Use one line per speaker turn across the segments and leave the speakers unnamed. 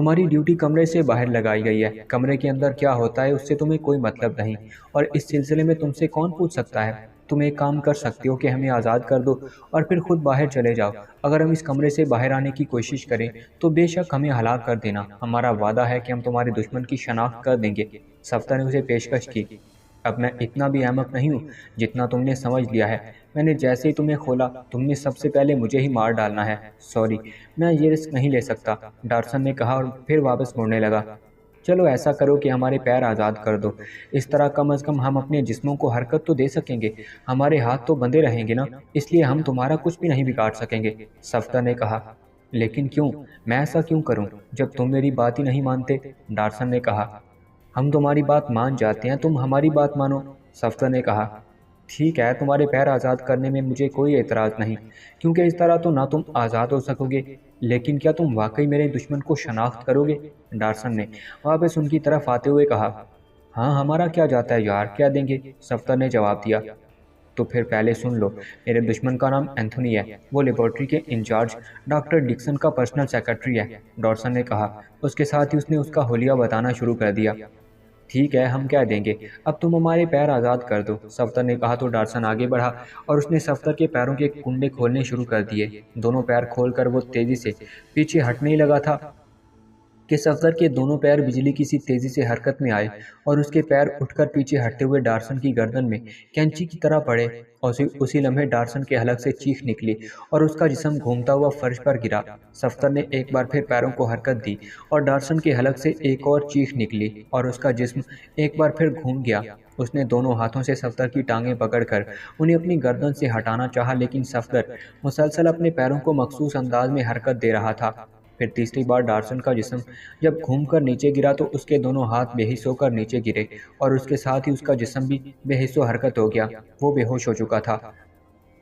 تمہاری ڈیوٹی کمرے سے باہر لگائی گئی ہے، کمرے کے اندر کیا ہوتا ہے اس سے تمہیں کوئی مطلب نہیں، اور اس سلسلے میں تم سے کون پوچھ سکتا ہے؟ تم ایک کام کر سکتے ہو کہ ہمیں آزاد کر دو اور پھر خود باہر چلے جاؤ۔ اگر ہم اس کمرے سے باہر آنے کی کوشش کریں تو بے شک ہمیں ہلاک کر دینا، ہمارا وعدہ ہے کہ ہم تمہارے دشمن کی شناخت کر دیں گے۔ صفدر نے اسے پیشکش کی۔ اب میں اتنا بھی احمق نہیں ہوں جتنا تم نے سمجھ لیا ہے، میں نے جیسے ہی تمہیں کھولا تم نے سب سے پہلے مجھے ہی مار ڈالنا ہے۔ سوری، میں یہ رسک نہیں لے سکتا، ڈارسن نے کہا اور پھر واپس مڑنے لگا۔ چلو ایسا کرو کہ ہمارے پیر آزاد کر دو، اس طرح کم از کم ہم اپنے جسموں کو حرکت تو دے سکیں گے، ہمارے ہاتھ تو بندھے رہیں گے نا، اس لیے ہم تمہارا کچھ بھی نہیں بگاڑ سکیں گے۔ صفدر نے کہا۔ لیکن کیوں؟ میں ایسا کیوں کروں جب تم میری بات ہی نہیں مانتے؟ ڈارسن نے کہا۔ ہم تمہاری بات مان جاتے ہیں، تم ہماری بات مانو، صفدر نے کہا۔ ٹھیک ہے، تمہارے پیر آزاد کرنے میں مجھے کوئی اعتراض نہیں، کیونکہ اس طرح تو نہ تم آزاد ہو سکو گے، لیکن کیا تم واقعی میرے دشمن کو شناخت کرو گے؟ ڈارسن نے واپس ان کی طرف آتے ہوئے کہا۔ ہاں، ہمارا کیا جاتا ہے یار، کیا دیں گے؟ صفدر نے جواب دیا۔ تو پھر پہلے سن لو، میرے دشمن کا نام اینتھونی ہے، وہ لیبارٹری کے انچارج ڈاکٹر ڈکسن کا پرسنل سیکرٹری ہے، ڈارسن نے کہا۔ اس کے ساتھ ہی اس نے اس کا حلیہ بتانا شروع کر دیا۔ ٹھیک ہے، ہم کیا دیں گے، اب تم ہمارے پیر آزاد کر دو، صفدر نے کہا تو ڈارسن آگے بڑھا اور اس نے صفدر کے پیروں کے کنڈے کھولنے شروع کر دیے۔ دونوں پیر کھول کر وہ تیزی سے پیچھے ہٹنے ہی لگا تھا کہ صفدر کے دونوں پیر بجلی کی سی تیزی سے حرکت میں آئے اور اس کے پیر اٹھ کر پیچھے ہٹتے ہوئے ڈارسن کی گردن میں کینچی کی طرح پڑے، اور اسی لمحے ڈارسن کے حلق سے چیخ نکلی اور اس کا جسم گھومتا ہوا فرش پر گرا۔ صفدر نے ایک بار پھر پیروں کو حرکت دی اور ڈارسن کے حلق سے ایک اور چیخ نکلی اور اس کا جسم ایک بار پھر گھوم گیا۔ اس نے دونوں ہاتھوں سے صفدر کی ٹانگیں پکڑ کر انہیں اپنی گردن سے ہٹانا چاہا، لیکن صفدر مسلسل اپنے پیروں کو مخصوص انداز میں حرکت دے رہا تھا۔ پھر تیسری بار ڈارسن کا جسم جب گھوم کر نیچے گرا تو اس کے دونوں ہاتھ بے حس ہو کر نیچے گرے اور اس کے ساتھ ہی اس کا جسم بھی بے حس و حرکت ہو گیا، وہ بے ہوش ہو چکا تھا۔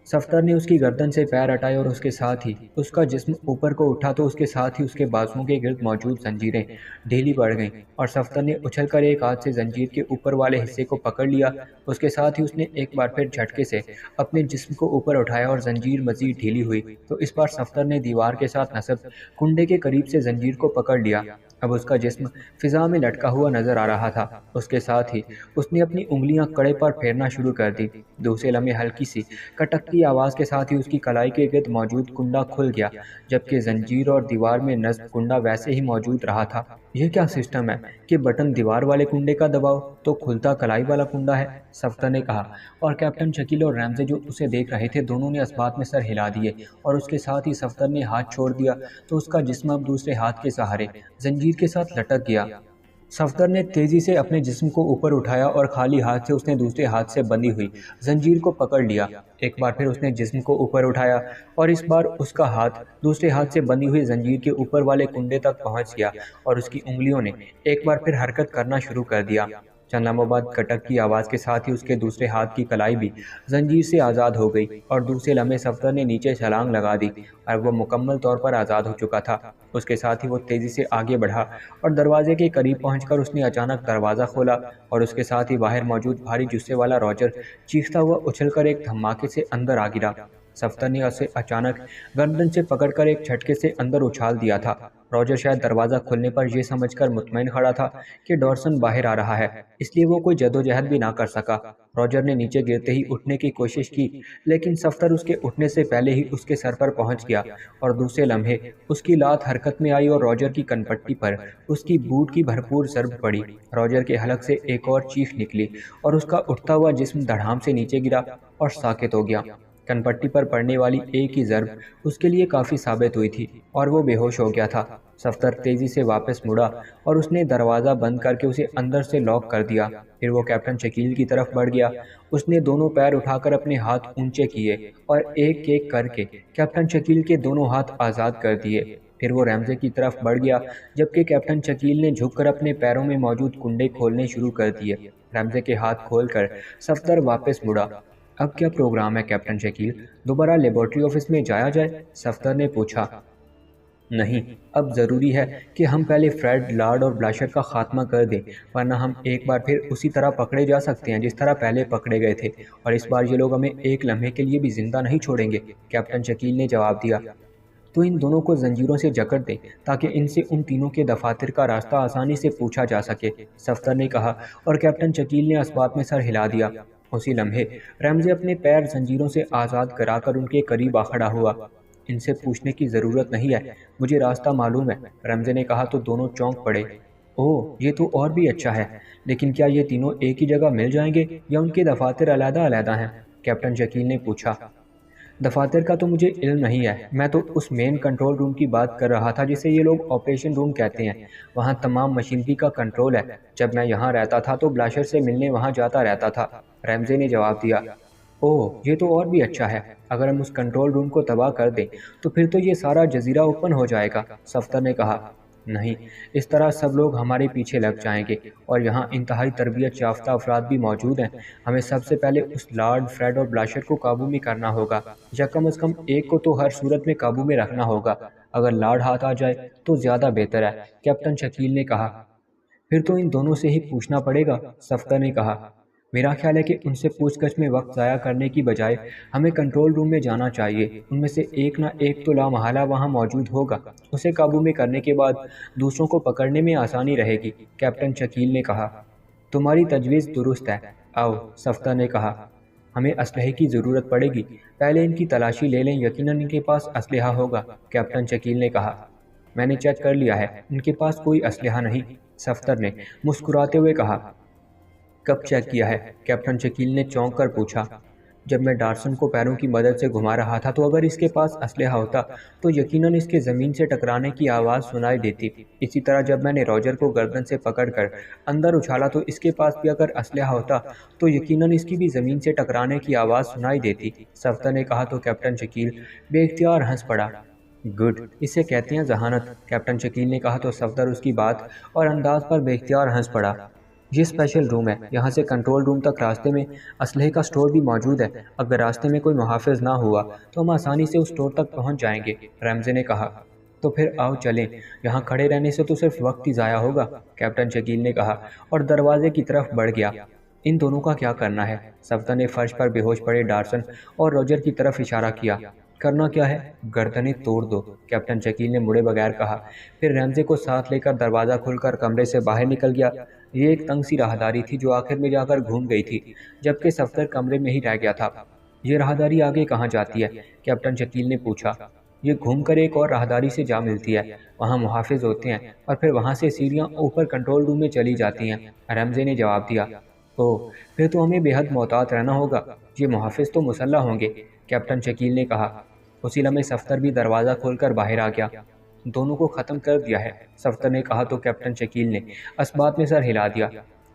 صفدر نے اس کی گردن سے پیر ہٹائے اور اس کے ساتھ ہی اس کا جسم اوپر کو اٹھا تو اس کے ساتھ ہی اس کے بازوؤں کے گرد موجود زنجیریں ڈھیلی پڑ گئیں اور صفدر نے اچھل کر ایک ہاتھ سے زنجیر کے اوپر والے حصے کو پکڑ لیا۔ اس کے ساتھ ہی اس نے ایک بار پھر جھٹکے سے اپنے جسم کو اوپر اٹھایا اور زنجیر مزید ڈھیلی ہوئی تو اس بار صفدر نے دیوار کے ساتھ نصب کنڈے کے قریب سے زنجیر کو پکڑ لیا۔ اب اس کا جسم فضا میں لٹکا ہوا نظر آ رہا تھا۔ اس کے ساتھ ہی اس نے اپنی انگلیاں کڑے پر پھیرنا شروع کر دی۔ دوسرے لمحے ہلکی سی کٹک کی آواز کے ساتھ ہی اس کی کلائی کے گرد موجود کنڈا کھل گیا، جبکہ زنجیر اور دیوار میں نصب کنڈا ویسے ہی موجود رہا تھا۔ یہ کیا سسٹم ہے کہ بٹن دیوار والے کنڈے کا دباؤ تو کھلتا کلائی والا کنڈا ہے؟ صفدر نے کہا، اور کیپٹن شکیل اور ریمزے جو اسے دیکھ رہے تھے دونوں نے اس بات میں سر ہلا دیے، اور اس کے ساتھ ہی صفدر نے ہاتھ چھوڑ دیا تو اس کا جسم اب دوسرے ہاتھ کے سہارے زنجیر کے ساتھ لٹک گیا۔ صفدر نے تیزی سے اپنے جسم کو اوپر اٹھایا اور خالی ہاتھ سے اس نے دوسرے ہاتھ سے بندھی ہوئی زنجیر کو پکڑ لیا۔ ایک بار پھر اس نے جسم کو اوپر اٹھایا اور اس بار اس کا ہاتھ دوسرے ہاتھ سے بندھی ہوئی زنجیر کے اوپر والے کنڈے تک پہنچ گیا اور اس کی انگلیوں نے ایک بار پھر حرکت کرنا شروع کر دیا۔ چند لمحوں بعد کٹک کی آواز کے ساتھ ہی اس کے دوسرے ہاتھ کی کلائی بھی زنجیر سے آزاد ہو گئی اور دوسرے لمحے صفدر نے نیچے چھلانگ لگا دی اور وہ مکمل طور پر آزاد ہو چکا تھا۔ اس کے ساتھ ہی وہ تیزی سے آگے بڑھا اور دروازے کے قریب پہنچ کر اس نے اچانک دروازہ کھولا اور اس کے ساتھ ہی باہر موجود بھاری جثے والا روجر چیختا ہوا اچھل کر ایک دھماکے سے اندر آ گرا۔ صفدر نے اسے اچانک گردن سے پکڑ کر ایک جھٹکے سے اندر اچھال دیا تھا۔ روجر شاید دروازہ کھلنے پر یہ سمجھ کر مطمئن کھڑا تھا کہ ڈارسن باہر آ رہا ہے، اس لیے وہ کوئی جدوجہد بھی نہ کر سکا۔ روجر نے نیچے گرتے ہی اٹھنے کی کوشش کی، لیکن صفدر اس کے اٹھنے سے پہلے ہی اس کے سر پر پہنچ گیا اور دوسرے لمحے اس کی لات حرکت میں آئی اور روجر کی کنپٹی پر اس کی بوٹ کی بھرپور ضرب پڑی۔ روجر کے حلق سے ایک اور چیخ نکلی اور اس کا اٹھتا ہوا جسم دھڑام سے نیچے گرا اور ساکت ہو گیا۔ کنپٹی پر پڑنے والی ایک ہی ضرب اس کے لیے کافی ثابت ہوئی تھی اور وہ بے ہوش ہو گیا تھا۔ صفدر تیزی سے واپس مڑا اور اس نے دروازہ بند کر کے اسے اندر سے لاک کر دیا۔ پھر وہ کیپٹن شکیل کی طرف بڑھ گیا۔ اس نے دونوں پیر اٹھا کر اپنے ہاتھ اونچے کیے اور ایک ایک کر کے کیپٹن شکیل کے دونوں ہاتھ آزاد کر دیے۔ پھر وہ ریمزے کی طرف بڑھ گیا، جبکہ کیپٹن شکیل نے جھک کر اپنے پیروں میں موجود کنڈے کھولنے شروع کر دیے۔ ریمزے کے ہاتھ کھول کر صفدر واپس مڑا۔ اب کیا پروگرام ہے کیپٹن شکیل؟ دوبارہ لیبارٹری آفس میں جایا جائے؟ صفدر نے پوچھا۔ نہیں، اب ضروری ہے کہ ہم پہلے فریڈ، لارڈ اور بلاشر کا خاتمہ کر دیں، ورنہ ہم ایک بار پھر اسی طرح پکڑے جا سکتے ہیں جس طرح پہلے پکڑے گئے تھے، اور اس بار یہ لوگ ہمیں ایک لمحے کے لیے بھی زندہ نہیں چھوڑیں گے، کیپٹن شکیل نے جواب دیا۔ تو ان دونوں کو زنجیروں سے جکڑ دے تاکہ ان سے ان تینوں کے دفاتر کا راستہ آسانی سے پوچھا جا سکے، صفدر نے کہا، اور کیپٹن شکیل نے اسبات میں سر ہلا دیا۔ اسی لمحے رمزی اپنے پیر زنجیروں سے آزاد کرا کر ان کے قریب آ کھڑا ہوا۔ ان سے پوچھنے کی ضرورت نہیں ہے، مجھے راستہ معلوم ہے، رمزی نے کہا تو دونوں چونک پڑے۔ اوہ، یہ تو اور بھی اچھا ہے، لیکن کیا یہ تینوں ایک ہی جگہ مل جائیں گے یا ان کے دفاتر علیحدہ علیحدہ ہیں؟ کیپٹن شکیل نے پوچھا۔ دفاتر کا تو مجھے علم نہیں ہے، میں تو اس مین کنٹرول روم کی بات کر رہا تھا جسے یہ لوگ آپریشن روم کہتے ہیں۔ وہاں تمام مشینری کا کنٹرول ہے۔ جب میں یہاں رہتا تھا تو بلاشر سے ملنے وہاں جاتا رہتا تھا، رمزی نے جواب دیا۔ اوہ، یہ تو اور بھی اچھا ہے، اگر ہم اس کنٹرول روم کو تباہ کر دیں تو پھر تو یہ سارا جزیرہ اوپن ہو جائے گا، صفدر نے کہا۔ نہیں، اس طرح سب لوگ ہمارے پیچھے لگ جائیں گے، اور یہاں انتہائی تربیت یافتہ افراد بھی موجود ہیں۔ ہمیں سب سے پہلے اس لارڈ فریڈ اور بلاشر کو قابو میں کرنا ہوگا، یا کم از کم ایک کو تو ہر صورت میں قابو میں رکھنا ہوگا۔ اگر لارڈ ہاتھ آ جائے تو زیادہ بہتر ہے، کیپٹن شکیل نے کہا۔ پھر تو ان دونوں سے ہی پوچھنا پڑے گا، صفدر نے کہا۔ میرا خیال ہے کہ ان سے پوچھ گچھ میں وقت ضائع کرنے کی بجائے ہمیں کنٹرول روم میں جانا چاہیے۔ ان میں سے ایک نہ ایک تو لامحالہ وہاں موجود ہوگا۔ اسے قابو میں کرنے کے بعد دوسروں کو پکڑنے میں آسانی رہے گی، کیپٹن شکیل نے کہا۔ تمہاری تجویز درست ہے، آؤ، صفدر نے کہا۔ ہمیں اسلحے کی ضرورت پڑے گی، پہلے ان کی تلاشی لے لیں، یقیناً ان کے پاس اسلحہ ہوگا، کیپٹن شکیل نے کہا۔ میں نے چیک کر لیا ہے، ان کے پاس کوئی اسلحہ نہیں، صفدر نے مسکراتے ہوئے کہا۔ کب چیک کیا ہے؟ کیپٹن شکیل نے چونک کر پوچھا۔ جب میں ڈارسن کو پیروں کی مدد سے گھما رہا تھا تو اگر اس کے پاس اسلحہ ہوتا تو یقیناً اس کے زمین سے ٹکرانے کی آواز سنائی دیتی۔ اسی طرح جب میں نے راجر کو گردن سے پکڑ کر اندر اچھالا تو اس کے پاس بھی اگر اسلحہ ہوتا تو یقیناً اس کی بھی زمین سے ٹکرانے کی آواز سنائی دیتی، صفدر نے کہا تو کیپٹن شکیل بے اختیار ہنس پڑا۔ گڈ، اسے کہتے ہیں ذہانت، کیپٹن شکیل نے کہا تو صفدر اس کی بات اور انداز پر بے اختیار ہنس پڑا۔ یہ اسپیشل روم ہے، یہاں سے کنٹرول روم تک راستے میں اسلحے کا سٹور بھی موجود ہے۔ اگر راستے میں کوئی محافظ نہ ہوا تو ہم آسانی سے اس سٹور تک پہنچ جائیں گے، رمزی نے کہا۔ تو پھر آؤ چلیں، یہاں کھڑے رہنے سے تو صرف وقت ہی ضائع ہوگا، کیپٹن شکیل نے کہا اور دروازے کی طرف بڑھ گیا۔ ان دونوں کا کیا کرنا ہے؟ صفدر نے فرش پر بے ہوش پڑے ڈارسن اور راجر کی طرف اشارہ کیا۔ کرنا کیا ہے؟ گردنیں توڑ دو، کیپٹن شکیل نے مڑے بغیر کہا، پھر رمزی کو ساتھ لے کر دروازہ کھول کر کمرے سے باہر نکل گیا۔ یہ ایک تنگ سی راہداری تھی جو آخر میں جا کر گھوم گئی تھی، جبکہ صفدر کمرے میں ہی رہ گیا تھا۔ یہ راہداری آگے کہاں جاتی ہے؟ کیپٹن شکیل نے پوچھا۔ یہ گھوم کر ایک اور راہداری سے جا ملتی ہے، وہاں محافظ ہوتے ہیں اور پھر وہاں سے سیڑھیاں اوپر کنٹرول روم میں چلی جاتی ہیں، رمزی نے جواب دیا۔ اوہ، پھر تو ہمیں بے حد محتاط رہنا ہوگا، یہ محافظ تو مسلح ہوں گے، کیپٹن شکیل نے کہا۔ اسی لمحے صفدر بھی دروازہ کھول کر باہر آ گیا۔ دونوں کو ختم کر دیا ہے، صفدر نے کہا تو کیپٹن شکیل نے اسبات میں سر ہلا دیا۔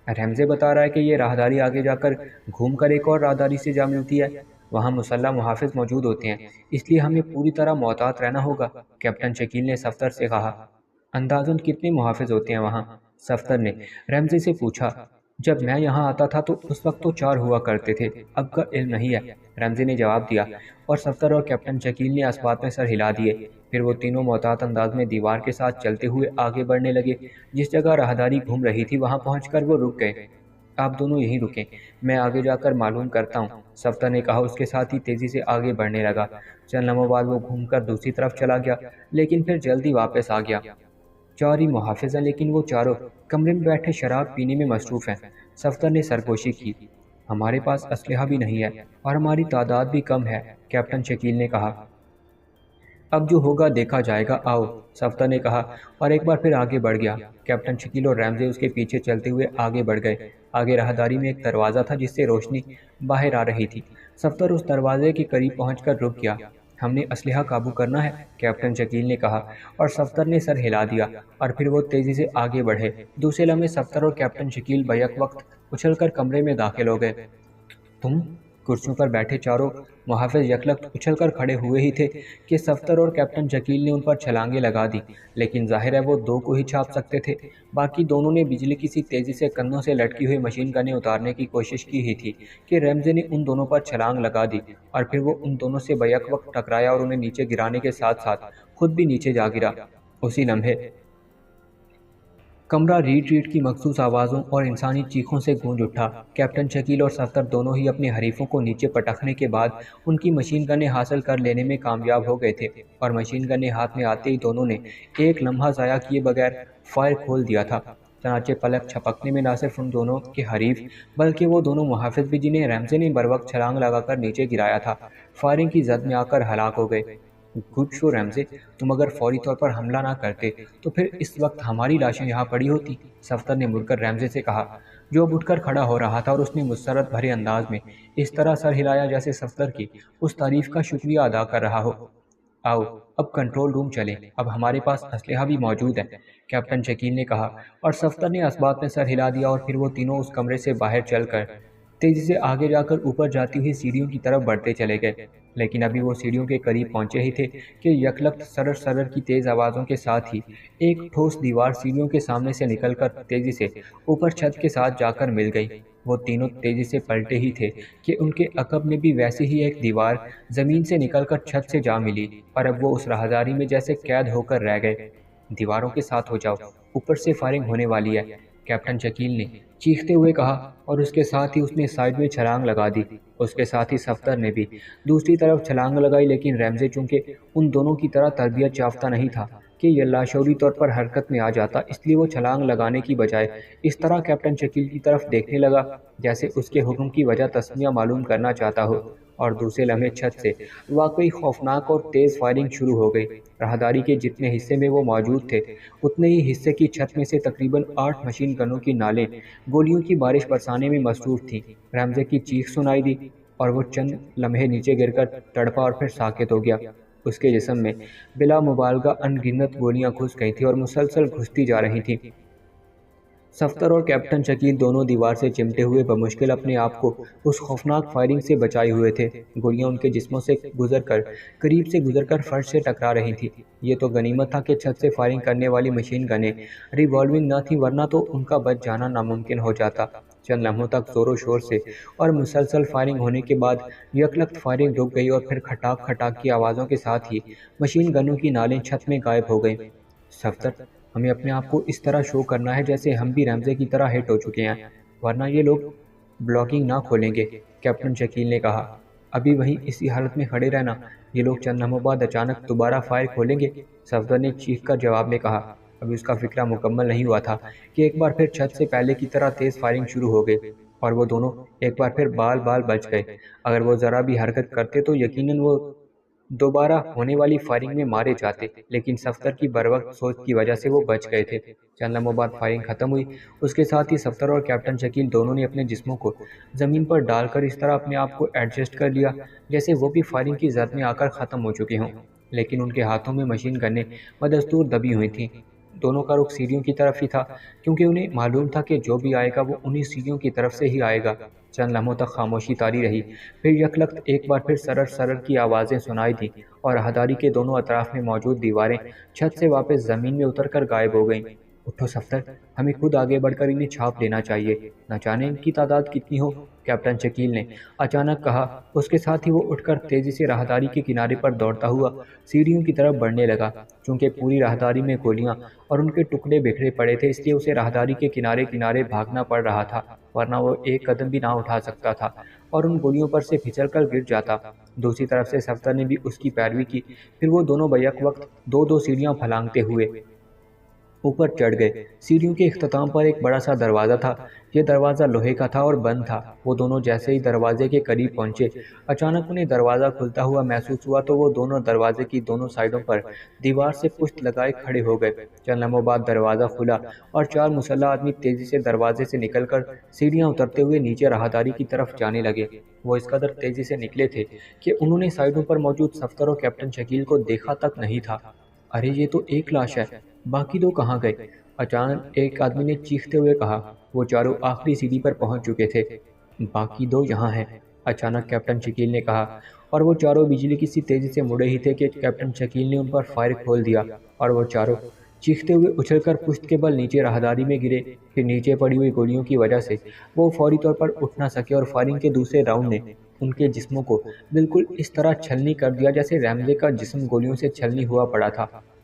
رمزی بتا رہا ہے کہ یہ راہداری آگے جا کر گھوم کر ایک اور راہداری سے جا ملتی ہے، وہاں مسلح محافظ موجود ہوتے ہیں، اس لیے ہمیں پوری طرح محتاط رہنا ہوگا، کیپٹن شکیل نے صفدر سے کہا۔ اندازاً کتنے محافظ ہوتے ہیں وہاں؟ صفدر نے رمزی سے پوچھا۔ جب میں یہاں آتا تھا تو اس وقت تو 4 ہوا کرتے تھے، اب کا علم نہیں ہے، رمزی نے جواب دیا، اور صفدر اور کیپٹن شکیل نے اسبات میں سر ہلا دیے۔ پھر وہ تینوں محتاط انداز میں دیوار کے ساتھ چلتے ہوئے آگے بڑھنے لگے۔ جس جگہ راہداری گھوم رہی تھی وہاں پہنچ کر وہ رک گئے۔ آپ دونوں یہیں رکیں، میں آگے جا کر معلوم کرتا ہوں، صفدر نے کہا، اس کے ساتھ ہی تیزی سے آگے بڑھنے لگا۔ چند لمحوں بعد وہ گھوم کر دوسری طرف چلا گیا، لیکن پھر جلدی واپس آ گیا۔ 4 ہی محافظ ہیں، لیکن وہ چاروں کمرے میں بیٹھے شراب پینے میں مصروف ہیں، صفدر نے سرگوشی کی۔ ہمارے پاس اسلحہ بھی نہیں ہے اور ہماری تعداد بھی کم ہے، کیپٹن شکیل نے کہا۔ اب جو ہوگا دیکھا جائے گا، آؤ، صفدر نے کہا اور ایک بار پھر آگے بڑھ گیا۔ کیپٹن شکیل اور رمزی اس کے پیچھے چلتے ہوئے آگے بڑھ گئے۔ آگے راہداری میں ایک دروازہ تھا جس سے روشنی باہر آ رہی تھی۔ صفدر اس دروازے کے قریب پہنچ کر رک گیا۔ ہم نے اسلحہ قابو کرنا ہے، کیپٹن شکیل نے کہا اور صفدر نے سر ہلا دیا، اور پھر وہ تیزی سے آگے بڑھے۔ دوسرے لمحے صفدر اور کیپٹن شکیل بیک وقت اچھل کر کمرے میں داخل ہو گئے۔ تم؟ کرسیوں پر بیٹھے چاروں محافظ یکلخت اچھل کر کھڑے ہوئے ہی تھے کہ صفدر اور کیپٹن شکیل نے ان پر چھلانگیں لگا دی، لیکن ظاہر ہے وہ 2 کو ہی چھاپ سکتے تھے۔ باقی دونوں نے بجلی کی سی تیزی سے کندھوں سے لٹکی ہوئی مشین گنیں اتارنے کی کوشش کی ہی تھی کہ رمزی نے ان دونوں پر چھلانگ لگا دی، اور پھر وہ ان دونوں سے بیک وقت ٹکرایا اور انہیں نیچے گرانے کے ساتھ ساتھ خود بھی نیچے جا گرا۔ اسی لمحے کمرہ ریٹ ریٹ کی مخصوص آوازوں اور انسانی چیخوں سے گونج اٹھا۔ کیپٹن شکیل اور صفدر دونوں ہی اپنے حریفوں کو نیچے پٹکنے کے بعد ان کی مشین گنیں حاصل کر لینے میں کامیاب ہو گئے تھے، اور مشین گنیں ہاتھ میں آتے ہی دونوں نے ایک لمحہ ضائع کیے بغیر فائر کھول دیا تھا۔ چنانچہ پلک چھپکنے میں نہ صرف ان دونوں کے حریف بلکہ وہ دونوں محافظ بھی، جنہیں رمزی نے بروقت چھلانگ لگا کر نیچے گرایا تھا، فائرنگ کی زد میں آ کر ہلاک ہو گئے۔ گڈ شو رمزی، تم اگر فوری طور پر حملہ نہ کرتے تو پھر اس وقت ہماری لاشیں یہاں پڑی ہوتی، صفدر نے مڑ کر رمزی سے کہا، جو اب اٹھ کر کھڑا ہو رہا تھا، اور اس نے مسرت بھرے انداز میں اس طرح سر ہلایا جیسے صفدر کی اس تعریف کا شکریہ ادا کر رہا ہو۔ آؤ اب کنٹرول روم چلیں، اب ہمارے پاس اسلحہ بھی موجود ہے، کیپٹن شکیل نے کہا، اور صفدر نے اسباب میں سر ہلا دیا، اور پھر وہ تینوں اس کمرے سے باہر چل کر تیزی سے آگے جا کر اوپر جاتی ہوئی سیڑھیوں کی طرف بڑھتے چلے گئے۔ لیکن ابھی وہ سیڑھیوں کے قریب پہنچے ہی تھے کہ یکلخت سرر سرر کی تیز آوازوں کے ساتھ ہی ایک ٹھوس دیوار سیڑھیوں کے سامنے سے نکل کر تیزی سے اوپر چھت کے ساتھ جا کر مل گئی۔ وہ تینوں تیزی سے پلٹے ہی تھے کہ ان کے عقب میں بھی ویسی ہی ایک دیوار زمین سے نکل کر چھت سے جا ملی، اور اب وہ اس راہداری میں جیسے قید ہو کر رہ گئے۔ دیواروں کے ساتھ ہو جاؤ، اوپر سے فائرنگ ہونے والی ہے، کیپٹن شکیل نے چیختے ہوئے کہا، اور اس کے ساتھ ہی اس نے سائیڈ میں چھلانگ لگا دی۔ اس کے ساتھ ہی صفدر نے بھی دوسری طرف چھلانگ لگائی، لیکن رمزی چونکہ ان دونوں کی طرح تربیت یافتہ نہیں تھا کہ یہ لاشعوری طور پر حرکت میں آ جاتا، اس لیے وہ چھلانگ لگانے کی بجائے اس طرح کیپٹن شکیل کی طرف دیکھنے لگا جیسے اس کے حکم کی وجہ تسمیہ معلوم کرنا چاہتا ہو، اور دوسرے لمحے چھت سے واقعی خوفناک اور تیز فائرنگ شروع ہو گئی۔ راہداری کے جتنے حصے میں وہ موجود تھے، اتنے ہی حصے کی چھت میں سے تقریباً 8 مشین گنوں کی نالیں گولیوں کی بارش برسانے میں مصروف تھیں۔ رمزی کی چیخ سنائی دی، اور وہ چند لمحے نیچے گر کر تڑپا اور پھر ساکت ہو گیا۔ اس کے جسم میں بلا مبالغہ ان گنت گولیاں گھس گئی تھیں اور مسلسل گھستی جا رہی تھیں۔ صفدر اور کیپٹن شکیل دونوں دیوار سے چمٹے ہوئے بمشکل اپنے آپ کو اس خوفناک فائرنگ سے بچائے ہوئے تھے۔ گولیاں ان کے جسموں سے قریب سے گزر کر فرش سے ٹکرا رہی تھیں۔ یہ تو غنیمت تھا کہ چھت سے فائرنگ کرنے والی مشین گنیں ریوالونگ نہ تھیں، ورنہ تو ان کا بچ جانا ناممکن ہو جاتا۔ چند لمحوں تک زور و شور سے اور مسلسل فائرنگ ہونے کے بعد یکلخت فائرنگ رک گئی، اور پھر کھٹاک کھٹاک کی آوازوں کے ساتھ ہی مشین گنوں کی نالیں چھت میں غائب ہو گئیں۔ صفدر، ہمیں اپنے آپ کو اس طرح شو کرنا ہے جیسے ہم بھی رمزی کی طرح ہٹ ہو چکے ہیں، ورنہ یہ لوگ بلاکنگ نہ کھولیں گے، کیپٹن شکیل نے کہا۔ ابھی وہیں اسی حالت میں کھڑے رہنا، یہ لوگ چند لمحوں بعد اچانک دوبارہ فائر کھولیں گے، صفدر نے چیخ کر جواب میں کہا۔ ابھی اس کا فکرہ مکمل نہیں ہوا تھا کہ ایک بار پھر چھت سے پہلے کی طرح تیز فائرنگ شروع ہو گئی، اور وہ دونوں ایک بار پھر بال بال بچ گئے۔ اگر وہ ذرا بھی حرکت کرتے تو یقیناً وہ دوبارہ ہونے والی فائرنگ میں مارے جاتے، لیکن صفدر کی بروقت سوچ کی وجہ سے وہ بچ گئے تھے۔ چند لمحوں بعد فائرنگ ختم ہوئی، اس کے ساتھ ہی صفدر اور کیپٹن شکیل دونوں نے اپنے جسموں کو زمین پر ڈال کر اس طرح اپنے آپ کو ایڈجسٹ کر لیا جیسے وہ بھی فائرنگ کی زد میں آ کر ختم ہو چکے ہوں، لیکن ان کے ہاتھوں میں مشین گنیں بدستور دبی ہوئی تھیں۔ دونوں کا رخ سیڑھیوں کی طرف ہی تھا، کیونکہ انہیں معلوم تھا کہ جو بھی آئے گا وہ انہی سیڑھیوں کی طرف سے ہی آئے گا۔ چند لمحوں تک خاموشی طاری رہی، پھر یکلخت ایک بار پھر سرر سرر کی آوازیں سنائی دیں، اور راہداری کے دونوں اطراف میں موجود دیواریں چھت سے واپس زمین میں اتر کر غائب ہو گئیں۔ اٹھو صفدر، ہمیں خود آگے بڑھ کر انہیں چھاپ لینا چاہیے، نہ جانے ان کی تعداد کتنی ہو، کیپٹن شکیل نے اچانک کہا۔ اس کے ساتھ ہی وہ اٹھ کر تیزی سے راہداری کے کنارے پر دوڑتا ہوا سیڑھیوں کی طرف بڑھنے لگا۔ چونکہ پوری راہداری میں گولیاں اور ان کے ٹکڑے بکھرے پڑے تھے، اس لیے اسے راہداری کے کنارے کنارے بھاگنا پڑ رہا تھا، ورنہ وہ ایک قدم بھی نہ اٹھا سکتا تھا اور ان گولیوں پر سے پھسل کر گر جاتا۔ دوسری طرف سے صفدر نے بھی اس کی پیروی کی، پھر وہ دونوں بیک وقت دو دو سیڑھیاں پھلانگتے ہوئے اوپر چڑھ گئے۔ سیڑھیوں کے اختتام پر ایک بڑا سا دروازہ تھا، یہ دروازہ لوہے کا تھا اور بند تھا۔ وہ دونوں جیسے ہی دروازے کے قریب پہنچے، اچانک انہیں دروازہ کھلتا ہوا محسوس ہوا، تو وہ دونوں دروازے کی دونوں سائیڈوں پر دیوار سے پشت لگائے کھڑے ہو گئے۔ چند لمحوں بعد دروازہ کھلا اور 4 مسلح آدمی تیزی سے دروازے سے نکل کر سیڑھیاں اترتے ہوئے نیچے راہداری کی طرف جانے لگے۔ وہ اس قدر تیزی سے نکلے تھے کہ انہوں نے سائیڈوں پر موجود صفدر اور کیپٹن شکیل کو دیکھا تک نہیں تھا۔ ارے یہ تو ایک لاش ہے، باقی دو کہاں گئے؟ اچانک ایک آدمی نے چیختے ہوئے کہا۔ وہ چاروں آخری سیڑھی پر پہنچ چکے تھے۔ باقی دو یہاں ہیں، اچانک کیپٹن شکیل نے کہا، اور وہ چاروں بجلی کی سی تیزی سے مڑے ہی تھے کہ کیپٹن شکیل نے ان پر فائر کھول دیا، اور وہ چاروں چیختے ہوئے اچھل کر پشت کے بل نیچے راہداری میں گرے۔ پھر نیچے پڑی ہوئی گولیوں کی وجہ سے وہ فوری طور پر اٹھ نہ سکے، اور فائرنگ کے دوسرے راؤنڈ نے ان کے جسموں کو بالکل اس طرح چھلنی کر دیا جیسے رمزی کا جسم گولیوں سے چھلنی ہوا پڑا تھا۔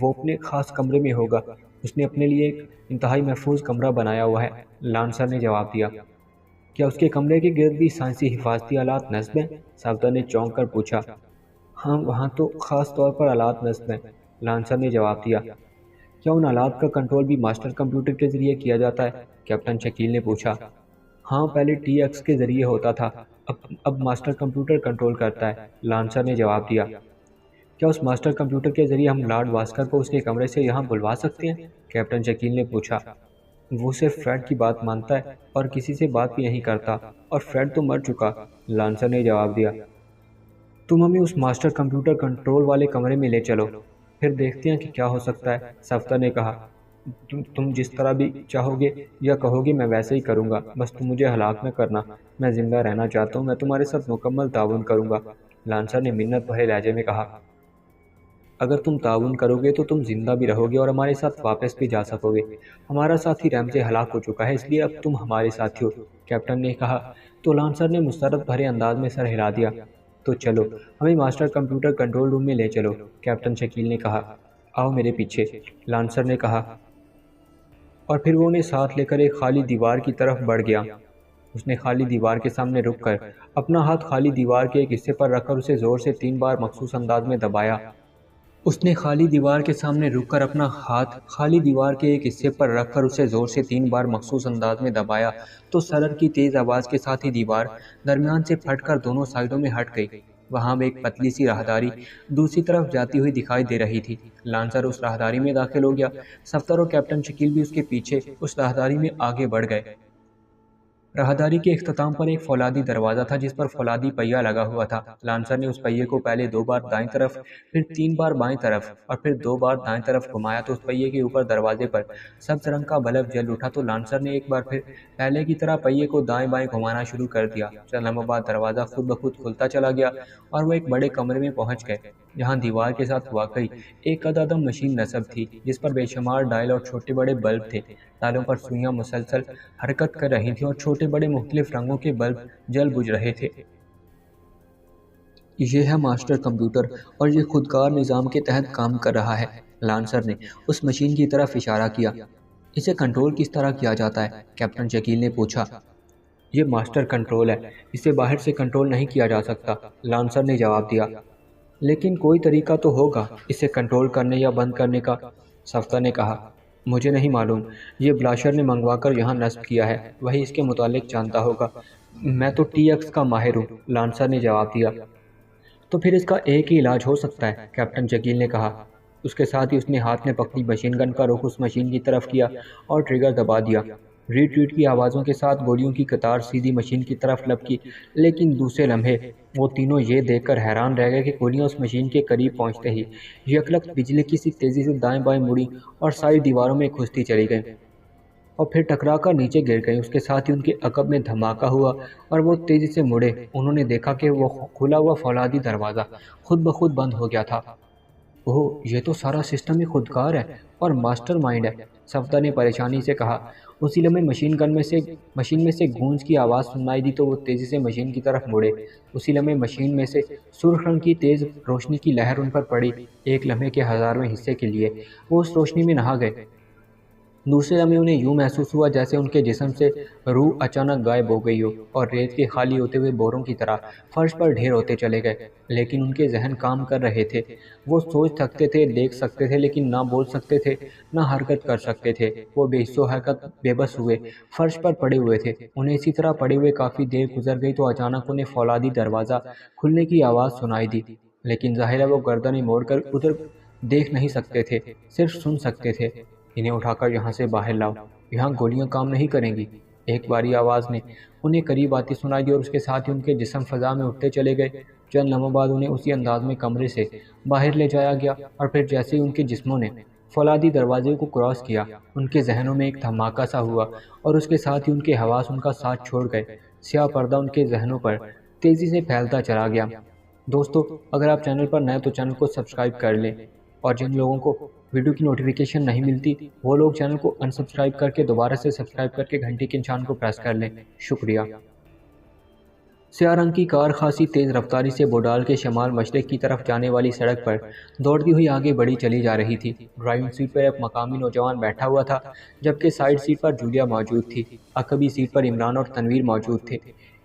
وہ اپنے خاص کمرے میں ہوگا، اس نے اپنے لیے ایک انتہائی محفوظ کمرہ بنایا ہوا ہے، لانسر نے جواب دیا۔ کیا اس کے کمرے کے گرد بھی سائنسی حفاظتی آلات نصب ہیں؟ صفدر نے چونک کر پوچھا۔ ہاں، وہاں تو خاص طور پر آلات نصب ہیں، لانسر نے جواب دیا۔ کیا ان آلات کا کنٹرول بھی ماسٹر کمپیوٹر کے ذریعے کیا جاتا ہے؟ کیپٹن شکیل نے پوچھا۔ ہاں، پہلے ٹی ایکس کے ذریعے ہوتا تھا، اب ماسٹر کمپیوٹر کنٹرول کرتا ہے، لانسر نے جواب دیا۔ کیا اس ماسٹر کمپیوٹر کے ذریعے ہم لارڈ واسکر کو اس کے کمرے سے یہاں بلوا سکتے ہیں؟ کیپٹن شکیل نے پوچھا۔ وہ صرف فریڈ کی بات مانتا ہے اور کسی سے بات بھی نہیں کرتا، اور فریڈ تو مر چکا، لانسر نے جواب دیا۔ تم ہمیں اس ماسٹر کمپیوٹر کنٹرول والے کمرے میں لے چلو، پھر دیکھتے ہیں کہ کیا ہو سکتا ہے، صفدر نے کہا۔ تم جس طرح بھی چاہو گے یا کہو گے میں ویسے ہی کروں گا، بس تم مجھے ہلاک نہ کرنا، میں زندہ رہنا چاہتا ہوں، میں تمہارے ساتھ مکمل تعاون کروں گا، لانسر نے منت بھرے لہجے میں کہا۔ اگر تم تعاون کرو گے تو تم زندہ بھی رہو گے اور ہمارے ساتھ واپس بھی جا سکو گے۔ ہمارا ساتھی رمزے ہلاک ہو چکا ہے، اس لیے اب تم ہمارے ساتھی ہو، کیپٹن نے کہا۔ تو لانسر نے مسرت بھرے انداز میں سر ہلا دیا۔ تو چلو، ہمیں ماسٹر کمپیوٹر کنٹرول روم میں لے چلو، کیپٹن شکیل نے کہا۔ آؤ میرے پیچھے، لانسر نے کہا، اور پھر وہ انہیں ساتھ لے کر ایک خالی دیوار کی طرف بڑھ گیا۔ اس نے خالی دیوار کے سامنے رک کر اپنا ہاتھ خالی دیوار کے ایک حصے پر رکھ کر اسے زور سے 3 بار مخصوص انداز میں دبایا۔ اس نے خالی دیوار کے سامنے رک کر اپنا ہاتھ خالی دیوار کے ایک حصے پر رکھ کر اسے زور سے 3 بار مخصوص انداز میں دبایا تو سرر کی تیز آواز کے ساتھ ہی دیوار درمیان سے پھٹ کر دونوں سائڈوں میں ہٹ گئی۔ وہاں ایک پتلی سی راہداری دوسری طرف جاتی ہوئی دکھائی دے رہی تھی۔ لانسر اس راہداری میں داخل ہو گیا، صفدر اور کیپٹن شکیل بھی اس کے پیچھے اس راہداری میں آگے بڑھ گئے۔ راہداری کے اختتام پر ایک فولادی دروازہ تھا جس پر فولادی پہیہ لگا ہوا تھا۔ لانسر نے اس پہیے کو پہلے 2 بار دائیں طرف، پھر 3 بار بائیں طرف اور پھر 2 بار دائیں طرف گھمایا تو اس پہیے کے اوپر دروازے پر سبز رنگ کا بلب جل اٹھا تو لانسر نے ایک بار پھر پہلے کی طرح پہیے کو دائیں بائیں گھمانا شروع کر دیا۔ چند لمحوں بعد دروازہ خود بخود کھلتا چلا گیا اور وہ ایک بڑے کمرے میں پہنچ گئے جہاں دیوار کے ساتھ واقعی ایک عدم مشین نصب تھی جس پر بے شمار ڈائل اور چھوٹے بڑے بلب تھے۔ ڈائلوں پر سوئیاں مسلسل حرکت کر رہی تھیں اور چھوٹے بڑے مختلف رنگوں کے بلب جل بجھ رہے تھے۔ یہ ہے ماسٹر کمپیوٹر اور یہ خودکار نظام کے تحت کام کر رہا ہے، لانسر نے اس مشین کی طرف اشارہ کیا۔ اسے کنٹرول کس طرح کیا جاتا ہے؟ کیپٹن شکیل نے پوچھا۔ یہ ماسٹر کنٹرول ہے، اسے باہر سے کنٹرول نہیں کیا جا سکتا، لانسر نے جواب دیا۔ لیکن کوئی طریقہ تو ہوگا اسے کنٹرول کرنے یا بند کرنے کا، صفدر نے کہا۔ مجھے نہیں معلوم، یہ بلاشر نے منگوا کر یہاں نصب کیا ہے، وہی اس کے متعلق جانتا ہوگا۔ میں تو ٹی ایکس کا ماہر ہوں، لانسر نے جواب دیا۔ تو پھر اس کا ایک ہی علاج ہو سکتا ہے، کیپٹن شکیل نے کہا۔ اس کے ساتھ ہی اس نے ہاتھ میں پکڑی مشین گن کا رخ اس مشین کی طرف کیا اور ٹریگر دبا دیا۔ ریٹ ریٹ کی آوازوں کے ساتھ گولیوں کی قطار سیدھی مشین کی طرف لپکی، لیکن دوسرے لمحے وہ تینوں یہ دیکھ کر حیران رہ گئے کہ گولیاں اس مشین کے قریب پہنچتے ہی یکلخت بجلی کی سی تیزی سے دائیں بائیں مڑی اور ساری دیواروں میں گھستی چلی گئیں اور پھر ٹکرا کر نیچے گر گئیں۔ اس کے ساتھ ہی ان کے عقب میں دھماکہ ہوا اور وہ تیزی سے مڑے۔ انہوں نے دیکھا کہ وہ کھلا ہوا فولادی دروازہ خود بخود بند ہو گیا تھا۔ اوہ، یہ تو سارا سسٹم ہی خودکار ہے اور ماسٹر مائنڈ ہے، صفدر نے پریشانی سے کہا۔ اسی لمحے مشین میں سے گونج کی آواز سنائی دی تو وہ تیزی سے مشین کی طرف مڑے۔ اسی لمحے مشین میں سے سرخ رنگ کی تیز روشنی کی لہر ان پر پڑی۔ ایک لمحے کے 1000ویں حصے کے لیے وہ اس روشنی میں نہا گئے۔ دوسرے لمحے انہیں یوں محسوس ہوا جیسے ان کے جسم سے روح اچانک غائب ہو گئی ہو اور ریت کے خالی ہوتے ہوئے بوروں کی طرح فرش پر ڈھیر ہوتے چلے گئے۔ لیکن ان کے ذہن کام کر رہے تھے، وہ سوچ سکتے تھے، دیکھ سکتے تھے، لیکن نہ بول سکتے تھے نہ حرکت کر سکتے تھے۔ وہ بے حس و حرکت بے بس ہوئے فرش پر پڑے ہوئے تھے۔ انہیں اسی طرح پڑے ہوئے کافی دیر گزر گئی تو اچانک انہیں فولادی دروازہ کھلنے کی آواز سنائی دی، لیکن ظاہر ہے وہ گردنیں موڑ کر ادھر دیکھ نہیں سکتے تھے، صرف سن سکتے تھے۔ انہیں اٹھا کر یہاں سے باہر لاؤ، یہاں گولیاں کام نہیں کریں گی، ایک باری آواز نے انہیں قریب آتی سنائی دی اور اس کے ساتھ ہی ان کے جسم فضا میں اٹھتے چلے گئے۔ چند لمحوں بعد انہیں اسی انداز میں کمرے سے باہر لے جایا گیا اور پھر جیسے ہی ان کے جسموں نے فولادی دروازے کو کراس کیا، ان کے ذہنوں میں ایک دھماکہ سا ہوا اور اس کے ساتھ ہی ان کے حواس ان کا ساتھ چھوڑ گئے۔ سیاہ پردہ ان کے ذہنوں پر تیزی سے پھیلتا چلا گیا۔ دوستو، اگر آپ چینل پر نئے تو چینل کو سبسکرائب کر لیں، اور جن لوگوں کو ویڈیو کی نوٹیفیکیشن نہیں ملتی وہ لوگ چینل کو انسبسکرائب کر کے دوبارہ سے سبسکرائب کر کے گھنٹی کے نشان کو پریس کر لیں۔ شکریہ۔ سیاہ رنگ کی کار خاصی تیز رفتاری سے بوڈال کے شمال مشرق کی طرف جانے والی سڑک پر دوڑتی ہوئی آگے بڑھی چلی جا رہی تھی۔ ڈرائیونگ سیٹ پر ایک مقامی نوجوان بیٹھا ہوا تھا، جبکہ سائیڈ سیٹ پر جولیا موجود تھی۔ عقبی سیٹ پر عمران اور تنویر موجود تھے۔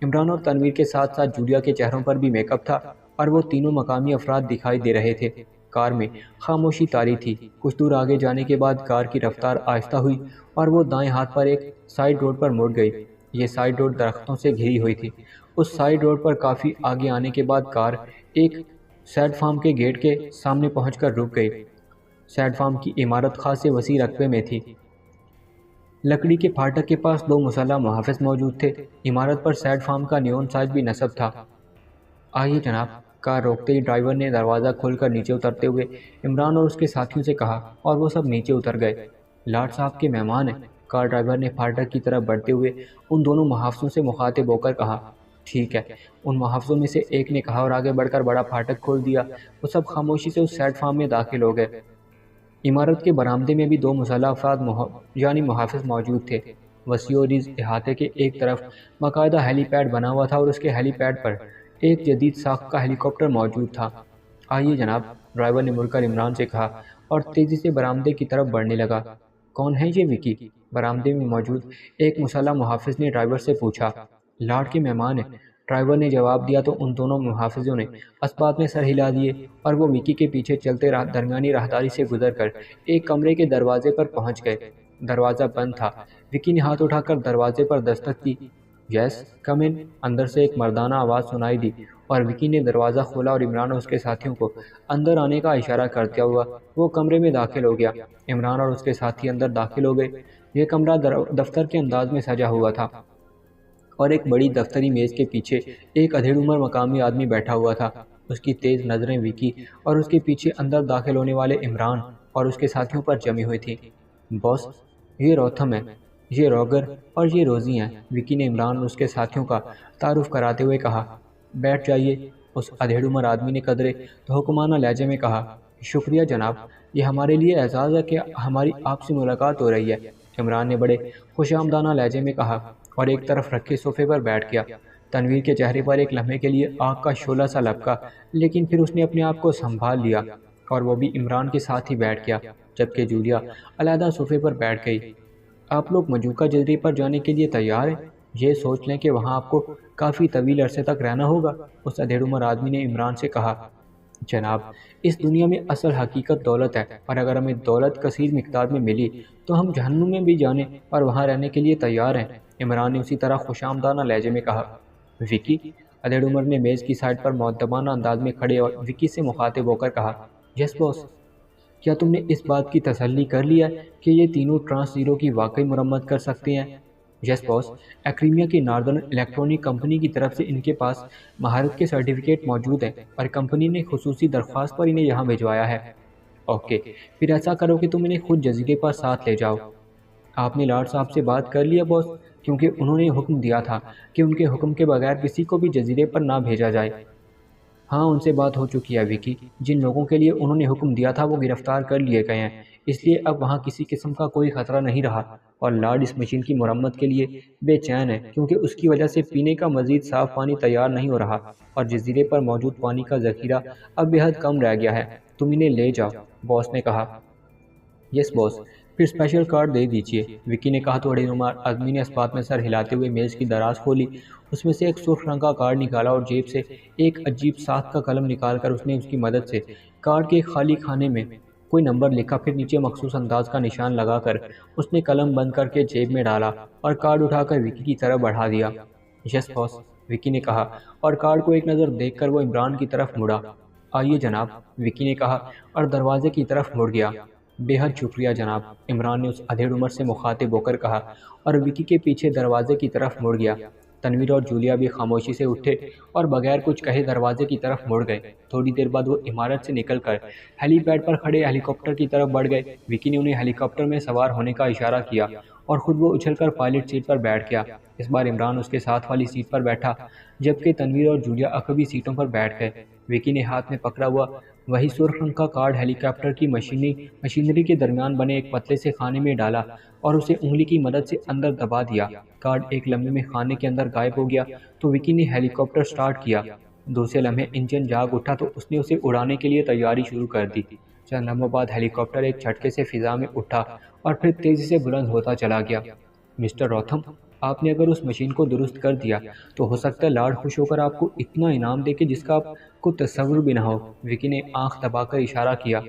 عمران اور تنویر کے ساتھ ساتھ جولیا کے چہروں پر بھی میک اپ تھا اور وہ تینوں مقامی افراد دکھائی دے رہے تھے۔ کار میں خاموشی طاری تھی۔ کچھ دور آگے جانے کے بعد کار کی رفتار آہستہ ہوئی اور وہ دائیں ہاتھ پر ایک سائیڈ روڈ پر مڑ گئی۔ یہ سائیڈ روڈ درختوں سے گھری ہوئی تھی۔ اس سائیڈ روڈ پر کافی آگے آنے کے بعد کار ایک سیڈ فارم کے گیٹ کے سامنے پہنچ کر رک گئی۔ سیڈ فارم کی عمارت خاصے وسیع رقبے میں تھی۔ لکڑی کے پھاٹک کے پاس دو مسلح محافظ موجود تھے۔ عمارت پر سیڈ فارم کا نیون سائن بھی نصب تھا۔ آئیے جناب، کار روکتے ہی ڈرائیور نے دروازہ کھول کر نیچے اترتے ہوئے عمران اور اس کے ساتھیوں سے کہا اور وہ سب نیچے اتر گئے۔ لاٹ صاحب کے مہمان ہیں، کار ڈرائیور نے پھاٹک کی طرف بڑھتے ہوئے ان دونوں محافظوں سے مخاطب ہو کر کہا۔ ٹھیک ہے، ان محافظوں میں سے ایک نے کہا اور آگے بڑھ کر بڑا پھاٹک کھول دیا۔ وہ سب خاموشی سے اس سیڈ فارم میں داخل ہو گئے۔ عمارت کے برآمدے میں بھی دو مسلح افراد یعنی محافظ موجود تھے۔ وسیع و عریض احاطے کے ایک طرف باقاعدہ ہیلی پیڈ بنا ہوا تھا اور اس کے ہیلی پیڈ پر ایک جدید ساخت کا ہیلی کاپٹر موجود تھا۔ آئیے جناب، ڈرائیور نے مڑ کر عمران سے کہا اور تیزی سے برآمدے کی طرف بڑھنے لگا۔ کون ہے یہ وکی؟ برآمدے میں موجود ایک مسلح محافظ نے ڈرائیور سے پوچھا۔ لاٹ کے مہمان ہیں، ڈرائیور نے جواب دیا تو ان دونوں محافظوں نے اسبات میں سر ہلا دیے اور وہ وکی کے پیچھے چلتے درمیانی راہداری سے گزر کر ایک کمرے کے دروازے پر پہنچ گئے۔ دروازہ بند تھا۔ وکی نے ہاتھ اٹھا کر دروازے پر دستک کی۔ یس کم ان، اندر سے ایک مردانہ آواز سنائی دی اور وکی نے دروازہ کھولا اور عمران اور اس کے ساتھیوں کو اندر آنے کا اشارہ کرتا ہوا وہ کمرے میں داخل ہو گیا۔ عمران اور اس کے ساتھی اندر داخل ہو گئے۔ یہ کمرہ دفتر کے انداز میں سجا ہوا تھا اور ایک بڑی دفتری میز کے پیچھے ایک ادھیڑ عمر مقامی آدمی بیٹھا ہوا تھا۔ اس کی تیز نظریں وکی اور اس کے پیچھے اندر داخل ہونے والے عمران اور اس کے ساتھیوں پر جمی ہوئی تھیں۔ باس، یہ روتھم ہے، یہ روگر اور یہ روزی ہیں، وکی نے عمران اور اس کے ساتھیوں کا تعارف کراتے ہوئے کہا۔ بیٹھ جائیے، اس ادھیڑ عمر آدمی نے قدرے تو حکمانہ لہجے میں کہا۔ شکریہ جناب، یہ ہمارے لیے اعزاز ہے کہ ہماری آپ سے ملاقات ہو رہی ہے، عمران نے بڑے خوش آمدانہ لہجے میں کہا اور ایک طرف رکھے صوفے پر بیٹھ گیا۔ تنویر کے چہرے پر ایک لمحے کے لیے آگ کا شعلہ سا لپکا، لیکن پھر اس نے اپنے آپ کو سنبھال لیا اور وہ بھی عمران کے ساتھ ہی بیٹھ گیا، جبکہ جولیا علیحدہ صوفے پر بیٹھ گئی۔ آپ لوگ مجوکا جزیرے پر جانے کے لیے تیار ہیں؟ یہ سوچ لیں کہ وہاں آپ کو کافی طویل عرصے تک رہنا ہوگا، اس ادھیڑ عمر آدمی نے عمران سے کہا۔ جناب، اس دنیا میں اصل حقیقت دولت ہے اور اگر ہمیں دولت کثیر مقدار میں ملی تو ہم جہنم میں بھی جانے اور وہاں رہنے کے لیے تیار ہیں، عمران نے اسی طرح خوش آمدانہ لہجے میں کہا۔ وکی، ادھیڑ عمر نے میز کی سائڈ پر مؤدبانہ انداز میں کھڑے اور وکی سے مخاطب ہو کر کہا۔ یس باس، کیا تم نے اس بات کی تسلی کر لیا کہ یہ تینوں ٹرانس زیرو کی واقعی مرمت کر سکتے ہیں؟ یس باس، ایکریمیا کی ناردرن الیکٹرونک کمپنی کی طرف سے ان کے پاس مہارت کے سرٹیفکیٹ موجود ہیں اور کمپنی نے خصوصی درخواست پر انہیں یہاں بھجوایا ہے۔ اوکے، پھر ایسا کرو کہ تم انہیں خود جزیرے پر ساتھ لے جاؤ۔ آپ نے لاٹ صاحب سے بات کر لیا باس، کیونکہ انہوں نے حکم دیا تھا کہ ان کے حکم کے بغیر کسی کو بھی جزیرے پر نہ بھیجا جائے۔ ہاں، ان سے بات ہو چکی ہے وکی، جن لوگوں کے لیے انہوں نے حکم دیا تھا وہ گرفتار کر لیے گئے ہیں، اس لیے اب وہاں کسی قسم کا کوئی خطرہ نہیں رہا اور لارڈ اس مشین کی مرمت کے لیے بے چین ہے کیونکہ اس کی وجہ سے پینے کا مزید صاف پانی تیار نہیں ہو رہا اور جزیرے پر موجود پانی کا ذخیرہ اب بے حد کم رہ گیا ہے۔ تم انہیں لے جاؤ، باس نے کہا۔ یس باس، پھر اسپیشل کارڈ دے دیجیے، وکی نے کہا تو ادھیڑ عمر آدمی نے اسبات میں سر ہلاتے ہوئے میز کی دراز کھولی، اس میں سے ایک سرخ رنگ کا کارڈ نکالا اور جیب سے ایک عجیب ساخت کا قلم نکال کر اس نے اس کی مدد سے کارڈ کے خالی خانے میں کوئی نمبر لکھا، پھر نیچے مخصوص انداز کا نشان لگا کر اس نے قلم بند کر کے جیب میں ڈالا اور کارڈ اٹھا کر وکی کی طرف بڑھا دیا۔ یس باس، وکی نے کہا اور کارڈ کو ایک نظر دیکھ کر وہ عمران کی طرف مڑا۔ آئیے جناب، وکی نے کہا اور دروازے کی طرف مڑ گیا۔ بے حد شکریہ جناب، عمران نے اس ادھیڑ عمر سے مخاطب ہو کر کہا اور وکی کے پیچھے دروازے کی طرف مڑ گیا۔ تنویر اور جولیا بھی خاموشی سے اٹھے اور بغیر کچھ کہے دروازے کی طرف مڑ گئے۔ تھوڑی دیر بعد وہ عمارت سے نکل کر ہیلی پیڈ پر کھڑے ہیلی کاپٹر کی طرف بڑھ گئے۔ وکی نے انہیں ہیلی کاپٹر میں سوار ہونے کا اشارہ کیا اور خود وہ اچھل کر پائلٹ سیٹ پر بیٹھ گیا۔ اس بار عمران اس کے ساتھ والی سیٹ پر بیٹھا جبکہ تنویر اور جولیا عقبی سیٹوں پر بیٹھ گئے۔ وکی نے ہاتھ میں پکڑا ہوا وہی سرخ رنگ کا کارڈ ہیلی کاپٹر کی مشینری کے درمیان بنے ایک پتلے سے خانے میں ڈالا اور اسے انگلی کی مدد سے اندر دبا دیا۔ کارڈ ایک لمحے میں خانے کے اندر غائب ہو گیا تو وکی نے ہیلی کاپٹر سٹارٹ کیا۔ دوسرے لمحے انجن جاگ اٹھا تو اس نے اسے اڑانے کے لیے تیاری شروع کر دی۔ چند لمحوں بعد ہیلی کاپٹر ایک جھٹکے سے فضا میں اٹھا اور پھر تیزی سے بلند ہوتا چلا گیا۔ مسٹر روتھم، آپ نے اگر اس مشین کو درست کر دیا تو ہو سکتا ہے لارڈ خوش ہو کر آپ کو اتنا انعام دے کہ جس کا آپ کو تصور بھی نہ ہو۔ وکی نے آنکھ دبا کر اشارہ کیا۔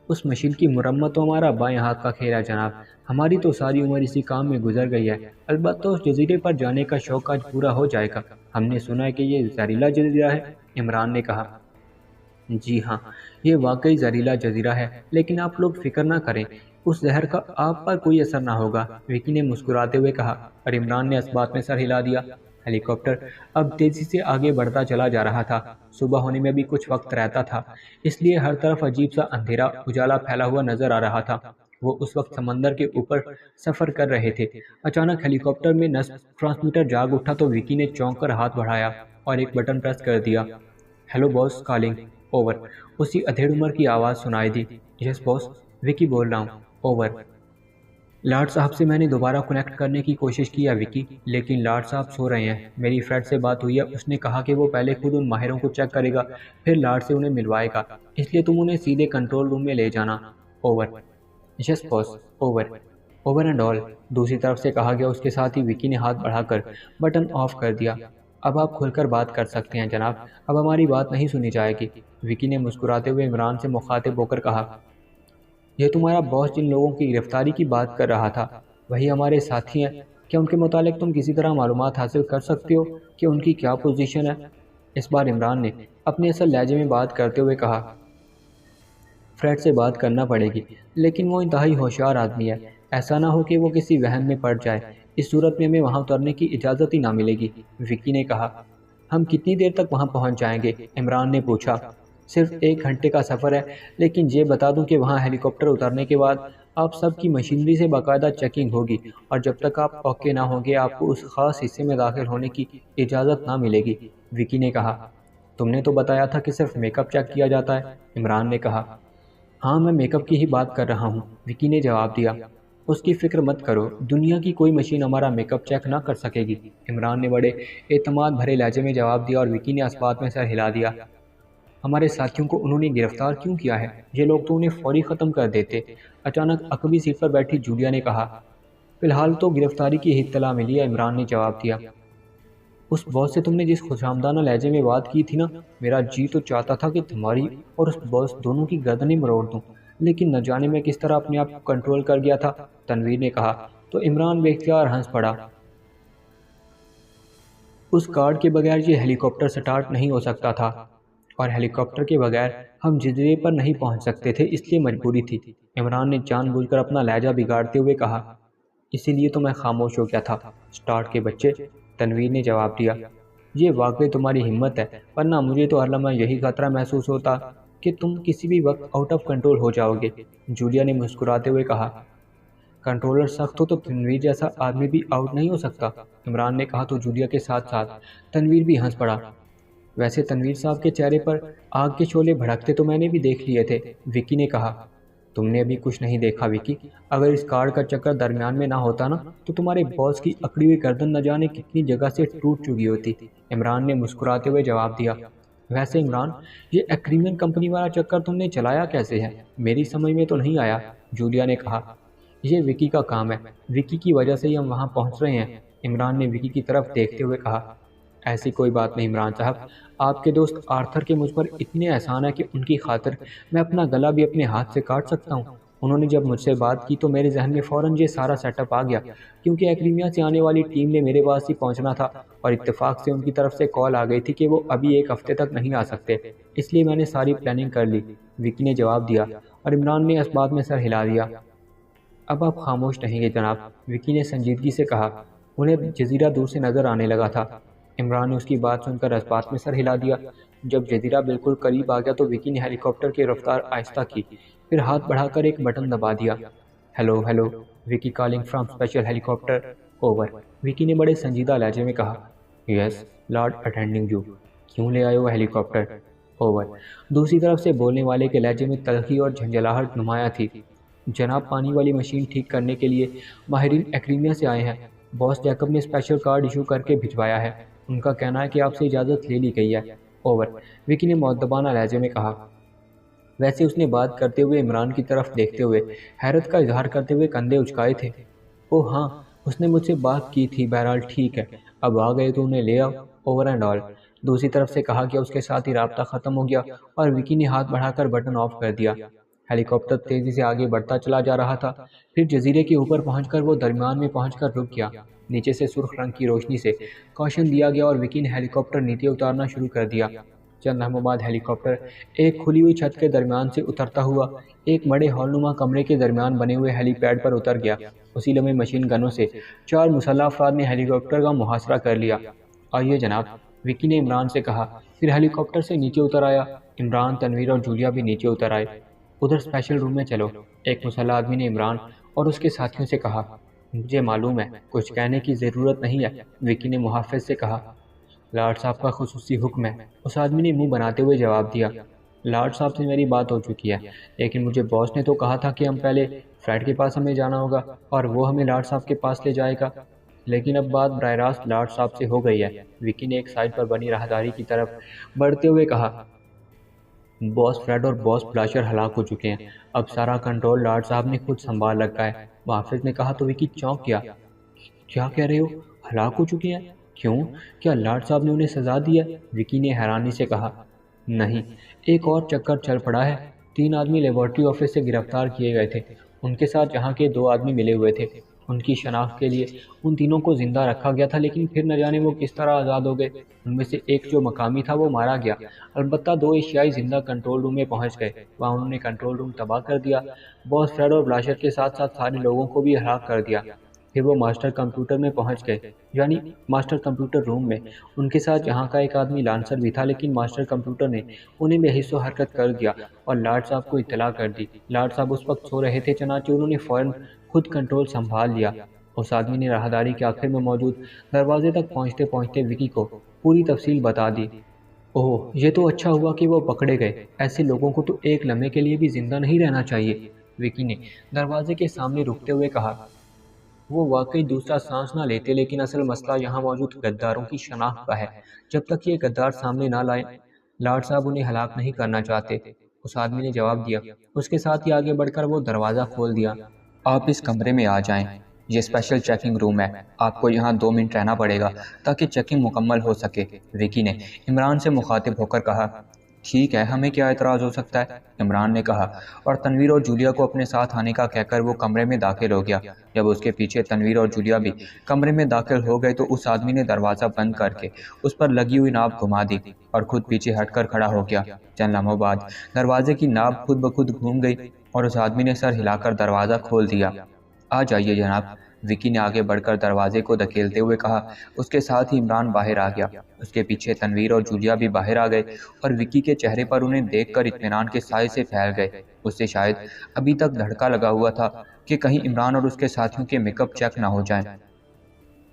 اس مشین کی مرمت تو ہمارا بائیں ہاتھ کا کھیل ہے جناب، ہماری تو ساری عمر اسی کام میں گزر گئی ہے، البتہ اس جزیرے پر جانے کا شوق آج پورا ہو جائے گا۔ ہم نے سنا ہے کہ یہ زہریلا جزیرہ ہے، عمران نے کہا۔ جی ہاں، یہ واقعی زہریلا جزیرہ ہے، لیکن آپ لوگ فکر نہ کریں، اس زہر کا آپ پر کوئی اثر نہ ہوگا، وکی نے مسکراتے ہوئے کہا، اور عمران نے اس بات میں سر ہلا دیا۔ ہیلی کاپٹر اب تیزی سے آگے بڑھتا چلا جا رہا تھا۔ صبح ہونے میں بھی کچھ وقت رہتا تھا، اس لیے ہر طرف عجیب سا اندھیرا اجالا پھیلا ہوا نظر آ رہا تھا۔ وہ اس وقت سمندر کے اوپر سفر کر رہے تھے۔ اچانک ہیلی کاپٹر میں نصب ٹرانسمیٹر جاگ اٹھا تو وکی نے چونک کر ہاتھ بڑھایا اور ایک بٹن پریس کر دیا۔ ہیلو باس کالنگ، اوور، اسی ادھیڑ عمر کی آواز سنائی دی۔ یس باس، وکی بول رہا ہوں، اوور۔ لارڈ صاحب سے میں نے دوبارہ کنیکٹ کرنے کی کوشش کی ہے وکی، لیکن لارڈ صاحب سو رہے ہیں۔ میری فریڈ سے بات ہوئی ہے، اس نے کہا کہ وہ پہلے خود ان ماہروں کو چیک کرے گا، پھر لارڈ سے انہیں ملوائے گا، اس لیے تم انہیں سیدھے کنٹرول روم میں لے جانا، over. Yes boss, over, over and all, دوسری طرف سے کہا گیا۔ اس کے ساتھ ہی وکی نے ہاتھ بڑھا کر بٹن آف کر دیا۔ اب آپ کھل کر بات کر سکتے ہیں جناب، اب ہماری بات نہیں سنی جائے گی، وکی نے مسکراتے ہوئے عمران سے مخاطب ہو کر کہا۔ یہ تمہارا باس جن لوگوں کی گرفتاری کی بات کر رہا تھا، وہی ہمارے ساتھی ہیں، کیا ان کے متعلق تم کسی طرح معلومات حاصل کر سکتے ہو کہ ان کی کیا پوزیشن ہے؟ اس بار عمران نے اپنے اصل لہجے میں بات کرتے ہوئے کہا۔ فریڈ سے بات کرنا پڑے گی، لیکن وہ انتہائی ہوشیار آدمی ہے، ایسا نہ ہو کہ وہ کسی وہم میں پڑ جائے، اس صورت میں ہمیں وہاں اترنے کی اجازت ہی نہ ملے گی، وکی نے کہا۔ ہم کتنی دیر تک وہاں پہنچ جائیں گے؟ عمران نے پوچھا۔ صرف 1 گھنٹے کا سفر ہے، لیکن یہ بتا دوں کہ وہاں ہیلی کاپٹر اترنے کے بعد آپ سب کی مشینری سے باقاعدہ چیکنگ ہوگی، اور جب تک آپ اوکے نہ ہوں گے آپ کو اس خاص حصے میں داخل ہونے کی اجازت نہ ملے گی، وکی نے کہا۔ تم نے تو بتایا تھا کہ صرف میک اپ چیک کیا جاتا ہے، عمران نے کہا۔ ہاں، میں میک اپ کی ہی بات کر رہا ہوں، وکی نے جواب دیا۔ اس کی فکر مت کرو، دنیا کی کوئی مشین ہمارا میک اپ چیک نہ کر سکے گی، عمران نے بڑے اعتماد بھرے لہجے میں جواب دیا، اور وکی نے اس بات میں سر ہلا دیا۔ ہمارے ساتھیوں کو انہوں نے گرفتار کیوں کیا ہے؟ یہ لوگ تو انہیں فوری ختم کر دیتے، اچانک عقبی سیٹ پر بیٹھی جولیا نے کہا۔ فی الحال تو گرفتاری کی اطلاع ملی ہے، عمران نے جواب دیا۔ اس باس سے تم نے جس خوشامدانہ لہجے میں بات کی تھی نا، میرا جی تو چاہتا تھا کہ تمہاری اور اس باس دونوں کی گردنیں مروڑ دوں، لیکن نہ جانے میں کس طرح اپنے آپ کو کنٹرول کر گیا تھا، تنویر نے کہا، تو عمران بے اختیار ہنس پڑا۔ اس کارڈ کے بغیر یہ ہیلی کاپٹر سٹارٹ نہیں ہو سکتا تھا، اور ہیلی کاپٹر کے بغیر ہم جزیرے پر نہیں پہنچ سکتے تھے، اس لیے مجبوری تھی، عمران نے جان بوجھ کر اپنا لہجہ بگاڑتے ہوئے کہا۔ اسی لیے تو میں خاموش ہو گیا تھا، سٹارٹ کے بچے، تنویر نے جواب دیا۔ یہ واقعی تمہاری ہمت ہے، ورنہ مجھے تو ہر لمحہ یہی خطرہ محسوس ہوتا کہ تم کسی بھی وقت آؤٹ آف کنٹرول ہو جاؤ گے، جولیا نے مسکراتے ہوئے کہا۔ کنٹرولر سخت ہو تو تنویر جیسا آدمی بھی آؤٹ نہیں ہو سکتا، عمران نے کہا تو جولیا کے ساتھ ساتھ تنویر بھی ہنس پڑا۔ ویسے تنویر صاحب کے چہرے پر آگ کے شعلے بھڑکتے تو میں نے بھی دیکھ لیے تھے، وکی نے کہا۔ تم نے ابھی کچھ نہیں دیکھا وکی، اگر اس کارڈ کا چکر درمیان میں نہ ہوتا نا تو تمہارے باس کی اکڑی ہوئی گردن نہ جانے کتنی جگہ سے ٹوٹ چکی ہوتی، عمران نے مسکراتے ہوئے جواب دیا۔ ویسے عمران، یہ ایگریمنٹ کمپنی والا چکر تم نے چلایا کیسے ہے؟ میری سمجھ میں تو نہیں آیا، جولیا نے کہا۔ یہ وکی کا کام ہے، وکی کی وجہ سے ہی ہم وہاں پہنچ رہے ہیں، عمران نے وکی کی طرف دیکھتے ہوئے کہا۔ ایسی کوئی بات نہیں عمران صاحب، آپ کے دوست آرتھر کے مجھ پر اتنے احسان ہے کہ ان کی خاطر میں اپنا گلا بھی اپنے ہاتھ سے کاٹ سکتا ہوں۔ انہوں نے جب مجھ سے بات کی تو میرے ذہن میں فوراً یہ سارا سیٹ اپ آ گیا، کیونکہ ایکریمیا سے آنے والی ٹیم نے میرے پاس ہی پہنچنا تھا، اور اتفاق سے ان کی طرف سے کال آ گئی تھی کہ وہ ابھی 1 ہفتے تک نہیں آ سکتے، اس لیے میں نے ساری پلاننگ کر لی، وکی نے جواب دیا، اور عمران نے اس بات میں سر ہلا دیا۔ اب آپ خاموش رہیں گے جناب، وکی نے سنجیدگی سے کہا۔ انہیں جزیرہ دور سے نظر آنے لگا تھا، عمران نے اس کی بات سن کر اس بات میں سر ہلا دیا۔ جب جزیرہ بالکل قریب آ گیا تو وکی نے ہیلی کاپٹر کی رفتار آہستہ کی، پھر ہاتھ بڑھا کر ایک بٹن دبا دیا۔ Hello hello, Vicky calling from special helicopter, over, Vicky نے بڑے سنجیدہ لہجے میں کہا۔ یس، لارڈ اٹینڈنگ یو، کیوں لے آئے ہو ہیلی کاپٹر؟ اوور۔ دوسری طرف سے بولنے والے کے لہجے میں تلخی اور جھنجھلاہٹ نمایاں تھی۔ جناب، پانی والی مشین ٹھیک کرنے کے لیے ماہرین ایکریمیا سے آئے ہیں۔ باس جیکب نے اسپیشل کارڈ ایشو کر کے بھجوایا ہے۔ ان کا کہنا ہے کہ آپ سے اجازت لے لی گئی ہے۔ اوور۔ وکی نے مؤدبانہ لہجے میں کہا۔ ویسے اس نے بات کرتے ہوئے عمران کی طرف دیکھتے ہوئے حیرت کا اظہار کرتے ہوئے کندھے اچکائے تھے۔ اوہ ہاں، اس نے مجھ سے بات کی تھی، بہرحال ٹھیک ہے، اب آ گئے تو انہیں لے آؤ، اوور اینڈ آل۔ دوسری طرف سے کہا کہ اس کے ساتھ ہی رابطہ ختم ہو گیا اور وکی نے ہاتھ بڑھا کر بٹن آف کر دیا۔ ہیلی کاپٹر تیزی سے آگے بڑھتا چلا جا رہا تھا، پھر جزیرے کے اوپر پہنچ کر وہ درمیان میں پہنچ کر رک گیا۔ نیچے سے سرخ رنگ کی روشنی سے کوشن دیا گیا اور وکی نے ہیلی کاپٹر نیچے اتارنا شروع کر دیا۔ چند لمحوں بعد ہیلی کاپٹر ایک کھلی ہوئی چھت کے درمیان سے اترتا ہوا ایک بڑے ہال نما کمرے کے درمیان بنے ہوئے ہیلی پیڈ پر اتر گیا۔ اسی لمحے مشین گنوں سے 4 مسلح افراد نے ہیلی کاپٹر کا محاصرہ کر لیا۔ آئیے جناب، وکی نے عمران سے کہا، پھر ہیلی کاپٹر سے نیچے اتر آیا۔ عمران، تنویر اور جولیا بھی نیچے اتر آئے۔ ادھر اسپیشل روم میں چلو، ایک مسلح آدمی نے عمران اور اس کے ساتھیوں سے کہا۔ مجھے معلوم ہے، کچھ کہنے کی ضرورت نہیں ہے، وکی نے محافظ سے کہا۔ لارڈ صاحب کا خصوصی حکم ہے، اس آدمی نے منہ بناتے ہوئے جواب دیا۔ لارڈ صاحب سے میری بات ہو چکی ہے، لیکن مجھے باس نے تو کہا تھا کہ ہم پہلے فریڈ کے پاس ہمیں جانا ہوگا اور وہ ہمیں لارڈ صاحب کے پاس لے جائے گا، لیکن اب بات براہ راست لارڈ صاحب سے ہو گئی ہے، وکی نے ایک سائڈ پر بنی راہداری کی طرف بڑھتے ہوئے کہا۔ باس فریڈ اور باس بلاشر ہلاک ہو چکے ہیں، اب سارا کنٹرول لارڈ صاحب نے خود سنبھال رکھا ہے، محافظ نے کہا تو وکی چونک گیا۔ کیا کہہ رہے ہو؟ ہلاک ہو چکے ہیں؟ کیوں؟ کیا لارڈ صاحب نے انہیں سزا دی ہے؟ وکی نے حیرانی سے کہا۔ نہیں، ایک اور چکر چل پڑا ہے، 3 آدمی لیبارٹری آفس سے گرفتار کیے گئے تھے، ان کے ساتھ یہاں کے 2 آدمی ملے ہوئے تھے، ان کی شناخت کے لیے ان تینوں کو زندہ رکھا گیا تھا، لیکن پھر نہ جانے وہ کس طرح آزاد ہو گئے۔ ان میں سے ایک جو مقامی تھا وہ مارا گیا، البتہ 2 ایشیائی زندہ کنٹرول روم میں پہنچ گئے، وہاں انہوں نے کنٹرول روم تباہ کر دیا، باس فریڈ اور بلاشر کے ساتھ ساتھ سارے لوگوں کو بھی ہلاک کر دیا۔ پھر وہ ماسٹر کمپیوٹر میں پہنچ گئے، یعنی ماسٹر کمپیوٹر روم میں، ان کے ساتھ یہاں کا ایک آدمی لانسر بھی تھا، لیکن ماسٹر کمپیوٹر نے انہیں بے حس و حرکت کر دیا اور لارڈ صاحب کو اطلاع کر دی۔ لارڈ صاحب اس وقت سو رہے تھے، چنانچہ انہوں نے فوراً خود کنٹرول سنبھال لیا۔ اس آدمی نے راہداری کے آخر میں موجود دروازے تک پہنچتے پہنچتے وکی کو پوری تفصیل بتا دی۔ اوہ، یہ تو اچھا ہوا کہ وہ پکڑے گئے، ایسے لوگوں کو تو ایک لمحے کے لیے بھی زندہ نہیں رہنا چاہیے، وکی نے دروازے کے سامنے رکتے ہوئے کہا۔ وہ واقعی دوسرا سانس نہ لیتے، لیکن اصل مسئلہ یہاں موجود غداروں کی شناخت کا ہے، جب تک یہ غدار سامنے نہ لائیں لارڈ صاحب انہیں ہلاک نہیں کرنا چاہتے، اس آدمی نے جواب دیا۔ اس کے ساتھ ہی آگے بڑھ کر وہ دروازہ کھول دیا۔ آپ اس کمرے میں آ جائیں، یہ اسپیشل چیکنگ روم ہے، آپ کو یہاں 2 منٹ رہنا پڑے گا تاکہ چیکنگ مکمل ہو سکے، وکی نے عمران سے مخاطب ہو کر کہا۔ ٹھیک ہے، ہمیں کیا اعتراض ہو سکتا ہے، عمران نے کہا، اور تنویر اور جولیا کو اپنے ساتھ آنے کا کہہ کر وہ کمرے میں داخل ہو گیا۔ جب اس کے پیچھے تنویر اور جولیا بھی کمرے میں داخل ہو گئے تو اس آدمی نے دروازہ بند کر کے اس پر لگی ہوئی ناب گھما دی اور خود پیچھے ہٹ کر کھڑا ہو گیا۔ چند لمحوں بعد دروازے کی ناب خود بخود گھوم گئی اور اس آدمی نے سر ہلا کر دروازہ کھول دیا۔ آ جائیے جناب، وکی نے آگے بڑھ کر دروازے کو دھکیلتے ہوئے کہا۔ اس کے ساتھ ہی عمران باہر آ گیا، اس کے پیچھے تنویر اور جولیا بھی باہر آ گئے اور وکی کے چہرے پر انہیں دیکھ کر اطمینان کے سائے سے پھیل گئے۔ اس سے شاید ابھی تک دھڑکا لگا ہوا تھا کہ کہیں عمران اور اس کے ساتھیوں کے میک اپ چیک نہ ہو جائیں،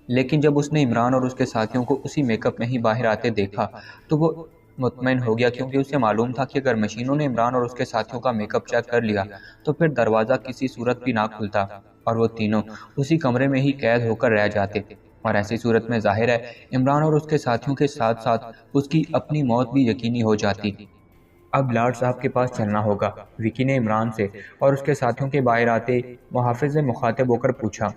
لیکن جب اس نے عمران اور اس کے ساتھیوں کو اسی میک اپ میں ہی باہر آتے دیکھا تو وہ مطمئن ہو گیا، کیونکہ اسے معلوم تھا کہ اگر مشینوں نے عمران اور اس کے ساتھیوں کا میک اپ چیک کر لیا تو پھر دروازہ کسی صورت بھی نہ کھلتا اور وہ تینوں اسی کمرے میں ہی قید ہو کر رہ جاتے، اور ایسی صورت میں ظاہر ہے عمران اور اس کے ساتھیوں کے ساتھ ساتھ اس کی اپنی موت بھی یقینی ہو جاتی۔ اب لارڈ صاحب کے پاس چلنا ہوگا، وکی نے عمران سے اور اس کے ساتھیوں کے باہر آتے محافظ سے مخاطب ہو کر پوچھا۔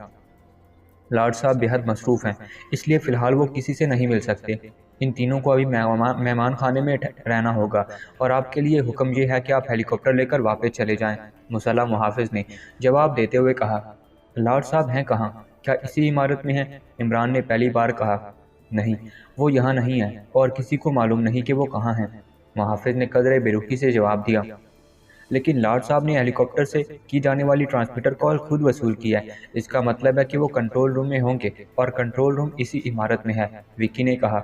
لارڈ صاحب بے حد مصروف ہیں، اس لیے فی الحال وہ کسی سے نہیں مل سکتے، ان تینوں کو ابھی مہمان خانے میں رہنا ہوگا، اور آپ کے لیے حکم یہ ہے کہ آپ ہیلی کاپٹر لے کر واپس چلے جائیں، مسلح محافظ نے جواب دیتے ہوئے کہا۔ لارڈ صاحب ہیں کہاں؟ کیا اسی عمارت میں ہیں؟ عمران نے پہلی بار کہا۔ نہیں، وہ یہاں نہیں ہیں اور کسی کو معلوم نہیں کہ وہ کہاں ہیں، محافظ نے قدرے بے رخی سے جواب دیا۔ لیکن لارڈ صاحب نے ہیلی کاپٹر سے کی جانے والی ٹرانسمیٹر کال خود وصول کی ہے، اس کا مطلب ہے کہ وہ کنٹرول روم میں ہوں گے اور کنٹرول روم اسی عمارت میں ہے، وکی نے کہا۔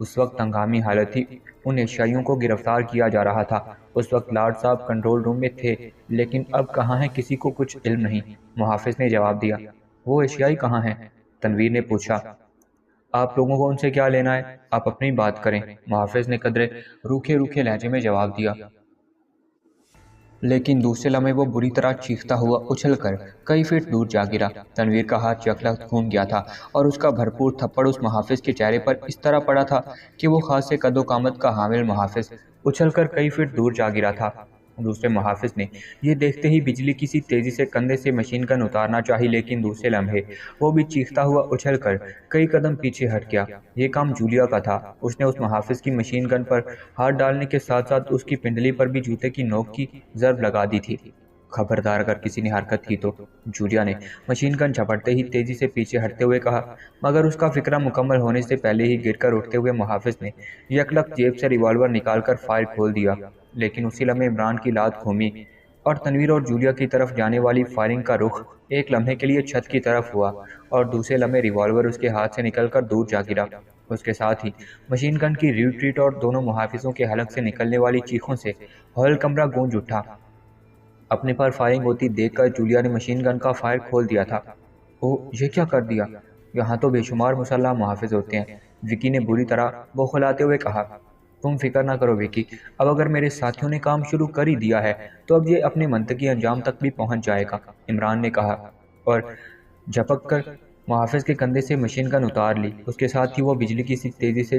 اس وقت ہنگامی حالت تھی، ان ایشیائیوں کو گرفتار کیا جا رہا تھا، اس وقت لارڈ صاحب کنٹرول روم میں تھے، لیکن اب کہاں ہیں کسی کو کچھ علم نہیں، محافظ نے جواب دیا۔ وہ ایشیائی کہاں ہیں؟ تنویر نے پوچھا۔ آپ لوگوں کو ان سے کیا لینا ہے؟ آپ اپنی بات کریں، محافظ نے قدرے روکھے روکھے لہجے میں جواب دیا، لیکن دوسرے لمحے وہ بری طرح چیختا ہوا اچھل کر کئی فٹ دور جا گرا۔ تنویر کا ہاتھ یکلخت گھوم گیا تھا اور اس کا بھرپور تھپڑ اس محافظ کے چہرے پر اس طرح پڑا تھا کہ وہ خاص قد و قامت کا حامل محافظ اچھل کر کئی فٹ دور جا گرا تھا۔ دوسرے محافظ نے یہ دیکھتے ہی بجلی کی سی تیزی سے کندھے سے مشین گن اتارنا چاہی، لیکن دوسرے لمحے وہ بھی چیختا ہوا اچھل کر کئی قدم پیچھے ہٹ گیا۔ یہ کام جولیا کا تھا۔ اس نے اس محافظ کی مشین گن پر ہاتھ ڈالنے کے ساتھ ساتھ اس کی پنڈلی پر بھی جوتے کی نوک کی ضرب لگا دی تھی۔ خبردار اگر کسی نے حرکت کی تو، جولیا نے مشین گن جھپٹتے ہی تیزی سے پیچھے ہٹتے ہوئے کہا، مگر اس کا فکرہ مکمل ہونے سے پہلے ہی گر کر اٹھتے ہوئے محافظ نے یکلخت جیب سے ریوالور نکال کر فائر کھول دیا۔ لیکن اسی لمحے عمران کی لات گھومی اور تنویر اور جولیا کی طرف جانے والی فائرنگ کا رخ ایک لمحے کے لیے چھت کی طرف ہوا اور دوسرے لمحے ریوالور اس کے ہاتھ سے نکل کر دور جا گرا۔ اس کے ساتھ ہی مشین گن کی ریٹریٹ اور دونوں محافظوں کے حلق سے نکلنے والی چیخوں سے ہال کمرہ گونج اٹھا۔ اپنے پر فائرنگ ہوتی دیکھ کر جولیا نے مشین گن کا فائر کھول دیا تھا۔ اوہ، یہ کیا کر دیا؟ یہاں تو بے شمار مسلح محافظ ہوتے ہیں، وکی نے بری طرح بوکھلاتے ہوئے کہا۔ تم فکر نہ کرو وکی، اب اگر میرے ساتھیوں نے کام شروع کر ہی دیا ہے تو اب یہ اپنے منطقی انجام تک بھی پہنچ جائے گا، عمران نے کہا اور جھپک کر محافظ کے کندھے سے مشین گن اتار لی۔ اس کے ساتھ ہی وہ بجلی کی سی تیزی سے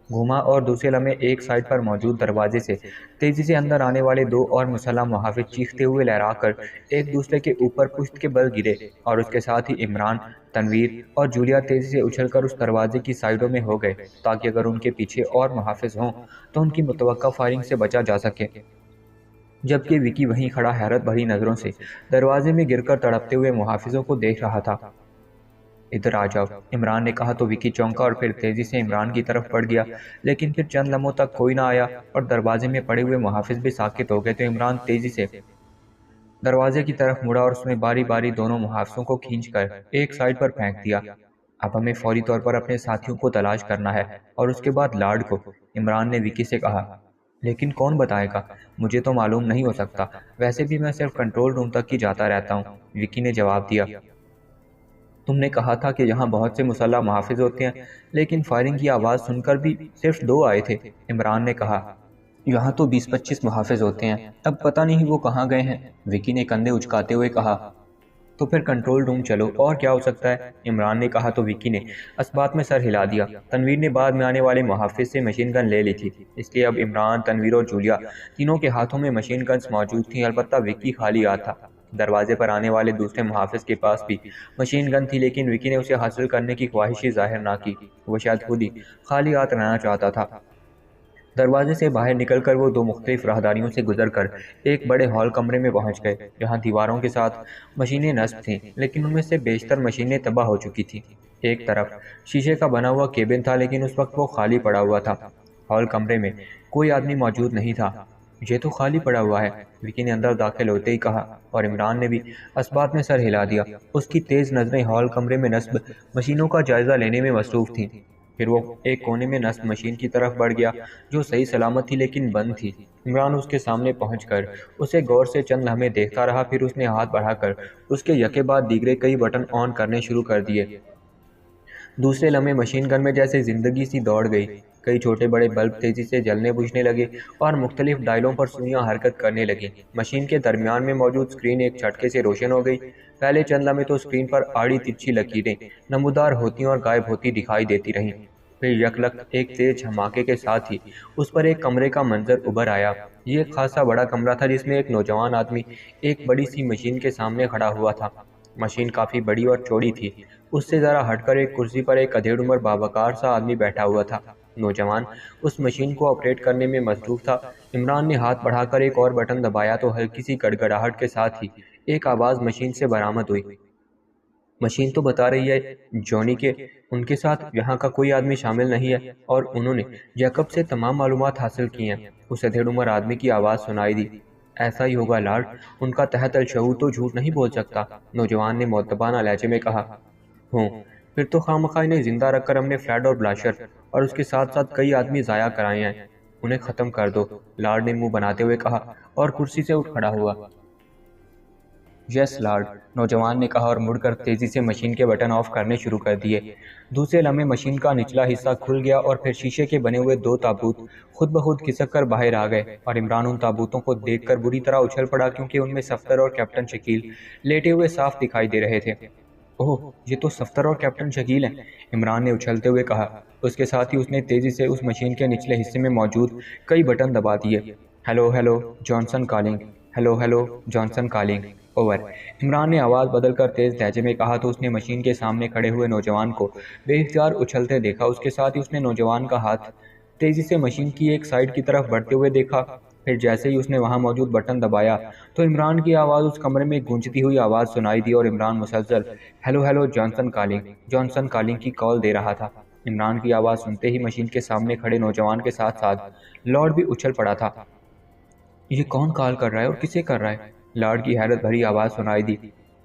گھوما اور دوسرے لمحے ایک سائڈ پر موجود دروازے سے تیزی سے اندر آنے والے دو اور مسلح محافظ چیختے ہوئے لہرا کر ایک دوسرے کے اوپر پشت کے بل گرے اور اس کے ساتھ ہی عمران، تنویر اور جولیا تیزی سے اچھل کر اس دروازے کی سائیڈوں میں ہو گئے تاکہ اگر ان کے پیچھے اور محافظ ہوں تو ان کی متوقع فائرنگ سے بچا جا سکے۔ جبکہ وکی وہیں کھڑا حیرت بھری نظروں سے دروازے میں گر کر تڑپتے ہوئے محافظوں کو دیکھ رہا تھا۔ ادھر آ جاؤ، عمران نے کہا تو وکی چونکا اور پھر تیزی سے عمران کی طرف بڑھ گیا، لیکن پھر چند لمحوں تک کوئی نہ آیا اور دروازے میں پڑے ہوئے محافظ بھی ساکت ہو گئے تو عمران تیزی سے دروازے کی طرف مڑا اور اس نے باری باری دونوں محافظوں کو کھینچ کر ایک سائیڈ پر پھینک دیا۔ اب ہمیں فوری طور پر اپنے ساتھیوں کو تلاش کرنا ہے اور اس کے بعد لارڈ کو، عمران نے وکی سے کہا۔ لیکن کون بتائے گا؟ مجھے تو معلوم نہیں ہو سکتا، ویسے بھی میں صرف کنٹرول روم تک ہی جاتا رہتا ہوں، وکی نے جواب دیا۔ تم نے کہا تھا کہ یہاں بہت سے مسلح محافظ ہوتے ہیں، لیکن فائرنگ کی آواز سن کر بھی صرف 2 آئے تھے، عمران نے کہا۔ یہاں تو 20-25 محافظ ہوتے ہیں، اب پتہ نہیں وہ کہاں گئے ہیں، وکی نے کندھے اچکاتے ہوئے کہا۔ تو پھر کنٹرول روم چلو، اور کیا ہو سکتا ہے، عمران نے کہا تو وکی نے اس بات میں سر ہلا دیا۔ تنویر نے بعد میں آنے والے محافظ سے مشین گن لے لی تھی، اس لیے اب عمران، تنویر اور جولیا تینوں کے ہاتھوں میں مشین گنز موجود تھیں، البتہ وکی خالی ہاتھ تھا۔ دروازے پر آنے والے دوسرے محافظ کے پاس بھی مشین گن تھی، لیکن وکی نے اسے حاصل کرنے کی خواہش ہی ظاہر نہ کی، وہ شاید خود ہی خالی ہاتھ رہنا چاہتا تھا۔ دروازے سے باہر نکل کر وہ 2 مختلف راہداریوں سے گزر کر ایک بڑے ہال کمرے میں پہنچ گئے، جہاں دیواروں کے ساتھ مشینیں نصب تھیں، لیکن ان میں سے بیشتر مشینیں تباہ ہو چکی تھیں۔ ایک طرف شیشے کا بنا ہوا کیبن تھا، لیکن اس وقت وہ خالی پڑا ہوا تھا۔ ہال کمرے میں کوئی آدمی موجود نہیں تھا۔ یہ تو خالی پڑا ہوا ہے، وکی نے اندر داخل ہوتے ہی کہا، اور عمران نے بھی اس بات میں سر ہلا دیا۔ اس کی تیز نظریں ہال کمرے میں نصب مشینوں کا جائزہ لینے میں مصروف تھیں۔ پھر وہ ایک کونے میں نصب مشین کی طرف بڑھ گیا جو صحیح سلامت تھی لیکن بند تھی۔ عمران اس کے سامنے پہنچ کر اسے غور سے چند لمحے دیکھتا رہا، پھر اس نے ہاتھ بڑھا کر اس کے یکے بعد دیگرے کئی بٹن آن کرنے شروع کر دیے۔ دوسرے لمحے مشین گن میں جیسے زندگی سی دوڑ گئی، کئی چھوٹے بڑے بلب تیزی سے جلنے بجھنے لگے اور مختلف ڈائلوں پر سوئیاں حرکت کرنے لگیں۔ مشین کے درمیان میں موجود سکرین ایک جھٹکے سے روشن ہو گئی۔ پہلے چند لمحے تو سکرین پر آڑی ترچھی لکیریں نمودار ہوتی اور غائب ہوتی دکھائی دیتی رہیں، پھر یکلخت ایک تیز جھماکے کے ساتھ ہی اس پر ایک کمرے کا منظر ابھر آیا۔ یہ ایک خاصا بڑا کمرہ تھا جس میں ایک نوجوان آدمی ایک بڑی سی مشین کے سامنے کھڑا ہوا تھا۔ مشین کافی بڑی اور چوڑی تھی۔ اس سے ذرا ہٹ کر ایک کرسی پر ایک ادھیڑ عمر باوقار سا آدمی بیٹھا ہوا تھا۔ نوجوان اس مشین کو آپریٹ کرنے میں مصروف تھا۔ عمران نے ہاتھ بڑھا کر ایک اور بٹن دبایا تو ہلکی سی گڑگڑاہٹ کے ساتھ ہی ایک آواز مشین سے برآمد ہوئی۔ مشین تو بتا رہی ہے جونی کہ ان کے ساتھ یہاں کا کوئی آدمی شامل نہیں ہے اور انہوں نے جیکب سے تمام معلومات حاصل کی ہیں، اس ادھیڑ عمر آدمی کی آواز سنائی دی۔ ایسا ہی ہوگا لارڈ، ان کا تحت الشعور تو جھوٹ نہیں بول سکتا، نوجوان نے مؤدبانہ لہجے میں کہا۔ پھر تو خواہ انہیں زندہ رکھ کر ہم نے فریڈ اور بلاشر اور اس کے ساتھ ساتھ کئی آدمی ضائع کرائے ہیں، انہیں ختم کر دو، لارڈ نے منہ بناتے ہوئے کہا اور کرسی سے اٹھ کھڑا ہوا۔ یس لارڈ، نوجوان نے کہا اور مڑ کر تیزی سے مشین کے بٹن آف کرنے شروع کر دیے۔ دوسرے لمحے مشین کا نچلا حصہ کھل گیا اور پھر شیشے کے بنے ہوئے 2 تابوت خود بخود کھسک کر باہر آ گئے اور عمران ان تابوتوں کو دیکھ کر بری طرح اچھل پڑا، کیونکہ ان میں صفدر اور کیپٹن شکیل لیٹے ہوئے صاف دکھائی دے رہے تھے۔ اوہ، یہ تو صفدر اور کیپٹن شکیل ہیں، عمران نے اچھلتے ہوئے کہا۔ اس کے ساتھ ہی اس نے تیزی سے اس مشین کے نچلے حصے میں موجود کئی بٹن دبا دیے۔ Hello hello Johnson calling, hello hello Johnson calling, over. Imran نے آواز بدل کر تیز لہجے میں کہا تو اس نے مشین کے سامنے کھڑے ہوئے نوجوان کو بے اختیار اچھلتے دیکھا۔ اس کے ساتھ ہی اس نے نوجوان کا ہاتھ تیزی سے مشین کی ایک سائیڈ کی طرف بڑھتے ہوئے دیکھا۔ پھر جیسے ہی اس نے وہاں موجود بٹن دبایا تو عمران کی آواز اس کمرے میں گونجتی ہوئی آواز سنائی دی اور عمران مسلسل ہیلو ہیلو جانسن کالنگ کی کال دے رہا تھا۔ عمران کی آواز سنتے ہی مشین کے سامنے کھڑے نوجوان کے ساتھ ساتھ لارڈ بھی اچھل پڑا تھا۔ یہ کون کال کر رہا ہے اور کسے کر رہا ہے؟ لارڈ کی حیرت بھری آواز سنائی دی۔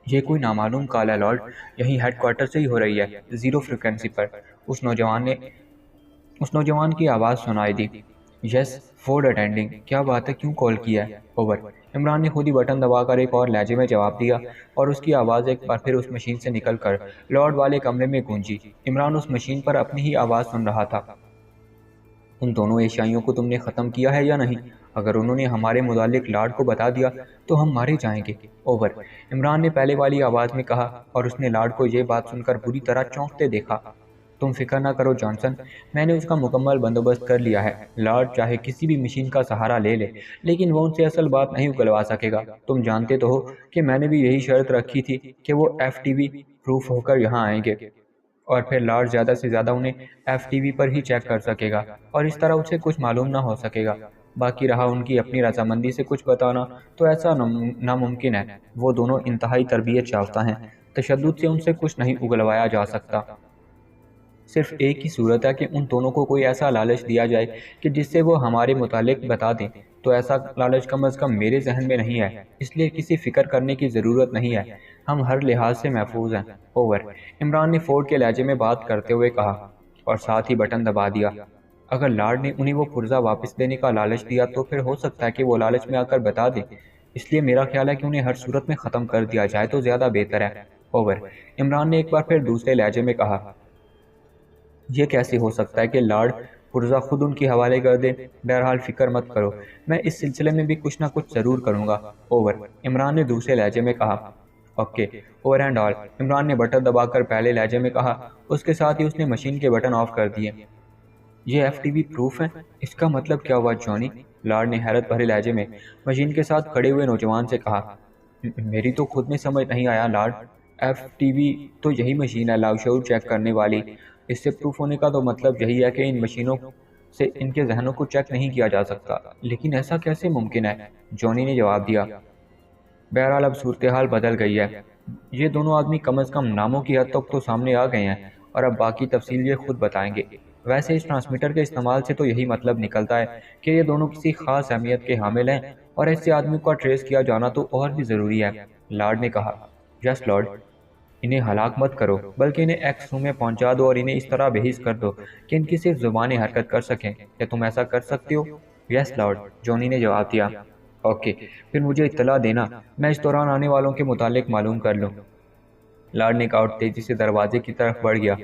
یہ کوئی نامعلوم کال ہے لارڈ، یہیں ہیڈ کوارٹر سے ہی ہو رہی ہے، 0 فریکوینسی پر، اس نوجوان کی آواز سنائی دی۔ یس فورڈ اٹینڈنگ، کیا بات ہے، کیوں کال کیا ہے؟ اوور۔ عمران نے خود ہی بٹن دبا کر ایک اور لہجے میں جواب دیا اور اس کی آواز ایک بار پھر اس مشین سے نکل کر لارڈ والے کمرے میں گونجی۔ عمران اس مشین پر اپنی ہی آواز سن رہا تھا۔ ان دونوں ایشائیوں کو تم نے ختم کیا ہے یا نہیں؟ اگر انہوں نے ہمارے متعلق لارڈ کو بتا دیا تو ہم مارے جائیں گے، اوور۔ عمران نے پہلے والی آواز میں کہا اور اس نے لارڈ کو یہ بات سن کر بری طرح چونکتے دیکھا۔ تم فکر نہ کرو جانسن، میں نے اس کا مکمل بندوبست کر لیا ہے۔ لارڈ چاہے کسی بھی مشین کا سہارا لے لے لیکن وہ ان سے اصل بات نہیں اگلوا سکے گا۔ تم جانتے تو ہو کہ میں نے بھی یہی شرط رکھی تھی کہ وہ FTV پروف ہو کر یہاں آئیں گے اور پھر لارڈ زیادہ سے زیادہ انہیں FTV پر ہی چیک کر سکے گا اور اس طرح اسے کچھ معلوم نہ ہو سکے گا۔ باقی رہا ان کی اپنی رضامندی سے کچھ بتانا تو ایسا ناممکن ہے۔ وہ دونوں انتہائی تربیت یافتہ ہیں، تشدد سے ان سے کچھ نہیں اگلوایا جا سکتا۔ صرف ایک ہی صورت ہے کہ ان دونوں کو کوئی ایسا لالچ دیا جائے کہ جس سے وہ ہمارے متعلق بتا دیں، تو ایسا لالچ کم از کم میرے ذہن میں نہیں ہے، اس لیے کسی فکر کرنے کی ضرورت نہیں ہے، ہم ہر لحاظ سے محفوظ ہیں، اوور۔ عمران نے فورڈ کے لہجے میں بات کرتے ہوئے کہا اور ساتھ ہی بٹن دبا دیا۔ اگر لارڈ نے انہیں وہ پرزہ واپس دینے کا لالچ دیا تو پھر ہو سکتا ہے کہ وہ لالچ میں آ کر بتا دیں، اس لیے میرا خیال ہے کہ انہیں ہر صورت میں ختم کر دیا جائے تو زیادہ بہتر ہے، اوور۔ عمران نے ایک بار پھر دوسرے لہجے میں کہا۔ یہ کیسے ہو سکتا ہے کہ لارڈ پرزہ خود ان کے حوالے کر دے؟ بہرحال فکر مت کرو، میں اس سلسلے میں بھی کچھ نہ کچھ ضرور کروں گا، اوور۔ عمران نے دوسرے لہجے میں کہا۔ Okay, over and all, Imran نے بٹن دبا کر پہلے لہجے میں کہا، اس کے ساتھ ہی اس نے مشین کے بٹن آف کر دیے۔ یہ FTV پروف ہے؟ اس کا مطلب کیا ہوا جانی؟ لارڈ نے حیرت بھرے لہجے میں مشین کے ساتھ کھڑے ہوئے نوجوان سے کہا۔ میری تو خود میں سمجھ نہیں آیا لارڈ، FTV تو یہی مشین ہے، لاؤشعور چیک کرنے والی۔ اس سے پروف ہونے کا تو مطلب یہی ہے کہ ان مشینوں سے ان کے ذہنوں کو چیک نہیں کیا جا سکتا، لیکن ایسا کیسے ممکن ہے؟ جانی نے جواب دیا۔ بہرحال اب صورتحال بدل گئی ہے، یہ دونوں آدمی کم از کم ناموں کی حد تک تو سامنے آ گئے ہیں اور اب باقی تفصیل یہ خود بتائیں گے۔ ویسے اس ٹرانسمیٹر کے استعمال سے تو یہی مطلب نکلتا ہے کہ یہ دونوں کسی خاص اہمیت کے حامل ہیں اور ایسے آدمی کو ٹریس کیا جانا تو اور بھی ضروری ہے، لارڈ نے کہا۔ یس لارڈ، انہیں ہلاک مت کرو بلکہ انہیں ایکس روم میں پہنچا دو اور انہیں اس طرح بحیث کر دو کہ ان کی صرف زبانیں حرکت کر سکیں۔ کیا تم ایسا کر سکتے ہو؟ یس لارڈ، جانی نے جواب دیا۔ اوکے، پھر مجھے اطلاع دینا، میں اس دوران آنے والوں کے متعلق معلوم کر لوں، لارڈ نے کہا اور تیزی سے دروازے کی طرف بڑھ گیا۔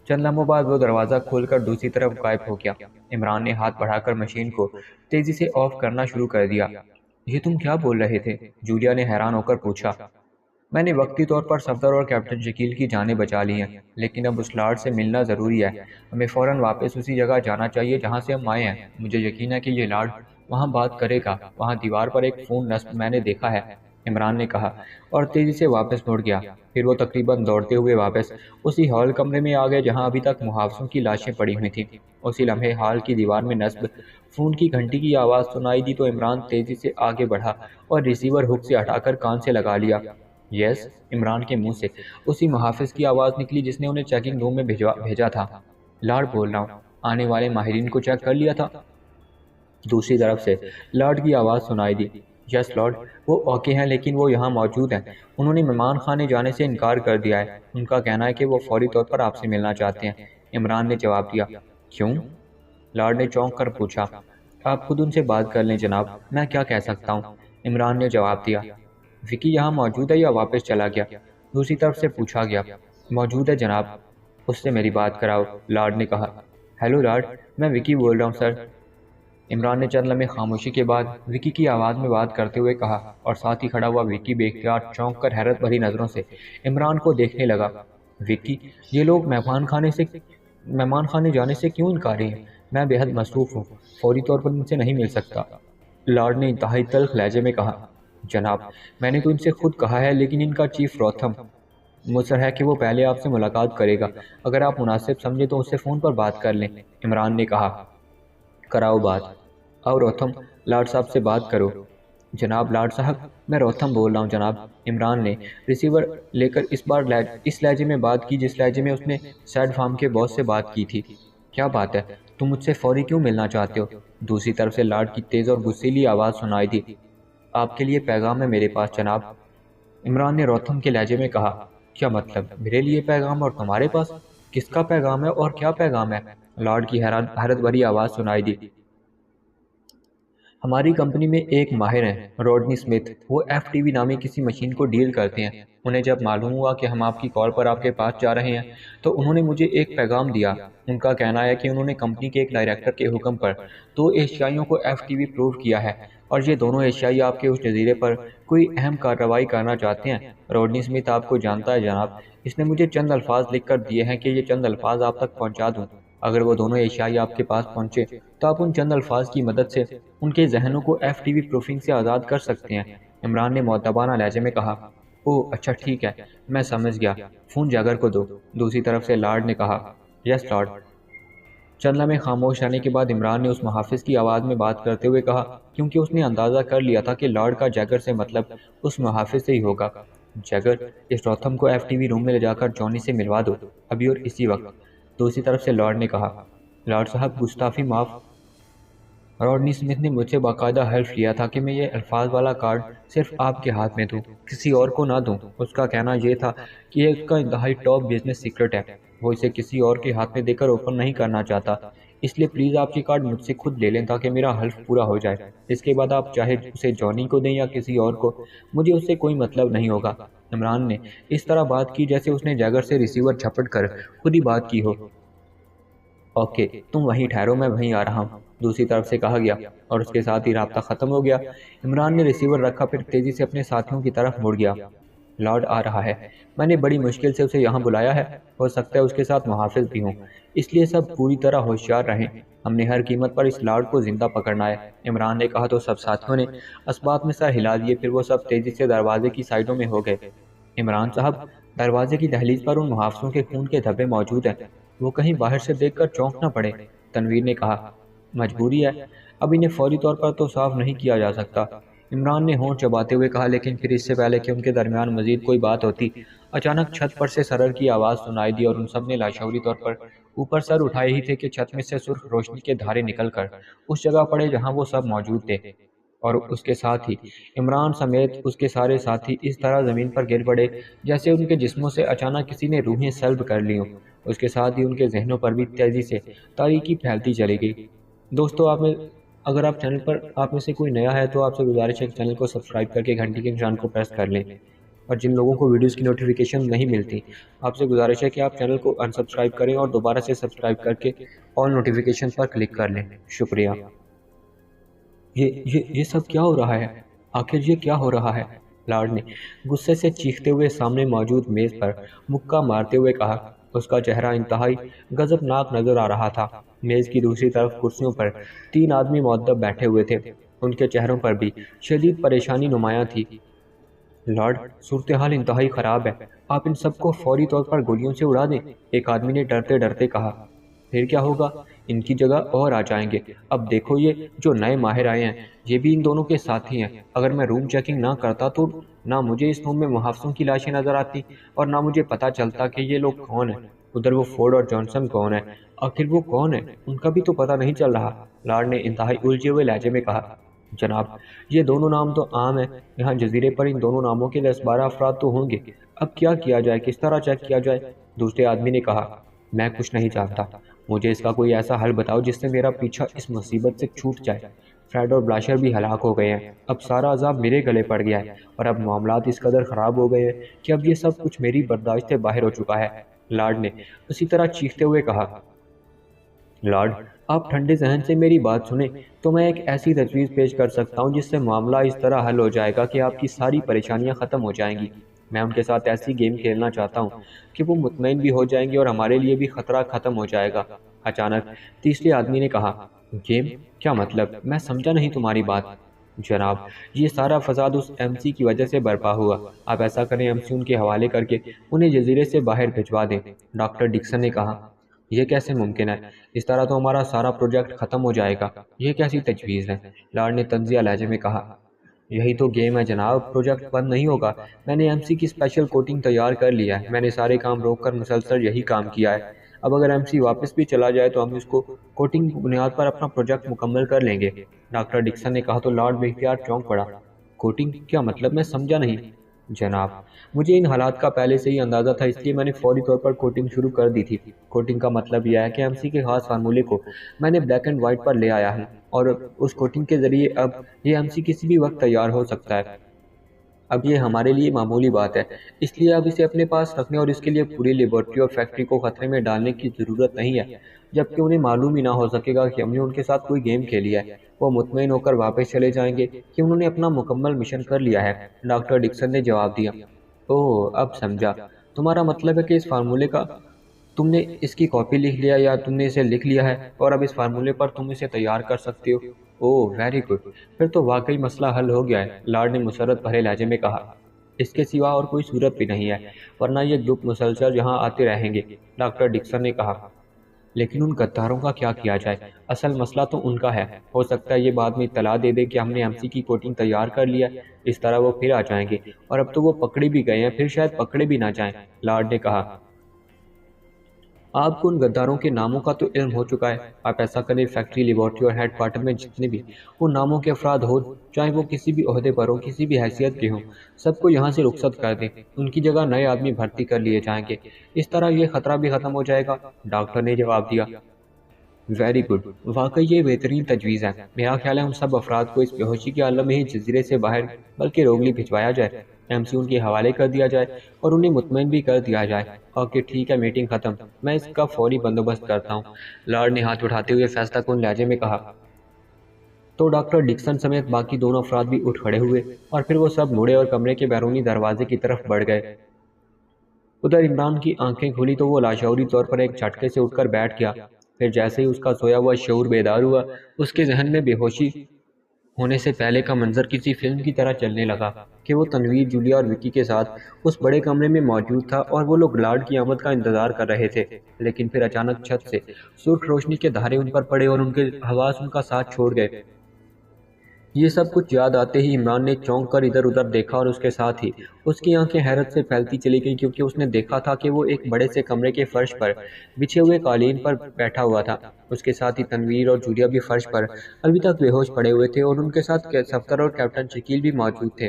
چند لمحوں بعد وہ دروازہ کھول کر دوسری طرف غائب ہو گیا۔ عمران نے ہاتھ بڑھا کر مشین کو تیزی سے آف کرنا شروع کر دیا۔ یہ تم کیا بول رہے تھے؟ جولیا نے حیران ہو کر پوچھا۔ میں نے وقتی طور پر صفدر اور کیپٹن شکیل کی جانیں بچا لی ہیں، لیکن اب اس لارڈ سے ملنا ضروری ہے، ہمیں فوراً واپس اسی جگہ جانا چاہیے جہاں سے ہم آئے ہیں۔ مجھے یقین ہے کہ یہ لارڈ وہاں بات کرے گا، وہاں دیوار پر ایک فون نصب میں نے دیکھا ہے، عمران نے کہا اور تیزی سے واپس مڑ گیا۔ پھر وہ تقریباً دوڑتے ہوئے واپس اسی ہال کمرے میں آ گئے جہاں ابھی تک محافظوں کی لاشیں پڑی ہوئی تھیں۔ اسی لمحے ہال کی دیوار میں نصب فون کی گھنٹی کی آواز سنائی دی تو عمران تیزی سے آگے بڑھا اور ریسیور ہک سے ہٹا کر کان سے لگا لیا۔ یس، عمران کے منہ سے اسی محافظ کی آواز نکلی جس نے انہیں چیکنگ روم میں بھیجا تھا۔ لارڈ بول رہا ہوں، آنے والے ماہرین کو چیک کر لیا تھا؟ دوسری طرف سے لارڈ کی آواز سنائی دی۔ یس لارڈ، وہ اوکے ہیں لیکن وہ یہاں موجود ہیں، انہوں نے مہمان خانے جانے سے انکار کر دیا ہے، ان کا کہنا ہے کہ وہ فوری طور پر آپ سے ملنا چاہتے ہیں، عمران نے جواب دیا۔ کیوں؟ لارڈ نے چونک کر پوچھا۔ آپ خود ان سے بات کر لیں جناب، میں کیا کہہ سکتا ہوں، عمران نے جواب دیا۔ وکی یہاں موجود ہے یا واپس چلا گیا؟ دوسری طرف سے پوچھا گیا۔ موجود ہے جناب۔ اس سے میری بات کراؤ، لارڈ نے کہا۔ ہیلو لارڈ، میں وکی بول رہا ہوں سر۔ عمران نے چند لمحے خاموشی کے بعد وکی کی آواز میں بات کرتے ہوئے کہا، اور ساتھ ہی کھڑا ہوا وکی بے اختیار چونک کر حیرت بھری نظروں سے عمران کو دیکھنے لگا۔ وکی، یہ لوگ مہمان خانے جانے سے کیوں انکاری ہیں؟ میں بے حد مصروف ہوں، فوری طور پر ان سے نہیں مل سکتا۔ لارڈ نے انتہائی تلخ لہجے میں کہا۔ جناب، میں نے تو ان سے خود کہا ہے، لیکن ان کا چیف روتھم مصر ہے کہ وہ پہلے آپ سے ملاقات کرے گا۔ اگر آپ مناسب سمجھے تو اس سے فون پر بات کر لیں، عمران نے کہا۔ کراؤ بات۔ اور روتھم، لارڈ صاحب سے بات کرو۔ جناب لارڈ صاحب، میں روتھم بول رہا ہوں جناب۔ عمران نے ریسیور لے کر اس بار اس لہجے میں بات کی جس لہجے میں اس نے سیڈ فارم کے باس سے بات کی تھی۔ کیا بات ہے؟ تم مجھ سے فوری کیوں ملنا چاہتے ہو؟ دوسری طرف سے لارڈ کی تیز اور غصیلی آواز سنائی دی۔ آپ کے لیے پیغام ہے میرے پاس جناب، عمران نے روتھم کے لہجے میں کہا۔ کیا مطلب؟ میرے لیے پیغام اور تمہارے پاس؟ کس کا پیغام ہے اور کیا پیغام ہے؟ لارڈ کی حیرت بھری آواز سنائی دی۔ ہماری کمپنی میں ایک ماہر ہیں، روڈنی سمتھ، وہ ایف ٹی وی نامی کسی مشین کو ڈیل کرتے ہیں۔ انہیں جب معلوم ہوا کہ ہم آپ کی کال پر آپ کے پاس جا رہے ہیں تو انہوں نے مجھے ایک پیغام دیا۔ ان کا کہنا ہے کہ انہوں نے کمپنی کے ایک ڈائریکٹر کے حکم پر 2 ایشیائیوں کو ایف ٹی وی پروو کیا ہے، اور یہ دونوں ایشیائی آپ کے اس جزیرے پر کوئی اہم کارروائی کرنا چاہتے ہیں۔ روڈنی سمتھ آپ کو جانتا ہے جناب، اس نے مجھے چند الفاظ لکھ کر دیے ہیں کہ یہ چند الفاظ آپ تک پہنچا دوں۔ اگر وہ دونوں ایشیائی آپ کے پاس پہنچے تو آپ ان چند الفاظ کی مدد سے ان کے ذہنوں کو ایف ٹی وی پروفنگ سے آزاد کر سکتے ہیں۔ عمران نے مؤدبانہ لہجے میں کہا۔ اوہ اچھا ٹھیک ہے، میں سمجھ گیا، فون جاگر کو دو۔ دوسری طرف سے لارڈ نے کہا۔ یس لارڈ۔ چند لمحے خاموش رہنے کے بعد عمران نے اس محافظ کی آواز میں بات کرتے ہوئے کہا، کیونکہ اس نے اندازہ کر لیا تھا کہ لارڈ کا جیگر سے مطلب اس محافظ سے ہی ہوگا۔ جیگر، اس روتھم کو ایف ٹی وی روم میں لے جا کر جونی سے ملوا دو، ابھی اور اسی وقت۔ دوسری طرف سے لارڈ نے کہا۔ لارڈ صاحب، گستاخی معاف۔ روڈنی سمتھ نے مجھ سے باقاعدہ حلف لیا تھا کہ میں یہ الفاظ والا کارڈ صرف آپ کے ہاتھ میں دوں، کسی اور کو نہ دوں۔ اس کا کہنا یہ تھا کہ یہ اس کا انتہائی ٹاپ بزنس سیکرٹ ہے، وہ اسے کسی اور کے ہاتھ میں دے کر اوپن نہیں کرنا چاہتا۔ اس لیے پلیز آپ یہ کارڈ مجھ سے خود لے لیں تاکہ میرا حلف پورا ہو جائے۔ اس کے بعد آپ چاہے اسے جونی کو دیں یا کسی اور کو، مجھے اس سے کوئی مطلب نہیں ہوگا۔ عمران نے اس طرح بات کی جیسے اس نے جیگر سے ریسیور جھپٹ کر خود ہی بات کی ہو۔ اوکے، تم وہیں ٹھہرو، میں وہیں آ رہا ہوں، دوسری طرف سے کہا گیا، اور اس کے ساتھ ہی رابطہ ختم ہو گیا۔ عمران نے ریسیور رکھا، پھر تیزی سے اپنے ساتھیوں کی طرف مڑ گیا۔ لارڈ آ رہا ہے، میں نے بڑی مشکل سے اسے یہاں بلایا ہے، ہو سکتا ہے اس کے ساتھ محافظ بھی ہوں، اس لیے سب پوری طرح ہوشیار رہیں، ہم نے ہر قیمت پر اس لارڈ کو زندہ پکڑنا ہے، عمران نے کہا تو سب ساتھیوں نے اسبات میں سر ہلا دیے، پھر وہ سب تیزی سے دروازے کی سائڈوں میں ہو گئے۔ عمران صاحب، دروازے کی دہلیز پر ان محافظوں کے خون کے دھبے موجود ہیں، وہ کہیں باہر سے دیکھ کر چونک نہ پڑے، تنویر نے کہا۔ مجبوری ہے، اب انہیں فوری طور پر تو صاف نہیں کیا جا سکتا، عمران نے ہونٹ چباتے ہوئے کہا، لیکن پھر اس سے پہلے کہ ان کے درمیان مزید کوئی بات ہوتی، اچانک چھت پر سے سرر کی آواز سنائی دی، اور ان سب نے لاشعوری طور پر اوپر سر اٹھائے ہی تھے کہ چھت میں سے سرخ روشنی کے دھارے نکل کر اس جگہ پڑے جہاں وہ سب موجود تھے، اور اس کے ساتھ ہی عمران سمیت اس کے سارے ساتھی اس طرح زمین پر گر پڑے جیسے ان کے جسموں سے اچانک کسی نے روحیں سلب کر لی ہوں۔ اس کے ساتھ ہی ان کے ذہنوں پر بھی تیزی سے تاریکی پھیلتی چلی گئی۔ دوستو، اگر آپ چینل پر آپ میں سے کوئی نیا ہے تو آپ سے گزارش ہے کہ چینل کو سبسکرائب کر کے گھنٹی کے نشان کو پریس کر لیں، اور جن لوگوں کو ویڈیوز کی نوٹیفیکیشن نہیں ملتی آپ سے گزارش ہے کہ آپ چینل کو انسبسکرائب کریں اور دوبارہ سے سبسکرائب کر کے آل نوٹیفیکیشن پر کلک کر لیں۔ شکریہ۔ یہ سب کیا ہو رہا ہے؟ آخر یہ کیا ہو رہا ہے؟ لارڈ نے غصے سے چیختے ہوئے سامنے موجود میز پر مکہ مارتے ہوئے کہا۔ اس کا چہرہ انتہائی غضبناک نظر آ رہا تھا۔ میز کی دوسری طرف کرسیوں پر 3 آدمی مؤدب بیٹھے ہوئے تھے، ان کے چہروں پر بھی شدید پریشانی نمایاں تھی۔ لارڈ، صورتحال انتہائی خراب ہے، آپ ان سب کو فوری طور پر گولیوں سے اڑا دیں، ایک آدمی نے ڈرتے ڈرتے کہا۔ پھر کیا ہوگا؟ ان کی جگہ اور آ جائیں گے۔ اب دیکھو، یہ جو نئے ماہر آئے ہیں یہ بھی ان دونوں کے ساتھی ہیں۔ اگر میں روم چیکنگ نہ کرتا تو نہ مجھے اس روم میں محافظوں کی لاشیں نظر آتی اور نہ مجھے پتا چلتا کہ یہ لوگ کون ہیں۔ ادھر وہ فورڈ اور جانسن کون ہیں؟ آخر وہ کون ہیں؟ ان کا بھی تو پتہ نہیں چل رہا، لارڈ نے انتہائی الجھے ہوئے لہجے میں کہا۔ جناب، یہ دونوں نام تو عام ہیں، یہاں جزیرے پر ان دونوں ناموں کے 10-12 افراد تو ہوں گے، اب کیا کیا جائے، کس طرح چیک کیا جائے؟ دوسرے آدمی نے کہا۔ میں کچھ نہیں جانتا، مجھے اس کا کوئی ایسا حل بتاؤ جس سے میرا پیچھا اس مصیبت سے چھوٹ جائے۔ فریڈ اور بلاشر بھی ہلاک ہو گئے ہیں۔ اب سارا عذاب میرے گلے پڑ گیا ہے اور اب معاملات اس قدر خراب ہو گئے ہیں کہ اب یہ سب کچھ میری برداشت سے باہر ہو چکا ہے، لارڈ نے اسی طرح چیختے ہوئے کہا۔ لارڈ، آپ ٹھنڈے ذہن سے میری بات سنیں تو میں ایک ایسی تجویز پیش کر سکتا ہوں جس سے معاملہ اس طرح حل ہو جائے گا کہ آپ کی ساری پریشانیاں ختم ہو جائیں گی۔ میں ان کے ساتھ ایسی گیم کھیلنا چاہتا ہوں کہ وہ مطمئن بھی ہو جائیں گے اور ہمارے لیے بھی خطرہ ختم ہو جائے گا۔ اچانک تیسرے آدمی نے کہا، گیم؟ کیا مطلب؟ میں سمجھا نہیں تمہاری بات۔ جناب، یہ سارا فساد اس ایم سی کی وجہ سے برپا ہوا۔ آپ ایسا کریں، ایم سی ان کے حوالے کر کے انہیں جزیرے سے باہر بھجوا دیں۔ ڈاکٹر ڈکسن نے کہا، یہ کیسے ممکن ہے؟ اس طرح تو ہمارا سارا پروجیکٹ ختم ہو جائے گا۔ یہ کیسی تجویز ہے؟ لارڈ نے طنزیہ لہجے میں کہا، یہی تو گیم ہے جناب، پروجیکٹ بند نہیں ہوگا۔ میں نے ایم سی کی اسپیشل کوٹنگ تیار کر لیا ہے، میں نے سارے کام روک کر مسلسل یہی کام کیا ہے۔ اب اگر ایم سی واپس بھی چلا جائے تو ہم اس کو کوٹنگ کی بنیاد پر اپنا پروجیکٹ مکمل کر لیں گے۔ ڈاکٹر ڈکسن نے کہا تو لارڈ بے اختیار چونک پڑا۔ کوٹنگ؟ کیا مطلب؟ میں سمجھا نہیں۔ جناب، مجھے ان حالات کا پہلے سے ہی اندازہ تھا، اس لیے میں نے فوری طور پر کوٹنگ شروع کر دی تھی۔ کوٹنگ کا مطلب یہ ہے کہ ایم سی کے خاص فارمولے کو میں نے بلیک اینڈ وائٹ پر لے آیا ہوں اور اس کوٹنگ کے ذریعے اب یہ ایم سی کسی بھی وقت تیار ہو سکتا ہے۔ اب یہ ہمارے لیے معمولی بات ہے، اس لیے اب اسے اپنے پاس رکھنے اور اس کے لیے پوری لیبارٹری اور فیکٹری کو خطرے میں ڈالنے کی ضرورت نہیں ہے۔ جبکہ انہیں معلوم ہی نہ ہو سکے گا کہ ہم نے ان کے ساتھ کوئی گیم کھیلی ہے۔ وہ مطمئن ہو کر واپس چلے جائیں گے کہ انہوں نے اپنا مکمل مشن کر لیا ہے۔ ڈاکٹر ڈکسن نے جواب دیا۔ اوہ، اب سمجھا، تمہارا مطلب ہے کہ اس فارمولے کا تم نے اس کی کاپی لکھ لیا یا تم نے اسے لکھ لیا ہے اور اب اس فارمولے پر تم اسے تیار کر سکتے ہو۔ اوہ ویری گڈ، پھر تو واقعی مسئلہ حل ہو گیا ہے، لارڈ نے مسرت بھرے لہجے میں کہا۔ اس کے سوا اور کوئی صورت بھی نہیں ہے، ورنہ یہ گروپ مسلسل یہاں آتے رہیں گے، ڈاکٹر ڈکسن نے کہا۔ لیکن ان غداروں کا کیا کیا جائے؟ اصل مسئلہ تو ان کا ہے، ہو سکتا ہے یہ بعد میں اطلاع دے دے کہ ہم نے ایم سی کی کوٹنگ تیار کر لیا، اس طرح وہ پھر آ جائیں گے، اور اب تو وہ پکڑے بھی گئے ہیں، پھر شاید پکڑے بھی نہ جائیں، لارڈ نے کہا۔ آپ کو ان غداروں کے ناموں کا تو علم ہو چکا ہے۔ آپ ایسا کریں، فیکٹری، لیبارٹری اور ہیڈ کوارٹر میں جتنے بھی ان ناموں کے افراد ہو، چاہے وہ کسی بھی عہدے پر ہوں، کسی بھی حیثیت کے ہوں، سب کو یہاں سے رخصت کر دیں۔ ان کی جگہ نئے آدمی بھرتی کر لیے جائیں گے، اس طرح یہ خطرہ بھی ختم ہو جائے گا، ڈاکٹر نے جواب دیا۔ ویری گڈ، واقعی یہ بہترین تجویز ہے۔ میرا خیال ہے ہم سب افراد کو اس بے ہوشی کے عالم میں ہی جزیرے سے باہر بلکہ روگلی بھجوایا جائے، ایم سی ان کے حوالے کر دیا جائے اور انہیں مطمئن بھی کر دیا جائے۔ اوکے ٹھیک ہے، میٹنگ ختم، میں اس کا فوری بندوبست کرتا ہوں، لارڈ نے ہاتھ اٹھاتے ہوئے فیصلہ کن لہجے میں کہا۔ تو ڈاکٹر ڈکسن سمیت باقی دونوں افراد بھی اٹھ کھڑے ہوئے اور پھر وہ سب مڑے اور کمرے کے بیرونی دروازے کی طرف بڑھ گئے۔ ادھر عمران کی آنکھیں کھلی تو وہ لاشعوری طور پر ایک جھٹکے سے اٹھ کر بیٹھ گیا۔ پھر جیسے ہی اس کا سویا ہوا شعور بیدار ہوا، اس کے ذہن میں بے ہوشی ہونے سے پہلے کا منظر کسی فلم کی طرح چلنے لگا کہ وہ تنویر، جولیا اور وکی کے ساتھ اس بڑے کمرے میں موجود تھا اور وہ لوگ لارڈ کی آمد کا انتظار کر رہے تھے۔ لیکن پھر اچانک چھت سے سرخ روشنی کے دھارے ان پر پڑے اور ان کے حواس ان کا ساتھ چھوڑ گئے۔ یہ سب کچھ یاد آتے ہی عمران نے چونک کر ادھر ادھر دیکھا اور اس کے ساتھ ہی اس کی آنکھیں حیرت سے پھیلتی چلی گئیں، کیونکہ اس نے دیکھا تھا کہ وہ ایک بڑے سے کمرے کے فرش پر بچھے ہوئے قالین پر بیٹھا ہوا تھا۔ اس کے ساتھ ہی تنویر اور جولیا بھی فرش پر ابھی تک بے ہوش پڑے ہوئے تھے اور ان کے ساتھ صفدر اور کیپٹن شکیل بھی موجود تھے،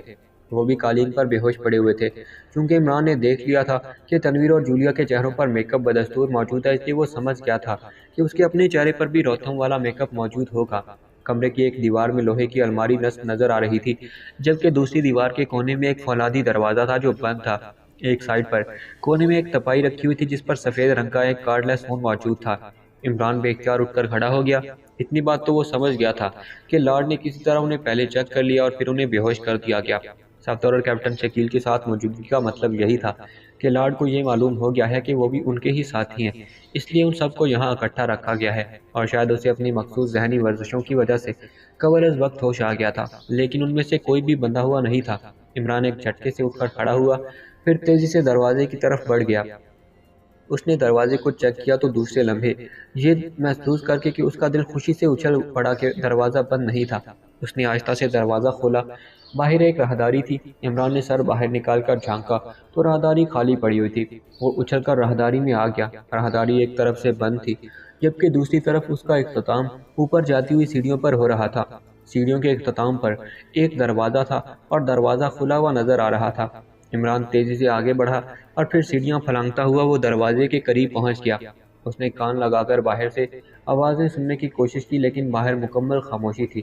وہ بھی قالین پر بے ہوش پڑے ہوئے تھے۔ چونکہ عمران نے دیکھ لیا تھا کہ تنویر اور جولیا کے چہروں پر میک اپ بدستور موجود ہے، اس لیے وہ سمجھ گیا تھا کہ اس کے اپنے چہرے پر بھی روتھم والا میک اپ موجود ہوگا۔ کمرے کی ایک دیوار میں لوہے کی الماری نصب نظر آ رہی تھی، جبکہ دوسری دیوار کے کونے میں ایک فولادی دروازہ تھا جو بند تھا۔ ایک سائڈ پر کونے میں ایک تپائی رکھی ہوئی تھی جس پر سفید رنگ کا ایک کارڈ لیس فون موجود تھا۔ عمران بے اختیار اٹھ کر کھڑا ہو گیا۔ اتنی بات تو وہ سمجھ گیا تھا کہ لارڈ نے کسی طرح انہیں پہلے چیک کر لیا اور پھر انہیں بے ہوش کر دیا گیا۔ صفدر اور کیپٹن شکیل کے ساتھ موجودگی کا مطلب یہی تھا کہ لارڈ کو یہ معلوم ہو گیا ہے کہ وہ بھی ان کے ہی ساتھی ہیں، اس لیے ان سب کو یہاں اکٹھا رکھا گیا ہے، اور شاید اسے اپنی مخصوص ذہنی ورزشوں کی وجہ سے قبل از وقت ہوش آ گیا تھا، لیکن ان میں سے کوئی بھی بندھا ہوا نہیں تھا۔ عمران ایک جھٹکے سے اٹھ کر کھڑا ہوا، پھر تیزی سے دروازے کی طرف بڑھ گیا۔ اس نے دروازے کو چیک کیا تو دوسرے لمحے یہ محسوس کر کے کہ اس کا دل خوشی سے اچھل پڑا کہ دروازہ بند نہیں تھا۔ اس نے آہستہ سے دروازہ کھولا، باہر ایک راہداری تھی۔ عمران نے سر باہر نکال کر جھانکا تو راہداری خالی پڑی ہوئی تھی۔ وہ اچھل کر راہداری میں آ گیا۔ راہداری ایک طرف سے بند تھی، جبکہ دوسری طرف اس کا اختتام اوپر جاتی ہوئی سیڑھیوں پر ہو رہا تھا۔ سیڑھیوں کے اختتام پر ایک دروازہ تھا اور دروازہ کھلا ہوا نظر آ رہا تھا۔ عمران تیزی سے آگے بڑھا اور پھر سیڑھیاں پھلانگتا ہوا وہ دروازے کے قریب پہنچ گیا۔ اس نے کان لگا کر باہر سے آوازیں سننے کی کوشش کی، لیکن باہر مکمل خاموشی تھی۔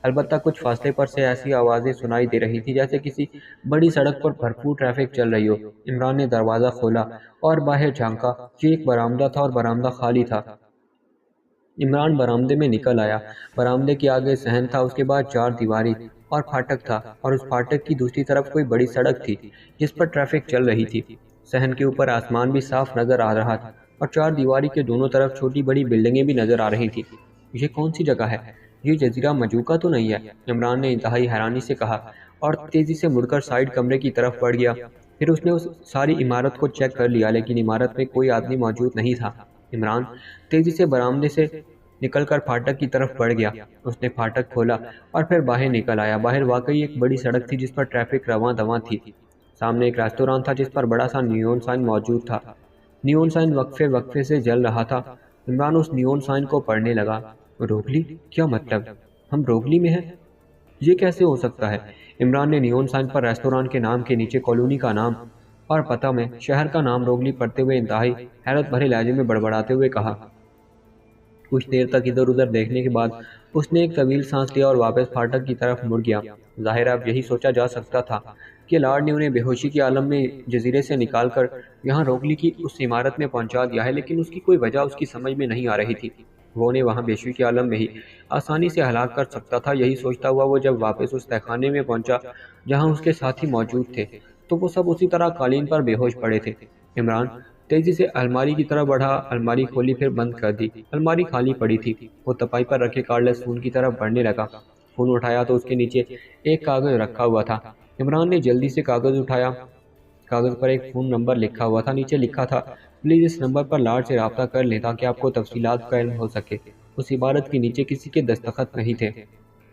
البتہ کچھ فاصلے پر سے ایسی آوازیں سنائی دے رہی تھی جیسے کسی بڑی سڑک پر بھرپور ٹریفک چل رہی ہو۔ عمران نے دروازہ کھولا اور باہر جھانکا۔ یہ ایک برآمدہ تھا اور برآمدہ خالی تھا۔ عمران برآمدے میں نکل آیا۔ برآمدے کے آگے صحن تھا، اس کے بعد چار دیواری اور پھاٹک تھا، اور اس پھاٹک کی دوسری طرف کوئی بڑی سڑک تھی جس پر ٹریفک چل رہی تھی۔ صحن کے اوپر آسمان بھی صاف نظر آ رہا تھا اور چار دیواری کے دونوں طرف چھوٹی بڑی بلڈنگیں بھی نظر آ رہی تھیں۔ یہ کون سی جگہ ہے؟ یہ جزیرہ مجوکا تو نہیں ہے؟ عمران نے انتہائی حیرانی سے کہا اور تیزی سے مڑ کر سائیڈ کمرے کی طرف بڑھ گیا۔ پھر اس نے اس ساری عمارت کو چیک کر لیا، لیکن عمارت میں کوئی آدمی موجود نہیں تھا۔ عمران تیزی سے برآمدے سے نکل کر پھاٹک کی طرف بڑھ گیا۔ اس نے پھاٹک کھولا اور پھر باہر نکل آیا۔ باہر واقعی ایک بڑی سڑک تھی جس پر ٹریفک رواں دواں تھی۔ سامنے ایک ریستوران تھا جس پر بڑا سا نیون سائن موجود تھا۔ نیون سائن وقفے وقفے سے جل رہا تھا۔ عمران اس نیون سائن کو پڑھنے لگا۔ روگلی؟ کیا مطلب؟ ہم روگلی میں ہیں؟ یہ کیسے ہو سکتا ہے؟ عمران نے نیون سائن پر ریستوران کے نام کے نیچے کالونی کا نام اور پتہ میں شہر کا نام روگلی پڑھتے ہوئے انتہائی حیرت بھرے لہجے میں بڑبڑاتے ہوئے کہا۔ کچھ دیر تک ادھر ادھر دیکھنے کے بعد اس نے ایک طویل سانس لیا اور واپس پھاٹک کی طرف مڑ گیا۔ ظاہر اب یہی سوچا جا سکتا تھا کہ لارڈ نے انہیں بے ہوشی کے عالم میں جزیرے سے نکال کر یہاں روگلی کی اس عمارت میں پہنچا دیا ہے، لیکن اس کی کوئی وجہ اس کی سمجھ میں نہیں آ رہی تھی۔ وہ انہیں وہاں بے ہوشی کے عالم میں ہی آسانی سے ہلاک کر سکتا تھا۔ یہی سوچتا ہوا وہ جب واپس اس تہخانے میں پہنچا جہاں اس کے ساتھی موجود تھے تو وہ سب اسی طرح قالین پر بے ہوش پڑے تھے۔ عمران تیزی سے الماری کی طرف بڑھا، الماری کھولی پھر بند کر دی۔ الماری خالی پڑی تھی۔ وہ تپائی پر رکھے کارڈلیس فون کی طرف بڑھنے لگا۔ فون اٹھایا تو اس کے نیچے ایک کاغذ رکھا ہوا تھا۔ عمران نے جلدی سے کاغذ اٹھایا۔ کاغذ پر ایک فون نمبر لکھا ہوا تھا۔ نیچے لکھا تھا، پلیز اس نمبر پر لارڈ سے رابطہ کر لیں تاکہ آپ کو تفصیلات کا علم ہو سکے۔ اس عبارت کے نیچے کسی کے دستخط نہیں تھے۔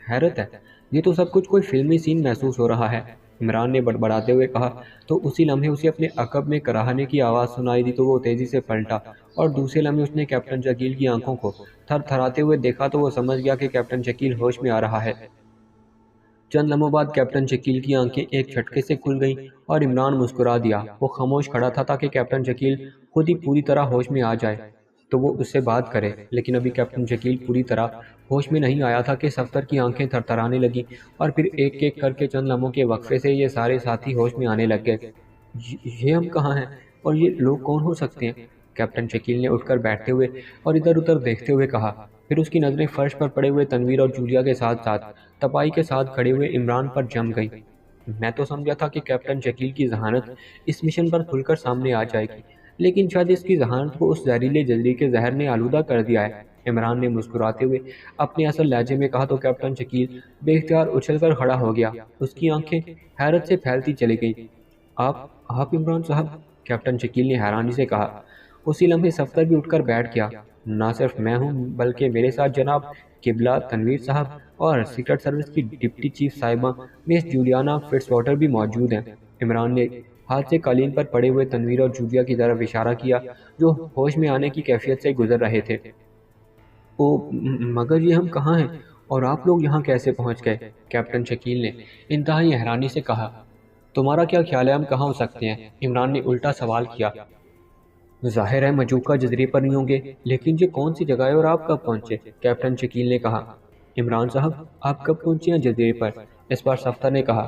حیرت ہے، یہ تو سب کچھ کوئی فلمی سین محسوس ہو رہا ہے، عمران نے بڑبڑاتے ہوئے کہا۔ تو اسی لمحے اسے اپنے عقب میں کراہنے کی آواز سنائی دی تو وہ تیزی سے پلٹا اور دوسرے لمحے اس نے کیپٹن شکیل کی آنکھوں کو تھر تھراتے ہوئے دیکھا تو وہ سمجھ گیا کہ کیپٹن شکیل ہوش میں آ رہا ہے۔ چند لمحوں بعد کیپٹن شکیل کی آنکھیں ایک جھٹکے سے کھل گئیں اور عمران مسکرا دیا۔ وہ خاموش کھڑا تھا تاکہ کیپٹن شکیل خود ہی پوری طرح ہوش میں آ جائے تو وہ اس سے بات کرے، لیکن ابھی کیپٹن شکیل پوری طرح ہوش میں نہیں آیا تھا کہ صفدر کی آنکھیں تھر تھرانے لگیں اور پھر ایک ایک کر کے چند لمحوں کے وقفے سے یہ سارے ساتھی ہوش میں آنے لگ گئے۔ یہ ہم کہاں ہیں اور یہ لوگ کون ہو سکتے ہیں؟ کیپٹن شکیل نے اٹھ کر بیٹھتے ہوئے اور ادھر ادھر دیکھتے ہوئے کہا۔ پھر اس کی نظریں فرش پر پڑے ہوئے تنویر اور جولیا کے ساتھ ساتھ تپائی کے ساتھ کھڑے ہوئے عمران پر جم گئی۔ میں تو سمجھا تھا کہ کیپٹن شکیل کی ذہانت اس مشن پر کھل کر سامنے آ جائے گی، لیکن شاید اس کی ذہانت کو اس زہریلے جزیرے کے زہر نے آلودہ کر دیا ہے، عمران نے مسکراتے ہوئے اپنے اصل لہجے میں کہا تو کیپٹن شکیل بے اختیار اچھل کر کھڑا ہو گیا۔ اس کی آنکھیں حیرت سے پھیلتی چلی گئیں۔ آپ عمران صاحب؟ کیپٹن شکیل نے حیرانی سے کہا۔ اسی لمحے صفدر بھی اٹھ کر بیٹھ گیا۔ نہ صرف میں ہوں بلکہ میرے ساتھ جناب قبلہ تنویر صاحب اور سیکرٹ سروس کی ڈپٹی چیف صاحبہ مس جولیانا فٹس واٹر بھی موجود ہیں۔ عمران نے ہاتھ سے قالین پر پڑے ہوئے تنویر اور جولیا کی طرف اشارہ کیا جو ہوش میں آنے کی کیفیت سے گزر رہے تھے۔ مگر یہ ہم کہاں ہیں اور آپ لوگ یہاں کیسے پہنچ گئے؟ کیپٹن شکیل نے انتہائی حیرانی سے کہا۔ تمہارا کیا خیال ہے ہم کہاں ہو سکتے ہیں؟ عمران نے الٹا سوال کیا۔ ظاہر ہے مجوکا جزیرے پر نہیں ہوں گے، لیکن یہ کون سی جگہ ہے اور آپ کب پہنچے؟ کیپٹن شکیل نے کہا۔ عمران صاحب آپ کب پہنچے ہیں جزیرے پر؟ اس بار صفدر نے کہا۔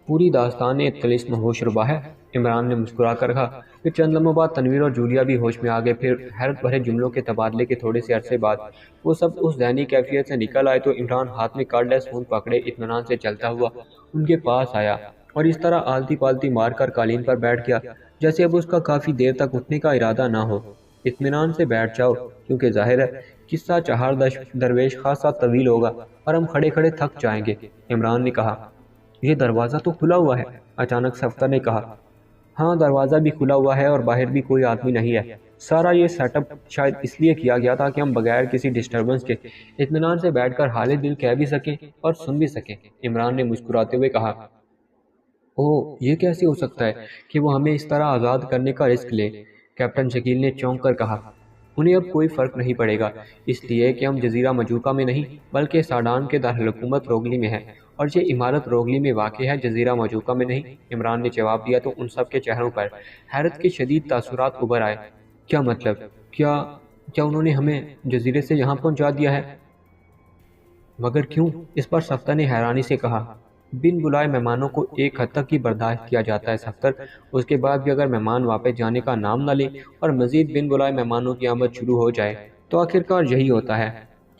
پوری داستان طلسم ہوش ربا ہے، عمران نے مسکرا کر کہا۔ پھر چند لمحوں بعد تنویر اور جولیا بھی ہوش میں آ گئے۔ پھر حیرت بھرے جملوں کے تبادلے کے تھوڑے سے عرصے بعد وہ سب اس ذہنی کیفیت سے نکل آئے تو عمران ہاتھ میں کارڈ لیس فون پکڑے اطمینان سے چلتا ہوا ان کے پاس آیا اور اس طرح آلتی پالتی مار کر قالین پر بیٹھ گیا جیسے اب اس کا کافی دیر تک اٹھنے کا ارادہ نہ ہو۔ اطمینان سے بیٹھ جاؤ کیونکہ ظاہر ہے قصہ چہار درویش خاصا طویل ہوگا اور ہم کھڑے کھڑے تھک جائیں گے، عمران نے کہا۔ یہ دروازہ تو کھلا ہوا ہے، اچانک صفدر نے کہا۔ ہاں دروازہ بھی کھلا ہوا ہے اور باہر بھی کوئی آدمی نہیں ہے۔ سارا یہ سیٹ اپ شاید اس لیے کیا گیا تھا کہ ہم بغیر کسی ڈسٹربنس کے اطمینان سے بیٹھ کر حال دل کہہ بھی سکیں اور سن بھی سکیں، عمران نے مسکراتے ہوئے کہا۔ یہ کیسے ہو سکتا ہے کہ وہ ہمیں اس طرح آزاد کرنے کا رسک لے؟ کیپٹن شکیل نے چونک کر کہا۔ انہیں اب کوئی فرق نہیں پڑے گا، اس لیے کہ ہم جزیرہ مجوکا میں نہیں بلکہ ساڈان کے دارالحکومت روگلی میں ہیں اور یہ عمارت روگلی میں واقع ہے، جزیرہ مجوکا میں نہیں، عمران نے جواب دیا تو ان سب کے چہروں پر حیرت کے شدید تاثرات ابھر آئے۔ کیا مطلب؟ کیا انہوں نے ہمیں جزیرے سے یہاں پہنچا دیا ہے؟ مگر کیوں؟ اس پر سفتر نے حیرانی سے کہا۔ بن بلائے مہمانوں کو ایک حد تک ہی برداشت کیا جاتا ہے سفتر، اس کے بعد بھی اگر مہمان واپس جانے کا نام نہ لے اور مزید بن بلائے مہمانوں کی آمد شروع ہو جائے تو آخرکار یہی ہوتا ہے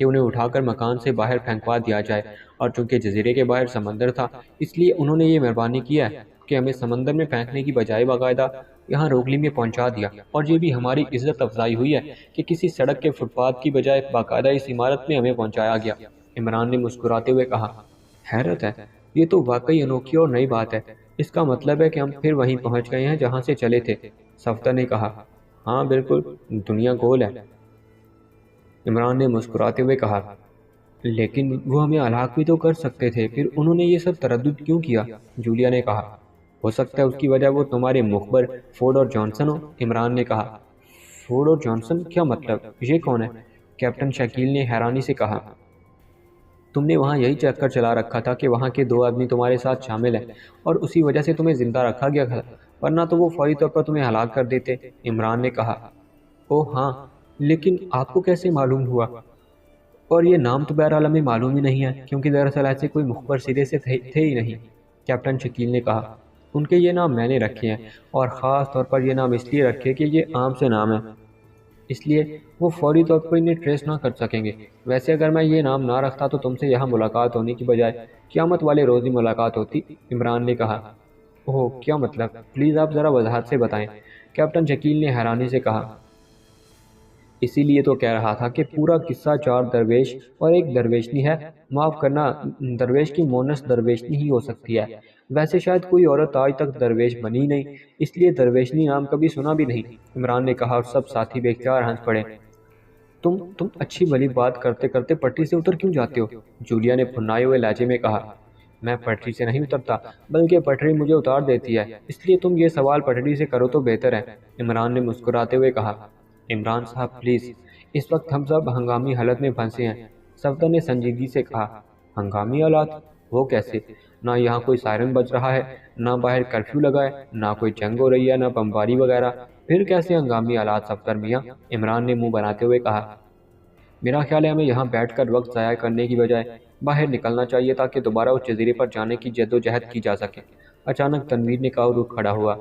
کہ انہیں اٹھا کر مکان سے باہر پھینکوا دیا جائے، اور چونکہ جزیرے کے باہر سمندر تھا اس لیے انہوں نے یہ مہربانی کیا ہے کہ ہمیں سمندر میں پھینکنے کی بجائے باقاعدہ یہاں روگلی میں پہنچا دیا، اور یہ بھی ہماری عزت افزائی ہوئی ہے کہ کسی سڑک کے فٹ پاتھ کی بجائے باقاعدہ اس عمارت میں ہمیں پہنچایا گیا۔ عمران نے مسکراتے ہوئے کہا، حیرت ہے، یہ تو واقعی انوکھی اور نئی بات ہے۔ اس کا مطلب ہے کہ ہم پھر وہیں پہنچ گئے ہیں جہاں سے چلے تھے۔ سفتر نے کہا، ہاں بالکل، دنیا گول ہے۔ عمران نے مسکراتے ہوئے کہا، لیکن وہ ہمیں ہلاک بھی تو کر سکتے تھے، پھر انہوں نے یہ سب تردد کیوں کیا؟ جولیا نے کہا، ہو سکتا ہے اس کی وجہ وہ تمہارے مخبر فورڈ اور جانسن ہو۔ عمران نے کہا، فورڈ اور جانسن؟ کیا مطلب؟ یہ کون ہے؟ کیپٹن شکیل نے حیرانی سے کہا، تم نے وہاں یہی چکر چلا رکھا تھا کہ وہاں کے 2 آدمی تمہارے ساتھ شامل ہیں اور اسی وجہ سے تمہیں زندہ رکھا گیا تھا، ورنہ تو وہ فوری طور پر تمہیں ہلاک کر دیتے۔ عمران نے کہا، اوہ ہاں، لیکن آپ کو کیسے معلوم ہوا؟ اور یہ نام تو بہرحال ہمیں معلوم ہی نہیں ہے، کیونکہ دراصل ایسے کوئی مخبر سرے سے تھے ہی نہیں۔ کیپٹن شکیل نے کہا، ان کے یہ نام میں نے رکھے ہیں، اور خاص طور پر یہ نام اس لیے رکھے کہ یہ عام سے نام ہے، اس لیے وہ فوری طور پر انہیں ٹریس نہ کر سکیں گے۔ ویسے اگر میں یہ نام نہ رکھتا تو تم سے یہاں ملاقات ہونے کی بجائے قیامت والے روز ہی ملاقات ہوتی۔ عمران نے کہا، اوہ کیا مطلب؟ پلیز آپ ذرا وضاحت سے بتائیں۔ کیپٹن شکیل نے حیرانی سے کہا، اسی لیے تو کہہ رہا تھا کہ پورا قصہ 4 درویش اور ایک درویشنی ہے۔ معاف کرنا، درویش کی مونس درویشنی ہی ہو سکتی ہے، ویسے شاید کوئی عورت آج تک درویش بنی نہیں، اس لیے درویشنی نام کبھی سنا بھی نہیں۔ عمران نے کہا، اور سب ساتھی بے اختیار ہنس پڑے۔ تم اچھی بھلی بات کرتے کرتے پٹری سے اتر کیوں جاتے ہو؟ جولیا نے پھنائے ہوئے لہجے میں کہا، میں پٹری سے نہیں اترتا، بلکہ پٹری مجھے اتار دیتی ہے، اس لیے تم یہ سوال پٹری سے کرو تو بہتر ہے۔ عمران نے مسکراتے ہوئے کہا، عمران صاحب پلیز، اس وقت ہم سب ہنگامی حالت میں پھنسے ہیں۔ صفدر نے سنجیدگی سے کہا، ہنگامی حالات؟ وہ کیسے؟ نہ یہاں کوئی سائرن بج رہا ہے، نہ باہر کرفیو لگا ہے، نہ کوئی جنگ ہو رہی ہے، نہ بمباری وغیرہ، پھر کیسے ہنگامی حالات صفدر میاں؟ عمران نے منہ بناتے ہوئے کہا، میرا خیال ہے ہمیں یہاں بیٹھ کر وقت ضائع کرنے کی بجائے باہر نکلنا چاہیے تاکہ دوبارہ اس جزیرے پر جانے کی جد و جہد کی جا سکے۔ اچانک تنویر نے کہا اور اٹھ کھڑا ہوا،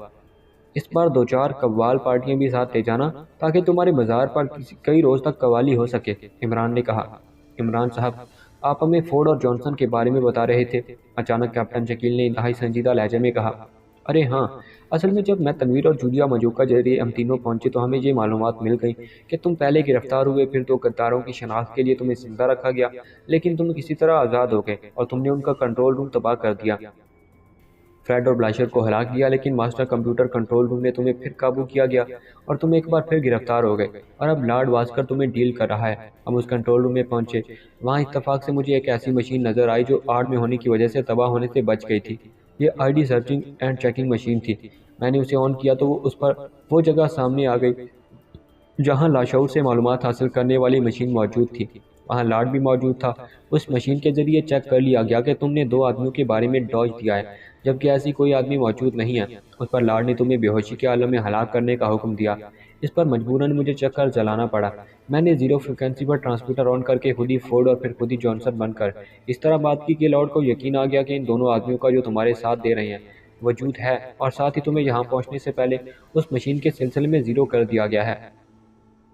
اس بار 2-4 قوال پارٹیاں بھی ساتھ لے جانا تاکہ تمہارے مزار پر کئی روز تک قوالی ہو سکے۔ عمران نے کہا، عمران صاحب آپ ہمیں فورڈ اور جانسن کے بارے میں بتا رہے تھے۔ اچانک کیپٹن شکیل نے انتہائی سنجیدہ لہجے میں کہا، ارے ہاں، اصل میں جب میں تنویر اور جولیا مجوکا ذریعے ہم تینوں پہنچے تو ہمیں یہ معلومات مل گئی کہ تم پہلے گرفتار ہوئے، پھر 2 غداروں کی شناخت کے لیے تمہیں زندہ رکھا گیا، لیکن تم کسی طرح آزاد ہو گئے اور تم نے ان کا کنٹرول روم تباہ کر دیا، فریڈ اور بلاشر کو ہلاک کیا، لیکن ماسٹر کمپیوٹر کنٹرول روم نے تمہیں پھر قابو کیا گیا اور تم ایک بار پھر گرفتار ہو گئے، اور اب لارڈ واسکر تمہیں ڈیل کر رہا ہے۔ ہم اس کنٹرول روم میں پہنچے، وہاں اتفاق سے مجھے ایک ایسی مشین نظر آئی جو آڑ میں ہونے کی وجہ سے تباہ ہونے سے بچ گئی تھی۔ یہ I D searching and checking machine تھی۔ میں نے اسے آن کیا تو اس پر وہ جگہ سامنے آ گئی جہاں لاشعور سے معلومات حاصل کرنے والی مشین موجود تھی، وہاں لارڈ بھی موجود تھا۔ اس مشین کے ذریعے چیک کر لیا گیا کہ تم نے 2 آدمیوں کے بارے میں ڈوج دیا ہے، جبکہ ایسی کوئی آدمی موجود نہیں ہے۔ اس پر لارڈ نے تمہیں بے ہوشی کے عالم میں ہلاک کرنے کا حکم دیا۔ اس پر مجبوراً مجھے چکر جلانا پڑا۔ میں نے 0 فریکوینسی پر ٹرانسمیٹر آن کر کے خود ہی فورڈ اور پھر خود ہی جانسن بن کر اس طرح بات کی کہ لارڈ کو یقین آ گیا کہ ان دونوں آدمیوں کا جو تمہارے ساتھ دے رہے ہیں وجود ہے، اور ساتھ ہی تمہیں یہاں پہنچنے سے پہلے اس مشین کے سلسلے میں 0 کر دیا گیا ہے،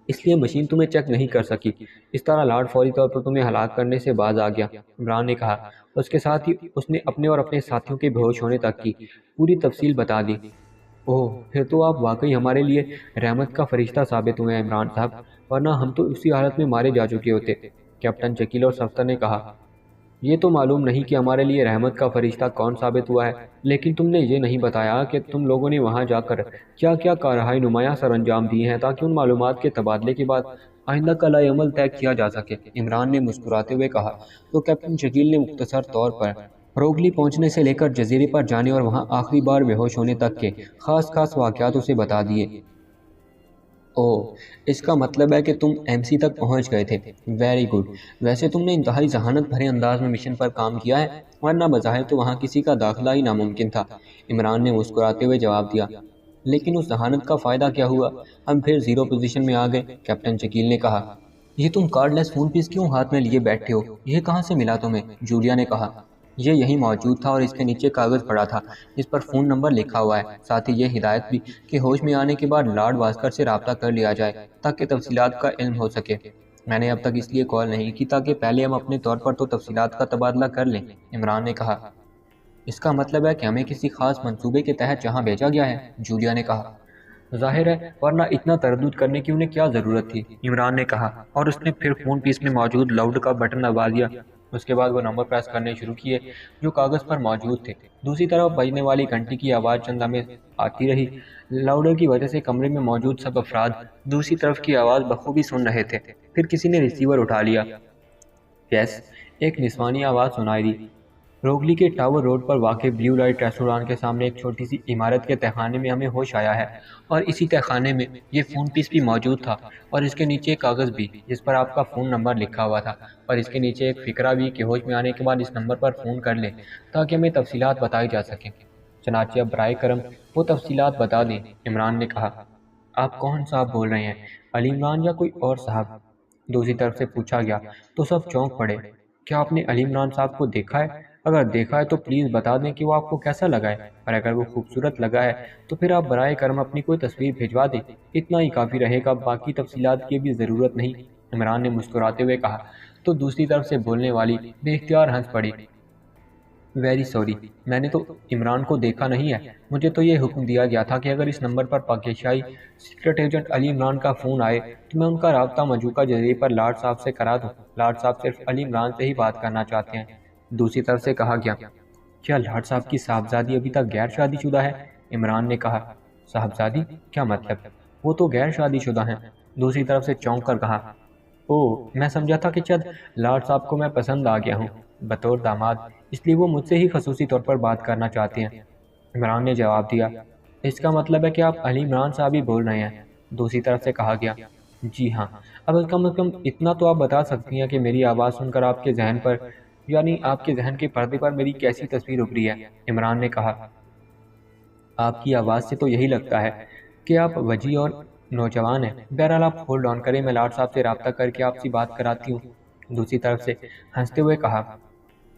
اس لیے مشین تمہیں چیک نہیں کر سکی۔ اس طرح لارڈ فوری طور پر تمہیں ہلاک کرنے سے باز آ گیا۔ عمران نے کہا، اس کے ساتھ ہی اس نے اپنے اور اپنے ساتھیوں کے بے ہوش ہونے تک کی پوری تفصیل بتا دی۔ اوہ، پھر تو آپ واقعی ہمارے لیے رحمت کا فرشتہ ثابت ہوئے ہیں عمران صاحب، ورنہ ہم تو اسی حالت میں مارے جا چکے ہوتے۔ کیپٹن شکیل اور صفدر نے کہا، یہ تو معلوم نہیں کہ ہمارے لیے رحمت کا فرشتہ کون ثابت ہوا ہے، لیکن تم نے یہ نہیں بتایا کہ تم لوگوں نے وہاں جا کر کیا کیا کارروائی نمایاں سر انجام دی ہیں تاکہ ان معلومات کے تبادلے کے بعد آئندہ کا لائے عمل طے کیا جا سکے۔ عمران نے مسکراتے ہوئے کہا تو کیپٹن شکیل نے مختصر طور پر روگلی پہنچنے سے لے کر جزیرے پر جانے اور وہاں آخری بار بے ہوش ہونے تک کے خاص واقعات اسے بتا دیے۔ اوہ، اس کا مطلب ہے کہ تم ایم سی تک پہنچ گئے تھے۔ ویری گڈ، ویسے تم نے انتہائی ذہانت بھرے انداز میں مشن پر کام کیا ہے، ورنہ بظاہر تو وہاں کسی کا داخلہ ہی ناممکن تھا۔ عمران نے مسکراتے ہوئے جواب دیا، لیکن اس ذہانت کا فائدہ کیا ہوا؟ ہم پھر 0 پوزیشن میں آ گئے۔ کیپٹن شکیل نے کہا، یہ تم کارڈ لیس فون پیس کیوں ہاتھ میں لیے بیٹھے ہو؟ یہ کہاں سے ملا تمہیں؟ جولیا نے کہا۔ یہ یہیں موجود تھا اور اس کے نیچے کاغذ پڑا تھا جس پر فون نمبر لکھا ہوا ہے، ساتھ ہی یہ ہدایت بھی کہ ہوش میں آنے کے بعد لارڈ واسکر سے رابطہ کر لیا جائے تاکہ تفصیلات کا علم ہو سکے۔ میں نے اب تک اس لیے کال نہیں کی تاکہ پہلے ہم اپنے طور پر تو تفصیلات کا تبادلہ کر لیں، عمران نے کہا۔ اس کا مطلب ہے کہ ہمیں کسی خاص منصوبے کے تحت جہاں بھیجا گیا ہے، جولیا نے کہا۔ ظاہر ہے، ورنہ اتنا تردد کرنے کی انہیں کیا ضرورت تھی، عمران نے کہا، اور اس نے پھر فون پیس میں موجود لاؤڈ کا بٹن دبا دیا۔ اس کے بعد وہ نمبر پریس کرنے شروع کیے جو کاغذ پر موجود تھے۔ دوسری طرف بجنے والی گھنٹی کی آواز چند لمحے آتی رہی۔ لاؤڈر کی وجہ سے کمرے میں موجود سب افراد دوسری طرف کی آواز بخوبی سن رہے تھے۔ پھر کسی نے ریسیور اٹھا لیا۔ یس، ایک نسوانی آواز سنائی دی۔ روگلی کے ٹاور روڈ پر واقع بلیو لائٹ ریسٹوران کے سامنے ایک چھوٹی سی عمارت کے تہخانے میں ہمیں ہوش آیا ہے، اور اسی تہخانے میں یہ فون پیس بھی موجود تھا، اور اس کے نیچے ایک کاغذ بھی جس پر آپ کا فون نمبر لکھا ہوا تھا، اور اس کے نیچے ایک فقرہ بھی کہ ہوش میں آنے کے بعد اس نمبر پر فون کر لیں تاکہ ہمیں تفصیلات بتائی جا سکیں۔ چنانچہ اب برائے کرم وہ تفصیلات بتا دیں، عمران نے کہا۔ آپ کون صاحب بول رہے ہیں، علی عمران یا کوئی اور صاحب؟ دوسری طرف سے پوچھا گیا تو سب چونک پڑے۔ کیا آپ نے علی عمران صاحب کو دیکھا ہے؟ اگر دیکھا ہے تو پلیز بتا دیں کہ وہ آپ کو کیسا لگا ہے، اور اگر وہ خوبصورت لگا ہے تو پھر آپ برائے کرم اپنی کوئی تصویر بھیجوا دیں، اتنا ہی کافی رہے گا، باقی تفصیلات کی بھی ضرورت نہیں، عمران نے مسکراتے ہوئے کہا۔ تو دوسری طرف سے بولنے والی بے اختیار ہنس پڑی۔ ویری سوری، میں نے تو عمران کو دیکھا نہیں ہے، مجھے تو یہ حکم دیا گیا تھا کہ اگر اس نمبر پر پاکیشائی سیکرٹ ایجنٹ علی عمران کا فون آئے تو میں ان کا رابطہ مجوکہ جزیرے پر لارڈ صاحب سے کرا دوں۔ لارڈ صاحب صرف علی عمران سے ہی بات کرنا چاہتے ہیں، دوسری طرف سے کہا گیا۔ کیا لارڈ صاحب کی صاحبزادی ابھی تک غیر شادی شدہ ہے؟ عمران نے کہا۔ صاحبزادی؟ کیا مطلب؟ وہ تو غیر شادی شدہ ہیں، دوسری طرف سے چونک کر کہا۔ میں سمجھا تھا کہ شاید لارڈ صاحب کو میں پسند آ گیا ہوں بطور داماد، اس لیے وہ مجھ سے ہی خصوصی طور پر بات کرنا چاہتے ہیں، عمران نے جواب دیا۔ اس کا مطلب ہے کہ آپ علی عمران صاحب ہی بول رہے ہیں، دوسری طرف سے کہا گیا۔ جی ہاں، اب کم از کم اتنا تو آپ بتا سکتی ہیں کہ میری آواز سن کر آپ کے ذہن پر، یعنی آپ کے ذہن کے پردے پر میری کیسی تصویر ابھری ہے، عمران نے کہا۔ آپ کی آواز سے تو یہی لگتا ہے کہ آپ وجیح اور نوجوان ہیں، بہرحال آپ ہولڈ آن کریں، میں لارڈ صاحب سے رابطہ کر کے آپ سے بات کراتی ہوں، دوسری طرف سے ہنستے ہوئے کہا۔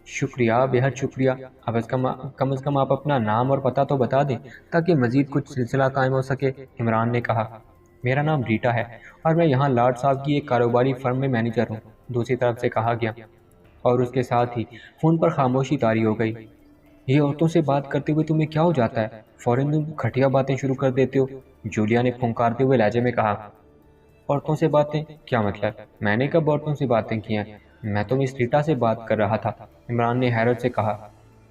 شکریہ، بے حد شکریہ، اب کم از کم آپ اپنا نام اور پتہ تو بتا دیں تاکہ مزید کچھ سلسلہ قائم ہو سکے، عمران نے کہا۔ میرا نام ریٹا ہے اور میں یہاں لارڈ صاحب کی ایک کاروباری فرم میں مینیجر ہوں، دوسری طرف سے کہا گیا، اور اس کے ساتھ ہی فون پر خاموشی طاری ہو گئی۔ یہ عورتوں سے بات کرتے ہوئے تمہیں کیا ہو جاتا ہے؟ فوراً تم گھٹیا باتیں شروع کر دیتے ہو، جولیا نے پھنکارتے ہوئے لہجے میں کہا۔ عورتوں سے باتیں؟ کیا مطلب؟ میں نے کب عورتوں سے باتیں کی ہیں؟ میں تو مس ریٹا سے بات کر رہا تھا، عمران نے حیرت سے کہا۔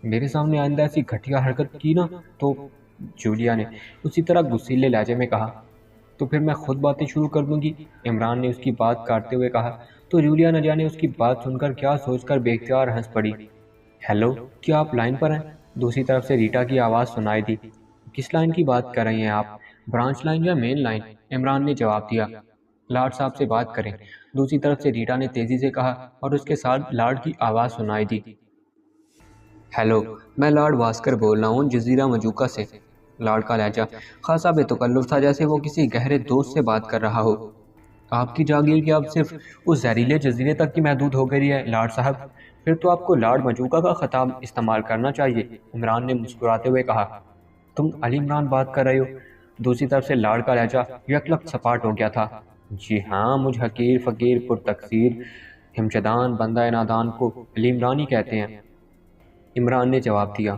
میرے سامنے آئندہ ایسی گھٹیا حرکت کی نا تو، جولیا نے اسی طرح غصیلے لہجے میں کہا۔ تو پھر میں خود باتیں شروع کر دوں گی، عمران نے اس کی بات کاٹتے ہوئے کہا۔ تو جولیا نہ جانے اس کی بات سن کر کیا سوچ کر بے اختیار ہنس پڑی۔ ہیلو، کیا آپ لائن پر ہیں؟ دوسری طرف سے ریٹا کی آواز سنائی دی۔ کس لائن کی بات کر رہی ہیں آپ؟ برانچ لائن یا مین لائن؟ عمران نے جواب دیا۔ لارڈ صاحب سے بات کریں، دوسری طرف سے ریٹا نے تیزی سے کہا، اور اس کے ساتھ لارڈ کی آواز سنائی دی۔ ہیلو، میں لارڈ واسکر بول رہا ہوں، جزیرہ مجوکہ سے۔ لارڈ کا لہجہ خاصا بے تکلف تھا، جیسے وہ کسی گہرے دوست سے بات کر رہا ہو۔ آپ کی جاگیر کیا اب صرف اس زہریلے جزیرے تک کی محدود ہو گئی ہے لارڈ صاحب؟ پھر تو آپ کو لارڈ مجوکہ کا خطاب استعمال کرنا چاہیے، عمران نے مسکراتے ہوئے کہا۔ تم علی عمران بات کر رہے ہو؟ دوسری طرف سے لارڈ کا لہجہ یکلخت سپاٹ ہو گیا تھا۔ جی ہاں، مجھ حقیر فقیر پرتقصیر ہمچدان بندہ نادان کو علی عمران ہی کہتے ہیں، عمران نے جواب دیا۔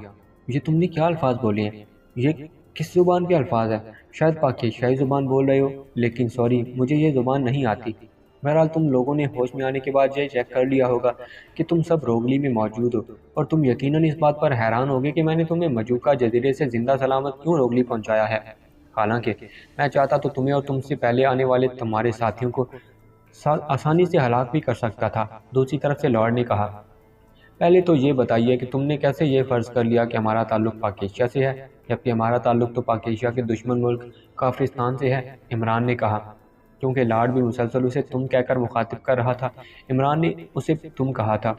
یہ تم نے کیا الفاظ بولے ہیں؟ یہ کس زبان کے الفاظ ہیں؟ شاید پاکیشائی زبان بول رہے ہو، لیکن سوری، مجھے یہ زبان نہیں آتی۔ بہرحال تم لوگوں نے ہوش میں آنے کے بعد یہ چیک کر لیا ہوگا کہ تم سب روگلی میں موجود ہو، اور تم یقیناً اس بات پر حیران ہوگے کہ میں نے تمہیں مجوکہ جزیرے سے زندہ سلامت کیوں روگلی پہنچایا ہے۔ حالانکہ میں چاہتا تو تمہیں اور تم سے پہلے آنے والے تمہارے ساتھیوں کو آسانی سے ہلاک بھی کر سکتا تھا، دوسری طرف سے لارڈ نے کہا۔ پہلے تو یہ بتائیے کہ تم نے کیسے یہ فرض کر لیا کہ ہمارا تعلق پاک ایشیا سے ہے، جبکہ ہمارا تعلق تو پاک ایشیا کے دشمن ملک کافرستان سے ہے، عمران نے کہا۔ کیونکہ لارڈ بھی مسلسل اسے تم کہہ کر مخاطب کر رہا تھا، عمران نے اسے تم کہا تھا۔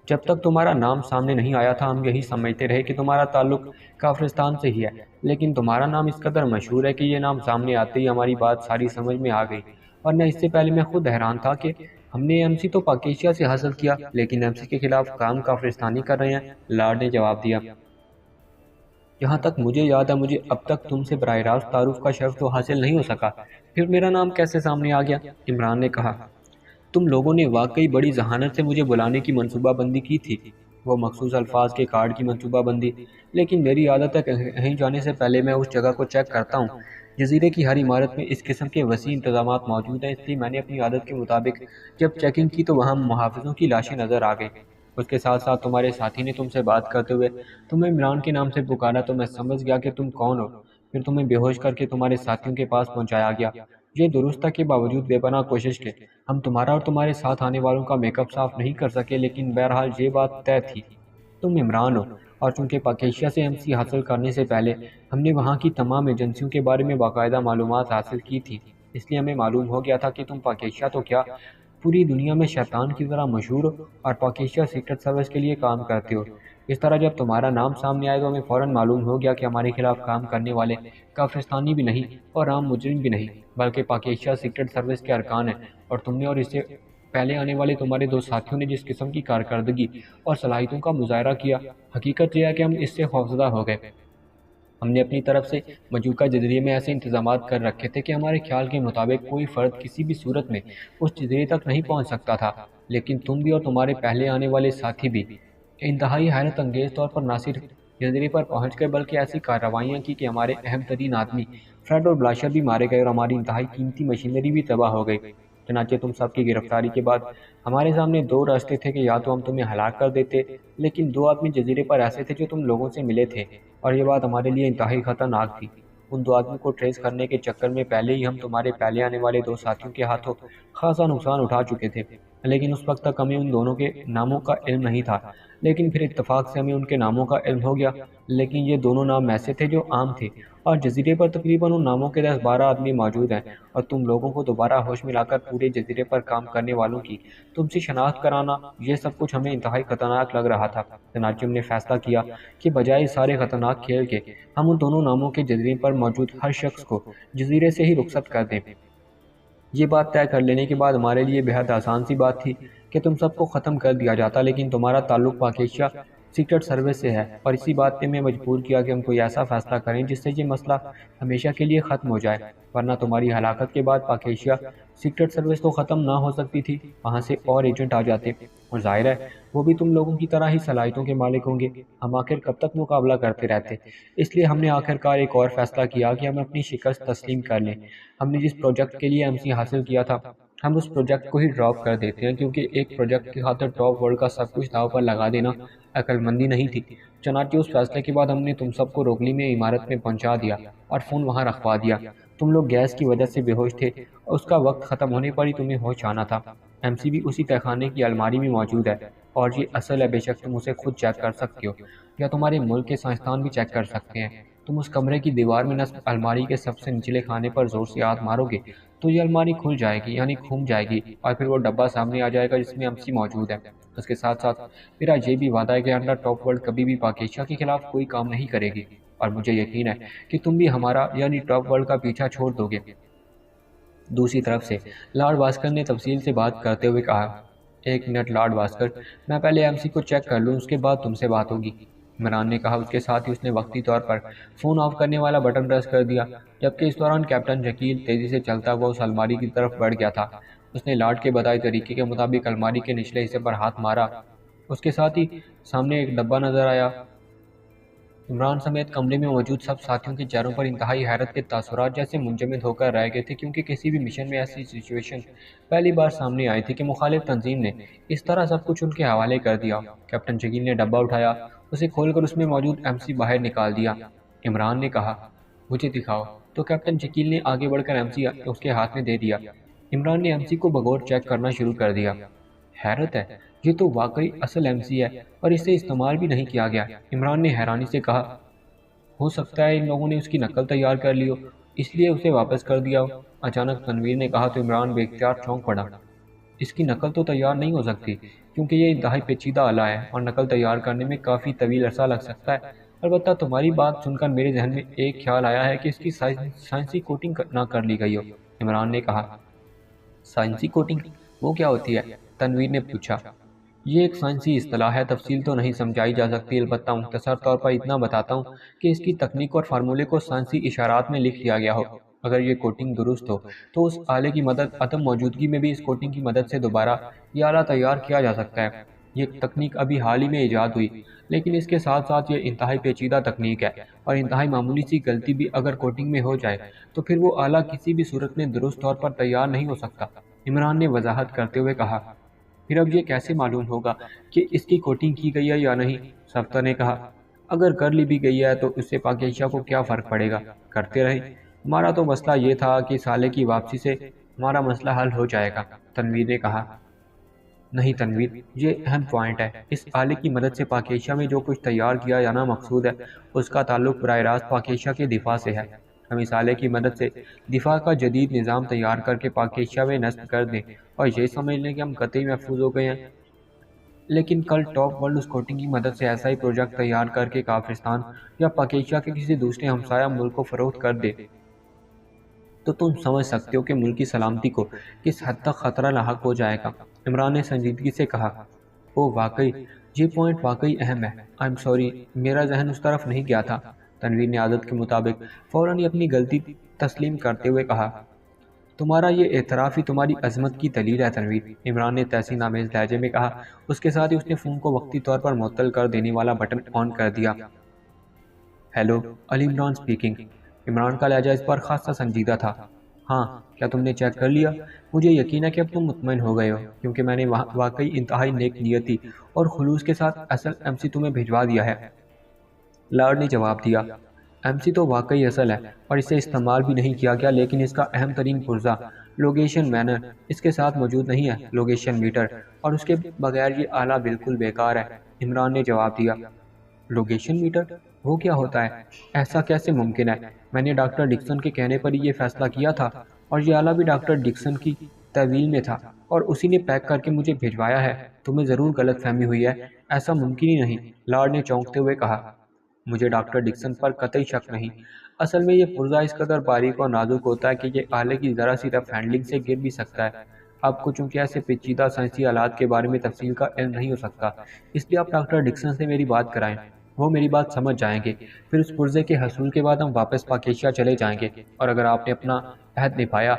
جب تک تمہارا نام سامنے نہیں آیا تھا ہم یہی سمجھتے رہے کہ تمہارا تعلق کافرستان سے ہی ہے، لیکن تمہارا نام اس قدر مشہور ہے کہ یہ نام سامنے آتے ہی ہماری بات ساری سمجھ میں آ گئی، ورنہ اس سے پہلے میں خود حیران تھا کہ ہم نے ایم سی تو پاکیشیا سے حاصل کیا، لیکن ایم سی کے خلاف کام کافرستانی کر رہے ہیں۔ لارڈ نے جواب دیا، جہاں تک مجھے یاد ہے مجھے اب تک تم سے براہ راست تعارف کا شرف تو حاصل نہیں ہو سکا، پھر میرا نام کیسے سامنے آ گیا؟ عمران نے کہا، تم لوگوں نے واقعی بڑی ذہانت سے مجھے بلانے کی منصوبہ بندی کی تھی، وہ مخصوص الفاظ کے کارڈ کی منصوبہ بندی، لیکن میری عادت ہے کہ کہیں جانے سے پہلے میں اس جگہ کو چیک کرتا ہوں۔ جزیرے کی ہر عمارت میں اس قسم کے وسیع انتظامات موجود ہیں، اس لیے میں نے اپنی عادت کے مطابق جب چیکنگ کی تو وہاں محافظوں کی لاشیں نظر آ گئی۔ اس کے ساتھ ساتھ تمہارے ساتھی نے تم سے بات کرتے ہوئے تمہیں عمران کے نام سے پکارا تو میں سمجھ گیا کہ تم کون ہو، پھر تمہیں بے ہوش کر کے تمہارے ساتھیوں کے پاس پہنچایا گیا۔ یہ درست تھا کہ باوجود بے پناہ کوشش کے ہم تمہارا اور تمہارے ساتھ آنے والوں کا میک اپ صاف نہیں کر سکے، لیکن بہرحال یہ بات طے تھی، تم عمران ہو۔ اور چونکہ پاکیشیا سے ایم سی حاصل کرنے سے پہلے ہم نے وہاں کی تمام ایجنسیوں کے بارے میں باقاعدہ معلومات حاصل کی تھی، اس لیے ہمیں معلوم ہو گیا تھا کہ تم پاکیشیا تو کیا پوری دنیا میں شیطان کی طرح مشہور ہو اور پاکیشیا سیکرٹ سروس کے لیے کام کرتے ہو۔ اس طرح جب تمہارا نام سامنے آئے تو ہمیں فوراً معلوم ہو گیا کہ ہمارے خلاف کام کرنے والے کافرستانی بھی نہیں اور عام مجرم بھی نہیں، بلکہ پاکیشیا سیکرٹ سروس کے ارکان ہیں، اور تم نے اور اس سے پہلے آنے والے تمہارے دو ساتھیوں نے جس قسم کی کارکردگی اور صلاحیتوں کا مظاہرہ کیا، حقیقت یہ ہے کہ ہم اس سے خوفزدہ ہو گئے۔ ہم نے اپنی طرف سے مجوکہ جزیرے میں ایسے انتظامات کر رکھے تھے کہ ہمارے خیال کے مطابق کوئی فرد کسی بھی صورت میں اس جزیرے تک نہیں پہنچ سکتا تھا، لیکن تم بھی اور تمہارے پہلے آنے والے ساتھی بھی انتہائی حیرت انگیز طور پر نہ صرف جزیرے پر پہنچ گئے بلکہ ایسی کارروائیاں کی کہ ہمارے اہم ترین آدمی فریڈ اور بلاشر بھی مارے گئے اور ہماری انتہائی قیمتی مشینری بھی تباہ ہو گئی۔ چنانچہ تم سب کی گرفتاری کے بعد ہمارے سامنے دو راستے تھے کہ یا تو ہم تمہیں ہلاک کر دیتے، لیکن دو آدمی جزیرے پر ایسے تھے جو تم لوگوں سے ملے تھے، اور یہ بات ہمارے لیے انتہائی خطرناک تھی۔ ان دو آدمی کو ٹریس کرنے کے چکر میں پہلے ہی ہم تمہارے پہلے آنے والے دو ساتھیوں کے ہاتھوں خاصا نقصان اٹھا چکے تھے، لیکن اس وقت تک ہمیں ان دونوں کے ناموں کا علم نہیں تھا، لیکن پھر اتفاق سے ہمیں ان کے ناموں کا علم ہو گیا۔ لیکن یہ دونوں نام ایسے تھے جو عام تھے، اور جزیرے پر تقریباً ان ناموں کے 10-12 آدمی موجود ہیں، اور تم لوگوں کو دوبارہ ہوش میں لا کر پورے جزیرے پر کام کرنے والوں کی تم سے شناخت کرانا، یہ سب کچھ ہمیں انتہائی خطرناک لگ رہا تھا۔ چنانچہ ہم نے فیصلہ کیا کہ بجائے اس سارے خطرناک کھیل کے ہم ان دونوں ناموں کے جزیرے پر موجود ہر شخص کو جزیرے سے ہی رخصت کر دیں۔ یہ بات طے کر لینے کے بعد ہمارے لیے بہت آسان سی بات تھی کہ تم سب کو ختم کر دیا جاتا، لیکن تمہارا تعلق پاکیشیا سیکرٹ سروس سے ہے، اور اسی بات نے ہمیں مجبور کیا کہ ہم کوئی ایسا فیصلہ کریں جس سے یہ مسئلہ ہمیشہ کے لیے ختم ہو جائے، ورنہ تمہاری ہلاکت کے بعد پاکیشیا سیکرٹ سروس تو ختم نہ ہو سکتی تھی، وہاں سے اور ایجنٹ آ جاتے، اور ظاہر ہے وہ بھی تم لوگوں کی طرح ہی صلاحیتوں کے مالک ہوں گے۔ ہم آخر کب تک مقابلہ کرتے رہتے؟ اس لیے ہم نے آخرکار ایک اور فیصلہ کیا کہ ہم اپنی شکست تسلیم کر لیں۔ ہم نے جس پروجیکٹ کے لیے ایم سی حاصل کیا تھا ہم اس پروجیکٹ کو ہی ڈراپ کر دیتے ہیں، کیونکہ ایک پروجیکٹ کی خاطر ٹاپ ورلڈ کا سب کچھ داؤ پر لگا دینا عقل مندی نہیں تھی۔ چنانچہ اس فیصلے کے بعد ہم نے تم سب کو روگلی میں عمارت میں پہنچا دیا اور فون وہاں رکھوا دیا۔ تم لوگ گیس کی وجہ سے بے ہوش تھے، اور اس کا وقت ختم ہونے پر ہی تمہیں ہوش آنا تھا۔ ایم سی بھی اسی تہخانے کی الماری میں موجود ہے، اور یہ اصل ہے، بے شک تم اسے خود چیک کر سکتے ہو، یا تمہارے ملک کے سائنسدان بھی چیک کر سکتے ہیں۔ تم اس کمرے کی دیوار میں نصب الماری کے سب سے نچلے خانے پر زور سے ہاتھ مارو گے تو یہ الماری کھل جائے گی، یعنی گھوم جائے گی، اور پھر وہ ڈبہ سامنے آ جائے گا جس میں ایم سی موجود ہے۔ اس کے ساتھ ساتھ میرا یہ بھی وعدہ ہے کہ انڈر ٹاپ ورلڈ کبھی بھی پاکیشیا کے خلاف کوئی کام نہیں کرے گی، اور مجھے یقین ہے کہ تم بھی ہمارا یعنی ٹاپ ورلڈ کا پیچھا چھوڑ دو گے۔ دوسری طرف سے لارڈ واسکر نے تفصیل سے بات کرتے ہوئے کہا، ایک منٹ لارڈ واسکر، میں پہلے ایم سی کو چیک کر لوں، اس کے بعد تم سے بات ہوگی، عمران نے کہا۔ اس کے ساتھ ہی اس نے وقتی طور پر فون آف کرنے والا بٹن پریس کر دیا، جبکہ اس دوران کیپٹن شکیل تیزی سے چلتا ہوا اس الماری کی طرف بڑھ گیا تھا۔ اس نے لارڈ کے بتائے طریقے کے مطابق الماری کے نچلے حصے پر ہاتھ مارا، اس کے ساتھ ہی سامنے ایک ڈبہ نظر آیا۔ عمران سمیت کمرے میں موجود سب ساتھیوں کے چہروں پر انتہائی حیرت کے تاثرات جیسے منجمد ہو کر رہ گئے تھے، کیونکہ کسی بھی مشن میں ایسی سچویشن پہلی بار سامنے آئی تھی کہ مخالف تنظیم نے اس طرح سب کچھ ان کے حوالے کر دیا۔ کیپٹن شکیل نے ڈبہ اٹھایا، اسے کھول کر اس میں موجود ایم سی باہر نکال دیا۔ عمران نے کہا، مجھے دکھاؤ، تو کیپٹن شکیل نے آگے بڑھ کر ایم سی اس کے ہاتھ میں دے دیا۔ عمران نے ایم سی کو بغور چیک کرنا شروع کر دیا۔ حیرت ہے، یہ تو واقعی اصل ایم سی ہے اور اسے استعمال بھی نہیں کیا گیا۔ عمران نے حیرانی سے کہا، ہو سکتا ہے ان لوگوں نے اس کی نقل تیار کر لی ہو، اس لیے اسے واپس کر دیا ہو۔ اچانک تنویر نے کہا تو عمران بے اختیار چونک پڑا۔ اس کی نقل تو تیار نہیں ہو سکتی، کیونکہ یہ انتہائی پیچیدہ آلہ ہے اور نقل تیار کرنے میں کافی طویل عرصہ لگ سکتا ہے۔ البتہ تمہاری بات سن کر میرے ذہن میں ایک خیال آیا ہے کہ اس کی سائنسی کوٹنگ نہ کر لی گئی ہو، عمران نے کہا۔ سائنسی کوٹنگ وہ کیا ہوتی ہے؟ تنویر نے پوچھا۔ یہ ایک سائنسی اصطلاح ہے، تفصیل تو نہیں سمجھائی جا سکتی، البتہ مختصر طور پر اتنا بتاتا ہوں کہ اس کی تکنیک اور فارمولے کو سائنسی اشارات میں لکھ لیا گیا ہو۔ اگر یہ کوٹنگ درست ہو تو اس آلے کی مدد عدم موجودگی میں بھی اس کوٹنگ کی مدد سے دوبارہ یہ آلہ تیار کیا جا سکتا ہے۔ یہ تکنیک ابھی حال ہی میں ایجاد ہوئی، لیکن اس کے ساتھ ساتھ یہ انتہائی پیچیدہ تکنیک ہے، اور انتہائی معمولی سی غلطی بھی اگر کوٹنگ میں ہو جائے تو پھر وہ آلہ کسی بھی صورت میں درست طور پر تیار نہیں ہو سکتا۔ عمران نے وضاحت کرتے ہوئے کہا۔ پھر اب یہ کیسے معلوم ہوگا کہ اس کی کوٹنگ کی گئی ہے یا نہیں؟ صفدر نے کہا۔ اگر کر لی بھی گئی ہے تو اس سے پاک ایشیا کو کیا فرق پڑے گا؟ کرتے رہیں۔ ہمارا تو مسئلہ یہ تھا کہ سالے کی واپسی سے ہمارا مسئلہ حل ہو جائے گا، تنویر نے کہا۔ نہیں تنویر، یہ اہم پوائنٹ ہے۔ اس آلے کی مدد سے پاک ایشیا میں جو کچھ تیار کیا جانا مقصود ہے اس کا تعلق براہ راست پاک ایشیا کے دفاع سے ہے۔ ہم اس آلے کی مدد سے دفاع کا جدید نظام تیار کر کے پاک ایشیا میں نصب کر دیں اور یہ سمجھ لیں کہ ہم قطعی محفوظ ہو گئے ہیں۔ لیکن کل ٹاپ ورلڈ اس کوٹنگ کی مدد سے ایسا ہی پروجیکٹ تیار کر کے کافرستان یا پاک ایشیا کے کسی دوسرے ہمسایہ ملک کو فروخت کر دے تو تم سمجھ سکتے ہو کہ ملک کی سلامتی کو کس حد تک خطرہ لاحق ہو جائے گا۔ عمران نے سنجیدگی سے کہا۔ او واقعی، یہ پوائنٹ واقعی اہم ہے۔ آئی ایم سوری، میرا ذہن اس طرف نہیں گیا تھا۔ تنویر نے عادت کے مطابق فوراً اپنی غلطی تسلیم کرتے ہوئے کہا۔ تمہارا یہ اعتراف ہی تمہاری عظمت کی دلیل ہے تنویر، عمران نے تحسین آمیز لہجے میں کہا۔ اس کے ساتھ ہی اس نے فون کو وقتی طور پر معطل کر دینے والا بٹن آن کر دیا۔ Hello, Ali Imran speaking. عمران کا لہجہ اس پر خاصا سنجیدہ تھا۔ ہاں، کیا تم نے چیک کر لیا؟ مجھے یقین ہے کہ اب تم مطمئن ہو گئے ہو، کیونکہ میں نے واقعی انتہائی نیک نیتی اور خلوص کے ساتھ اصل ایم سی تمہیں بھجوا دیا ہے، لارڈ نے جواب دیا۔ ایم سی تو واقعی اصل ہے اور اسے استعمال بھی نہیں کیا گیا، لیکن اس کا اہم ترین پرزہ لوکیشن مینر اس کے ساتھ موجود نہیں ہے، لوکیشن میٹر، اور اس کے بغیر یہ آلہ بالکل بیکار ہے، عمران نے جواب دیا۔ لوکیشن میٹر وہ کیا ہوتا ہے؟ ایسا کیسے ممکن ہے؟ میں نے ڈاکٹر ڈکسن کے کہنے پر ہی یہ فیصلہ کیا تھا، اور یہ آلہ بھی ڈاکٹر ڈکسن کی تحویل میں تھا اور اسی نے پیک کر کے مجھے بھجوایا ہے۔ تمہیں ضرور غلط فہمی ہوئی ہے، ایسا ممکن ہی نہیں، لارڈ نے چونکتے ہوئے کہا۔ مجھے ڈاکٹر ڈکسن پر قطعی شک نہیں۔ اصل میں یہ پرزہ اس قدر باریک اور نازک ہوتا ہے کہ یہ آلے کی ذرا سی رف ہینڈلنگ سے گر بھی سکتا ہے۔ آپ کو چونکہ ایسے پیچیدہ سائنسی آلات کے بارے میں تفصیل کا علم نہیں ہو سکتا، اس لیے آپ ڈاکٹر ڈکسن سے میری بات کرائیں، وہ میری بات سمجھ جائیں گے۔ پھر اس پرزے کے حصول کے بعد ہم واپس پاک ایشیا چلے جائیں گے، اور اگر آپ نے اپنا عہد نبھایا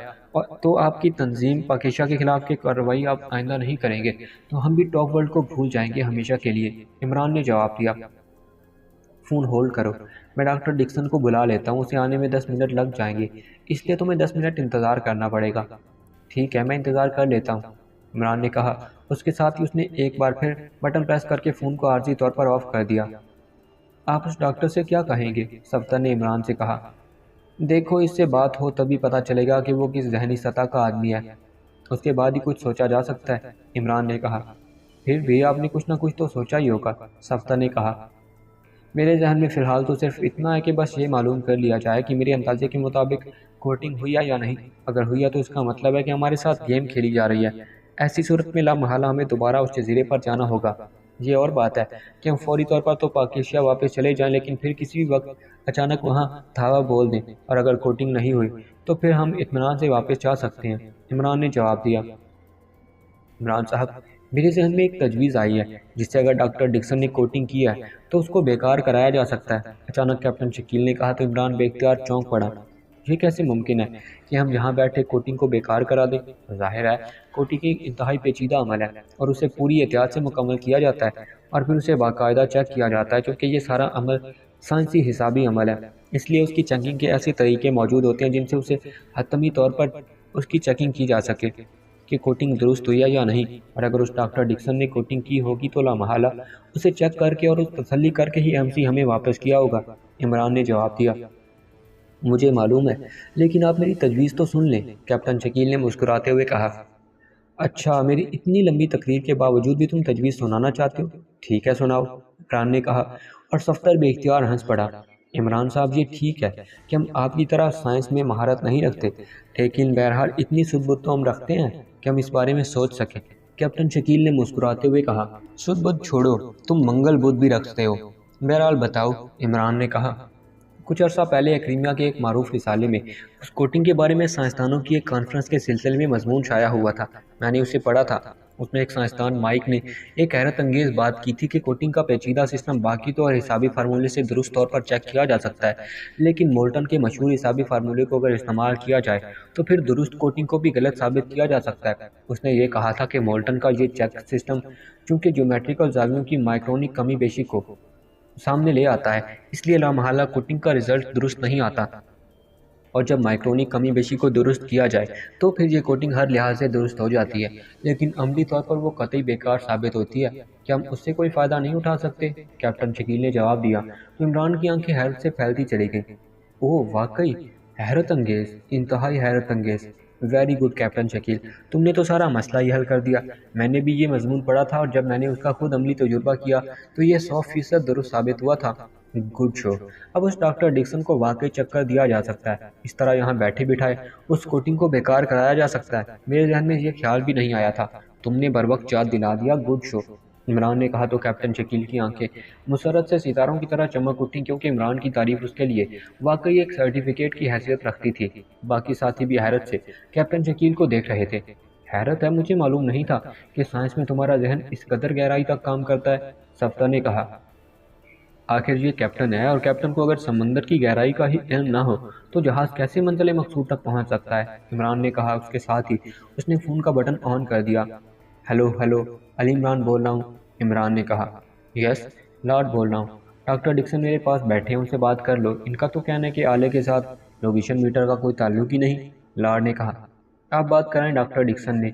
تو آپ کی تنظیم پاک ایشیا کے خلاف کی کارروائی آپ آئندہ نہیں کریں گے تو ہم بھی ٹاپ ورلڈ کو بھول جائیں گے ہمیشہ کے لیے، عمران نے جواب دیا۔ فون ہولڈ کرو، میں ڈاکٹر ڈکسن کو بلا لیتا ہوں، اسے آنے میں 10 منٹ لگ جائیں گے، اس لیے تمہیں 10 منٹ انتظار کرنا پڑے گا۔ ٹھیک ہے، میں انتظار کر لیتا ہوں، عمران نے کہا۔ اس کے ساتھ ہی اس نے ایک بار پھر بٹن پریس کر کے فون کو عارضی طور پر آف کر دیا۔ آپ اس ڈاکٹر سے کیا کہیں گے؟ صفدر نے عمران سے کہا۔ دیکھو، اس سے بات ہو تبھی پتہ چلے گا کہ وہ کس ذہنی سطح کا آدمی ہے، اس کے بعد ہی کچھ سوچا جا سکتا ہے، عمران نے کہا۔ پھر بھی آپ نے کچھ نہ کچھ تو سوچا ہی ہوگا، صفدر نے کہا۔ میرے ذہن میں فی الحال تو صرف اتنا ہے کہ بس یہ معلوم کر لیا جائے کہ میرے اندازے کے مطابق کوٹنگ ہوئی ہے یا نہیں۔ اگر ہوئی ہے تو اس کا مطلب ہے کہ ہمارے ساتھ گیم کھیلی جا رہی ہے، ایسی صورت میں لامحالہ ہمیں دوبارہ اس جزیرے پر جانا ہوگا۔ یہ اور بات ہے کہ ہم فوری طور پر تو پاک ایشیا واپس چلے جائیں، لیکن پھر کسی بھی وقت اچانک وہاں دھاوا بول دیں، اور اگر کوٹنگ نہیں ہوئی تو پھر ہم اطمینان سے واپس جا سکتے ہیں، عمران نے جواب دیا۔ عمران صاحب، میرے ذہن میں ایک تجویز آئی ہے جس سے اگر ڈاکٹر ڈکسن نے کوٹنگ کی ہے تو اس کو بیکار کرایا جا سکتا ہے، اچانک کیپٹن شکیل نے کہا تو عمران بے اختیار چونک پڑا۔ یہ کیسے ممکن ہے کہ ہم یہاں بیٹھے کوٹنگ کو بیکار کرا دیں؟ ظاہر ہے کوٹنگ ایک انتہائی پیچیدہ عمل ہے اور اسے پوری احتیاط سے مکمل کیا جاتا ہے اور پھر اسے باقاعدہ چیک کیا جاتا ہے، کیونکہ یہ سارا عمل سائنسی حسابی عمل ہے، اس لیے اس کی چیکنگ کے ایسے طریقے موجود ہوتے ہیں جن سے اسے حتمی طور پر اس کی چیکنگ کی جا سکے کہ کوٹنگ درست ہوئی ہے یا نہیں، اور اگر اس ڈاکٹر ڈکسن نے کوٹنگ کی ہوگی تو لامحالہ اسے چیک کر کے اور اس تسلی کر کے ہی ایم سی ہمیں واپس کیا ہوگا، عمران نے جواب دیا۔ مجھے معلوم ہے، لیکن آپ میری تجویز تو سن لیں، کیپٹن شکیل نے مسکراتے ہوئے کہا۔ اچھا، میری اتنی لمبی تقریر کے باوجود بھی تم تجویز سنانا چاہتے ہو؟ ٹھیک ہے، سناؤ، عمران نے کہا، اور صفدر بے اختیار ہنس پڑا۔ عمران صاحب، یہ ٹھیک ہے کہ ہم آپ کی طرح سائنس میں مہارت نہیں رکھتے، لیکن بہرحال اتنی سد بد تو ہم رکھتے ہیں کہ ہم اس بارے میں سوچ سکیں، کیپٹن شکیل نے مسکراتے ہوئے کہا۔ سد بد چھوڑو، تم منگل بدھ بھی رکھتے ہو، بہرحال بتاؤ، عمران نے کہا۔ کچھ عرصہ پہلے ایکریمیا کے ایک معروف رسالے میں اس کوٹنگ کے بارے میں سائنسدانوں کی ایک کانفرنس کے سلسلے میں مضمون شائع ہوا تھا۔ میں نے اسے پڑھا تھا۔ اس میں ایک سائنسدان مائک نے ایک حیرت انگیز بات کی تھی کہ کوٹنگ کا پیچیدہ سسٹم باقی طور حسابی فارمولے سے درست طور پر چیک کیا جا سکتا ہے، لیکن مولٹن کے مشہور حسابی فارمولے کو اگر استعمال کیا جائے تو پھر درست کوٹنگ کو بھی غلط ثابت کیا جا سکتا ہے۔ اس نے یہ کہا تھا کہ مولٹن کا یہ چیک سسٹم چونکہ جیومیٹریکل زاویوں کی مائکرونک کمی بیشی کو سامنے لے آتا ہے، اس لیے لامحالہ کوٹنگ کا رزلٹ درست نہیں آتا، اور جب مائکرونک کمی بیشی کو درست کیا جائے تو پھر یہ کوٹنگ ہر لحاظ سے درست ہو جاتی ہے، لیکن عملی طور پر وہ قطعی بیکار ثابت ہوتی ہے۔ کیا ہم اس سے کوئی فائدہ نہیں اٹھا سکتے؟ کیپٹن شکیل نے جواب دیا تو عمران کی آنکھیں حیرت سے پھیلتی چلی گئیں۔ اوہ واقعی، حیرت انگیز، انتہائی حیرت انگیز۔ ویری گڈ کیپٹن شکیل، تم نے تو سارا مسئلہ ہی حل کر دیا۔ میں نے بھی یہ مضمون پڑھا تھا اور جب میں نے اس کا خود عملی تجربہ کیا تو یہ 100% درست ثابت ہوا تھا۔ گڈ شو، اب اس ڈاکٹر ڈکسن کو واقعی چکر دیا جا سکتا ہے، اس طرح یہاں بیٹھے بٹھائے اس کوٹنگ کو بیکار کرایا جا سکتا ہے۔ میرے ذہن میں یہ خیال بھی نہیں آیا تھا، تم نے بروقت یاد دلا دیا۔ گڈ شو، عمران نے کہا تو کیپٹن شکیل کی آنکھیں مسرت سے ستاروں کی طرح چمک اٹھیں، کیونکہ عمران کی تعریف اس کے لیے واقعی ایک سرٹیفکیٹ کی حیثیت رکھتی تھی۔ باقی ساتھی بھی حیرت سے کیپٹن شکیل کو دیکھ رہے تھے۔ حیرت ہے، مجھے معلوم نہیں تھا کہ سائنس میں تمہارا ذہن اس قدر گہرائی تک کام کرتا ہے، سفتہ نے کہا۔ آخر یہ کیپٹن ہے، اور کیپٹن کو اگر سمندر کی گہرائی کا ہی علم نہ ہو تو جہاز کیسے منزل مقصود تک پہنچ سکتا ہے؟ عمران نے کہا۔ اس کے ساتھ ہی اس نے فون کا بٹن آن کر دیا۔ ہیلو ہیلو، علی عمران بول رہا ہوں، عمران نے کہا۔ یس، لارڈ بول رہا ہوں، ڈاکٹر ڈکسن میرے پاس بیٹھے ہیں، ان سے بات کر لو۔ ان کا تو کہنا ہے کہ آلے کے ساتھ لوکیشن میٹر کا کوئی تعلق ہی نہیں، لارڈ نے کہا۔ آپ بات کرائیں، ڈاکٹر ڈکسن نے،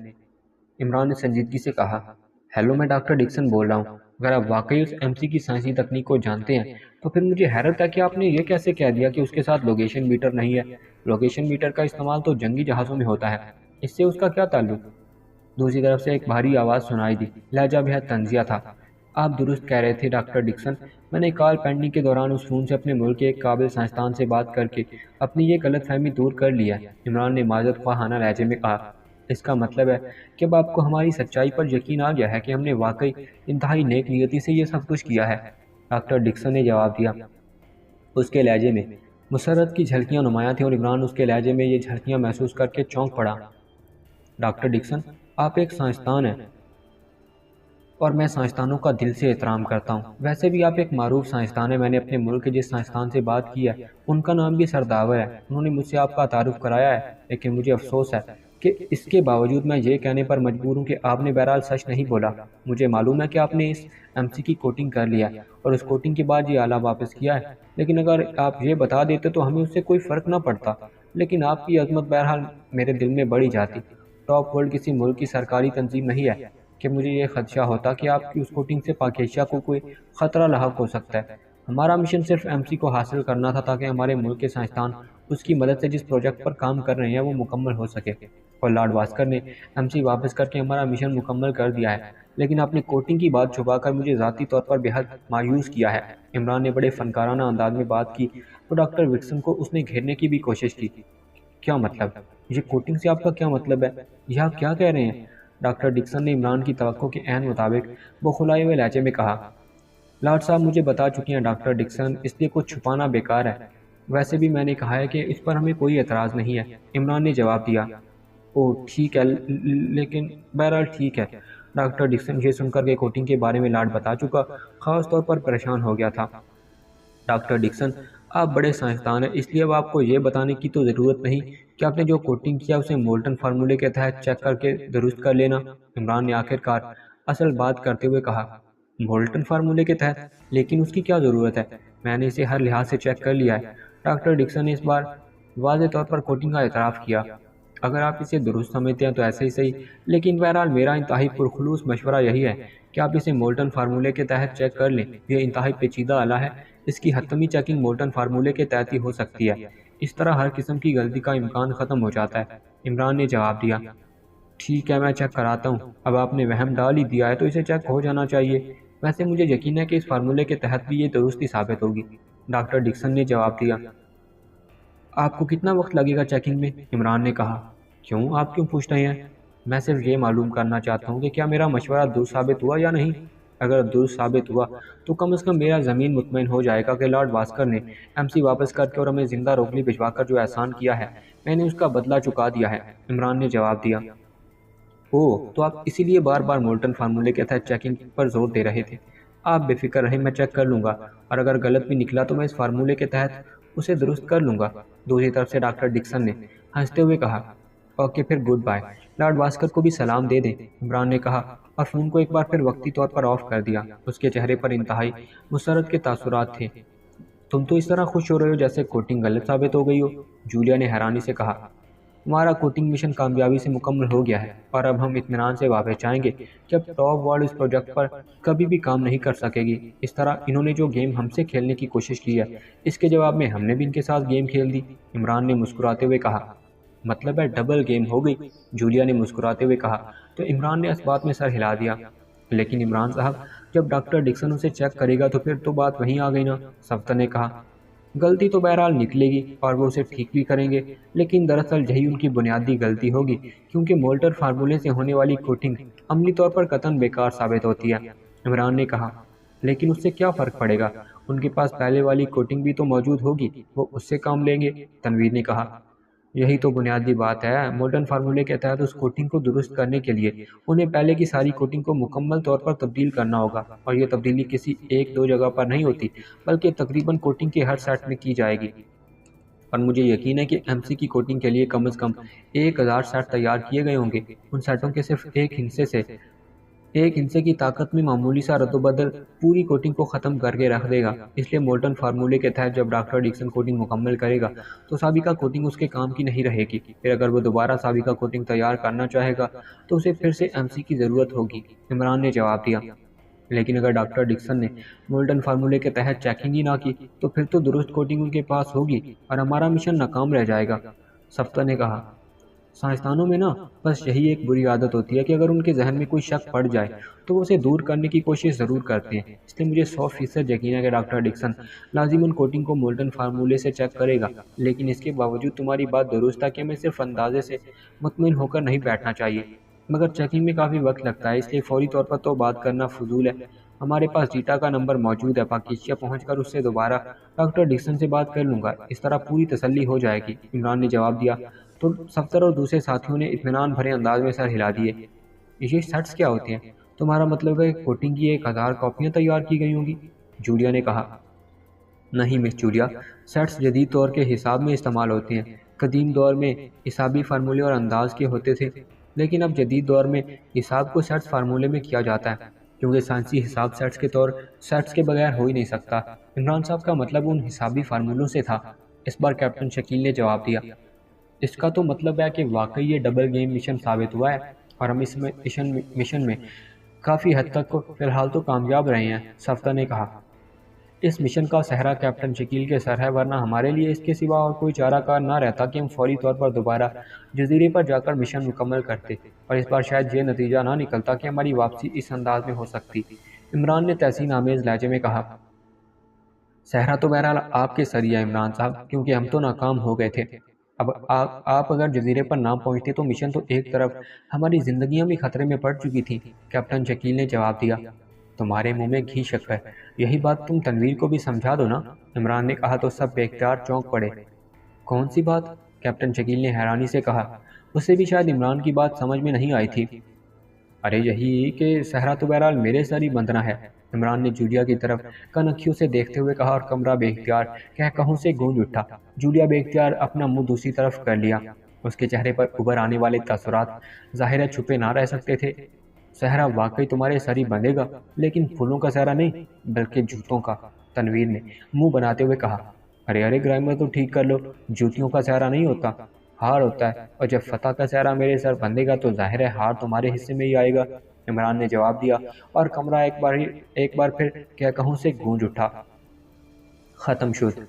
عمران نے سنجیدگی سے کہا۔ ہیلو، میں ڈاکٹر ڈکسن بول رہا ہوں۔ اگر آپ واقعی اس ایم سی کی سائنسی تکنیک کو جانتے ہیں تو پھر مجھے حیرت ہے کہ آپ نے یہ کیسے کہہ دیا کہ اس کے ساتھ لوکیشن میٹر نہیں ہے۔ لوکیشن میٹر کا استعمال تو جنگی جہازوں میں ہوتا ہے، اس سے اس کا کیا تعلق؟ دوسری طرف سے ایک بھاری آواز سنائی دی، لہجہ بہت طنزیہ تھا۔ آپ درست کہہ رہے تھے ڈاکٹر ڈکسن، میں نے کال پینڈنگ کے دوران اس فون سے اپنے ملک کے ایک قابل سائنسدان سے بات کر کے اپنی یہ غلط فہمی دور کر لی ہے، عمران نے معذرت خواہانہ لہجے میں کہا۔ اس کا مطلب ہے کہ اب آپ کو ہماری سچائی پر یقین آ گیا ہے کہ ہم نے واقعی انتہائی نیک نیتی سے یہ سب کچھ کیا ہے، ڈاکٹر ڈکسن نے جواب دیا۔ اس کے لہجے میں مسرت کی جھلکیاں نمایاں تھیں اور عمران اس کے لہجے میں یہ جھلکیاں محسوس کر کے چونک پڑا۔ ڈاکٹر ڈکسن، آپ ایک سائنسدان ہیں اور میں سائنسدانوں کا دل سے احترام کرتا ہوں۔ ویسے بھی آپ ایک معروف سائنسدان ہیں۔ میں نے اپنے ملک کے جس سائنسدان سے بات کی ہے ان کا نام بھی سرداور ہے، انہوں نے مجھ سے آپ کا تعارف کرایا ہے، لیکن مجھے افسوس ہے کہ اس کے باوجود میں یہ کہنے پر مجبور ہوں کہ آپ نے بہرحال سچ نہیں بولا۔ مجھے معلوم ہے کہ آپ نے اس ایم سی کی کوٹنگ کر لیا اور اس کوٹنگ کے بعد یہ آلہ واپس کیا ہے، لیکن اگر آپ یہ بتا دیتے تو ہمیں اس سے کوئی فرق نہ پڑتا، لیکن آپ کی عظمت بہرحال میرے دل میں بڑھی جاتی۔ ٹاپ ورلڈ کسی ملک کی سرکاری تنظیم نہیں ہے کہ مجھے یہ خدشہ ہوتا کہ آپ کی اس کوٹنگ سے پاک ایشیا کو کوئی خطرہ لاحق ہو سکتا ہے۔ ہمارا مشن صرف ایم سی کو حاصل کرنا تھا تاکہ ہمارے ملک کے سائنسدان اس کی مدد سے جس پروجیکٹ پر کام کر رہے ہیں وہ مکمل ہو سکے، اور لارڈ واسکر نے ایم سی واپس کر کے ہمارا مشن مکمل کر دیا ہے، لیکن آپ نے کوٹنگ کی بات چھپا کر مجھے ذاتی طور پر بہت مایوس کیا ہے۔ عمران نے بڑے فنکارانہ انداز میں بات کی تو ڈاکٹر وکسن کو اس نے گھیرنے کی بھی کوشش کی۔ کیا مطلب؟ یہ کوٹنگ سے آپ کا کیا مطلب ہے؟ یہ آپ کیا کہہ رہے ہیں؟ ڈاکٹر ڈکسن نے عمران کی توقع کے عین مطابق بخلائے ہوئے لہجے میں کہا۔ لارڈ صاحب مجھے بتا چکی ہیں ڈاکٹر ڈکسن، اس لیے کچھ چھپانا بیکار ہے۔ ویسے بھی میں نے کہا ہے کہ اس پر ہمیں کوئی اعتراض نہیں ہے، عمران نے جواب دیا۔ اوہ ٹھیک ہے، لیکن بہرحال ٹھیک ہے۔ ڈاکٹر ڈکسن یہ سن کر کے کوٹنگ کے بارے میں لارڈ بتا چکا خاص طور پر پریشان ہو گیا تھا۔ ڈاکٹر ڈکسن، آپ بڑے سائنسدان ہیں، اس لیے اب آپ کو یہ بتانے کی تو ضرورت نہیں کہ آپ نے جو کوٹنگ کیا اسے مولٹن فارمولے کے تحت چیک کر کے درست کر لینا، عمران نے آخر کار اصل بات کرتے ہوئے کہا۔ مولٹن فارمولے کے تحت؟ لیکن اس کی کیا ضرورت ہے؟ میں نے اسے ہر لحاظ سے چیک کر لیا ہے۔ ڈاکٹر ڈکسن نے اس بار واضح طور پر کوٹنگ کا اعتراف کیا۔ اگر آپ اسے درست سمجھتے ہیں تو ایسے ہی صحیح، لیکن بہرحال میرا انتہائی پرخلوص مشورہ یہی ہے کہ آپ اسے مولٹن فارمولے کے تحت چیک کر لیں۔ یہ انتہائی پیچیدہ آلہ ہے، اس کی حتمی چیکنگ مولٹن فارمولے کے تحت ہی ہو سکتی ہے، اس طرح ہر قسم کی غلطی کا امکان ختم ہو جاتا ہے، عمران نے جواب دیا۔ ٹھیک ہے، میں چیک کراتا ہوں۔ اب آپ نے وہم ڈال ہی دیا ہے تو اسے چیک ہو جانا چاہیے۔ ویسے مجھے یقین ہے کہ اس فارمولے کے تحت بھی یہ درستی ثابت ہوگی، ڈاکٹر ڈکسن نے جواب دیا۔ آپ کو کتنا وقت لگے گا چیکنگ میں؟ عمران نے کہا۔ کیوں، آپ کیوں پوچھ رہے ہیں؟ میں صرف یہ معلوم کرنا چاہتا ہوں کہ کیا میرا مشورہ درست ثابت ہوا یا نہیں۔ اگر درست ثابت ہوا تو کم از کم میرا زمین مطمئن ہو جائے گا کہ لارڈ واسکر نے MC واپس کر کے اور ہمیں زندہ روکلی بھجوا کر جو احسان کیا ہے میں نے اس کا بدلہ چکا دیا ہے۔ عمران نے جواب دیا۔ تو آپ اسی لیے بار بار مولٹن فارمولے کے تحت چیکنگ پر زور دے رہے تھے۔ آپ بے فکر رہیں، میں چیک کر لوں گا، اور اگر غلط بھی نکلا تو میں اس فارمولے کے تحت اسے درست کر لوں گا۔ دوسری طرف سے ڈاکٹر ڈکسن نے ہنستے ہوئے کہا، اوکے پھر گڈ بائے، لارڈ واسکر کو بھی سلام دے دیں، عمران نے کہا اور فون کو ایک بار پھر وقتی طور پر آف کر دیا۔ اس کے چہرے پر انتہائی مسرت کے تاثرات تھے۔ تم تو اس طرح خوش ہو رہے ہو جیسے کوٹنگ غلط ثابت ہو گئی ہو، جولیا نے حیرانی سے کہا۔ ہمارا کوٹنگ مشن کامیابی سے مکمل ہو گیا ہے اور اب ہم اطمینان سے واپس جائیں گے کہ اب ٹاپ وارڈ اس پروجیکٹ پر کبھی بھی کام نہیں کر سکے گی۔ اس طرح انہوں نے جو گیم ہم سے کھیلنے کی کوشش کی ہے اس کے جواب میں ہم نے بھی ان کے ساتھ گیم کھیل دی، عمران نے مسکراتے ہوئے کہا۔ مطلب ہے ڈبل گیم ہو گئی، جولیا نے مسکراتے ہوئے کہا تو عمران نے اس بات میں سر ہلا دیا۔ لیکن عمران صاحب، جب ڈاکٹر ڈکسن اسے چیک کرے گا تو پھر تو بات وہیں آ گئی نا، صفدر نے کہا۔ غلطی تو بہرحال نکلے گی اور وہ اسے ٹھیک بھی کریں گے، لیکن دراصل یہی ان کی بنیادی غلطی ہوگی، کیونکہ مولٹر فارمولے سے ہونے والی کوٹنگ عملی طور پر قطعاً بیکار ثابت ہوتی ہے، عمران نے کہا۔ لیکن اس سے کیا فرق پڑے گا، ان کے پاس پہلے والی کوٹنگ بھی تو موجود ہوگی، وہ اس سے کام لیں گے، تنویر نے کہا۔ یہی تو بنیادی بات ہے، مولٹن فارمولے کے تحت اس کوٹنگ کو درست کرنے کے لیے انہیں پہلے کی ساری کوٹنگ کو مکمل طور پر تبدیل کرنا ہوگا، اور یہ تبدیلی کسی ایک دو جگہ پر نہیں ہوتی بلکہ تقریباً کوٹنگ کے ہر سیٹ میں کی جائے گی۔ اور مجھے یقین ہے کہ MC کی کوٹنگ کے لیے کم از کم 1000 سیٹ تیار کیے گئے ہوں گے۔ ان سیٹوں کے صرف ایک ہندسے کی طاقت میں معمولی سا رد و بدل پوری کوٹنگ کو ختم کر کے رکھ دے گا۔ اس لیے مولٹن فارمولے کے تحت جب ڈاکٹر ڈکسن کوٹنگ مکمل کرے گا تو سابقہ کوٹنگ اس کے کام کی نہیں رہے گی۔ پھر اگر وہ دوبارہ سابقہ کوٹنگ تیار کرنا چاہے گا تو اسے پھر سے MC کی ضرورت ہوگی، عمران نے جواب دیا۔ لیکن اگر ڈاکٹر ڈکسن نے مولٹن فارمولے کے تحت چیکنگ ہی نہ کی تو پھر تو درست کوٹنگ ان کے پاس ہوگی اور ہمارا مشن ناکام رہ جائے گا، صفدر نے کہا۔ سائنسدانوں میں نا بس یہی ایک بری عادت ہوتی ہے کہ اگر ان کے ذہن میں کوئی شک پڑ جائے تو وہ اسے دور کرنے کی کوشش ضرور کرتے ہیں۔ اس لیے مجھے 100% یقین ہے کہ ڈاکٹر ڈکسن لازماً کوٹنگ کو مولٹن فارمولے سے چیک کرے گا، لیکن اس کے باوجود تمہاری بات درست ہے کہ ہمیں صرف اندازے سے مطمئن ہو کر نہیں بیٹھنا چاہیے، مگر چیکنگ میں کافی وقت لگتا ہے، اس لیے فوری طور پر تو بات کرنا فضول ہے۔ ہمارے پاس جیٹا کا نمبر موجود ہے، پاکیشیا پہنچ کر اس سے دوبارہ ڈاکٹر ڈکسن سے بات کر لوں گا، اس طرح پوری تسلی ہو جائے گی، عمران نے جواب دیا۔ تو صفدر اور دوسرے ساتھیوں نے اطمینان بھرے انداز میں سر ہلا دیے۔ یہ سیٹس کیا ہوتے ہیں؟ تمہارا مطلب ہے کوٹنگ کی 1000 کاپیاں تیار کی گئی ہوں گی، جولیا نے کہا۔ نہیں مس جولیا، سیٹس جدید دور کے حساب میں استعمال ہوتے ہیں۔ قدیم دور میں حسابی فارمولے اور انداز کے ہوتے تھے، لیکن اب جدید دور میں حساب کو سیٹس فارمولے میں کیا جاتا ہے، کیونکہ سائنسی حساب سیٹس کے بغیر ہو ہی نہیں سکتا۔ عمران صاحب کا مطلب ان حسابی فارمولوں سے تھا، اس بار کیپٹن شکیل نے جواب دیا۔ اس کا تو مطلب ہے کہ واقعی یہ ڈبل گیم مشن ثابت ہوا ہے اور ہم اس مشن میں کافی حد تک فی الحال تو کامیاب رہے ہیں، صفدر نے کہا۔ اس مشن کا صحرا کیپٹن شکیل کے سر ہے، ورنہ ہمارے لیے اس کے سوا اور کوئی چارہ کار نہ رہتا کہ ہم فوری طور پر دوبارہ جزیرے پر جا کر مشن مکمل کرتے، اور اس بار شاید یہ نتیجہ نہ نکلتا کہ ہماری واپسی اس انداز میں ہو سکتی، عمران نے تحسین آمیز لہجے میں کہا۔ صحرا تو بہرحال آپ کے سر ہی ہے عمران صاحب، کیونکہ ہم تو ناکام ہو گئے تھے۔ اب آپ اگر جزیرے پر نہ پہنچتے تو مشن تو ایک طرف ہماری زندگیاں بھی خطرے میں پڑ چکی تھیں، کیپٹن شکیل نے جواب دیا۔ تمہارے منہ میں گھی شکر ہے، یہی بات تم تنویر کو بھی سمجھا دو نا، عمران نے کہا تو سب بے اختیار چونک پڑے۔ کون سی بات؟ کیپٹن شکیل نے حیرانی سے کہا، اسے بھی شاید عمران کی بات سمجھ میں نہیں آئی تھی۔ ارے یہی کہ صحرا تو بہرحال میرے سر ہی بندنا ہے، عمران نے جولیا کی طرف کنکھیوں سے دیکھتے ہوئے کہا، اور کمرہ بے اختیار کہوں سے گونج اٹھا۔ جولیا بے اختیار اپنا منہ دوسری طرف کر لیا، اس کے چہرے پر ابھر آنے والے تاثرات ظاہر ہے چھپے نہ رہ سکتے تھے۔ صحرا واقعی تمہارے سر ہی بندھے گا، لیکن پھولوں کا صحرا نہیں بلکہ جوتوں کا، تنویر نے منہ بناتے ہوئے کہا۔ ارے گرامر تو ٹھیک کر لو، جوتیوں کا صحرا نہیں ہوتا، ہار ہوتا ہے، اور جب فتح کا صحرا میرے سر بندھے گا تو ظاہر ہے ہار تمہارے حصے میں ہی آئے گا، عمران نے جواب دیا، اور کمرہ ایک بار پھر کہوں سے گونج اٹھا۔ ختم شد۔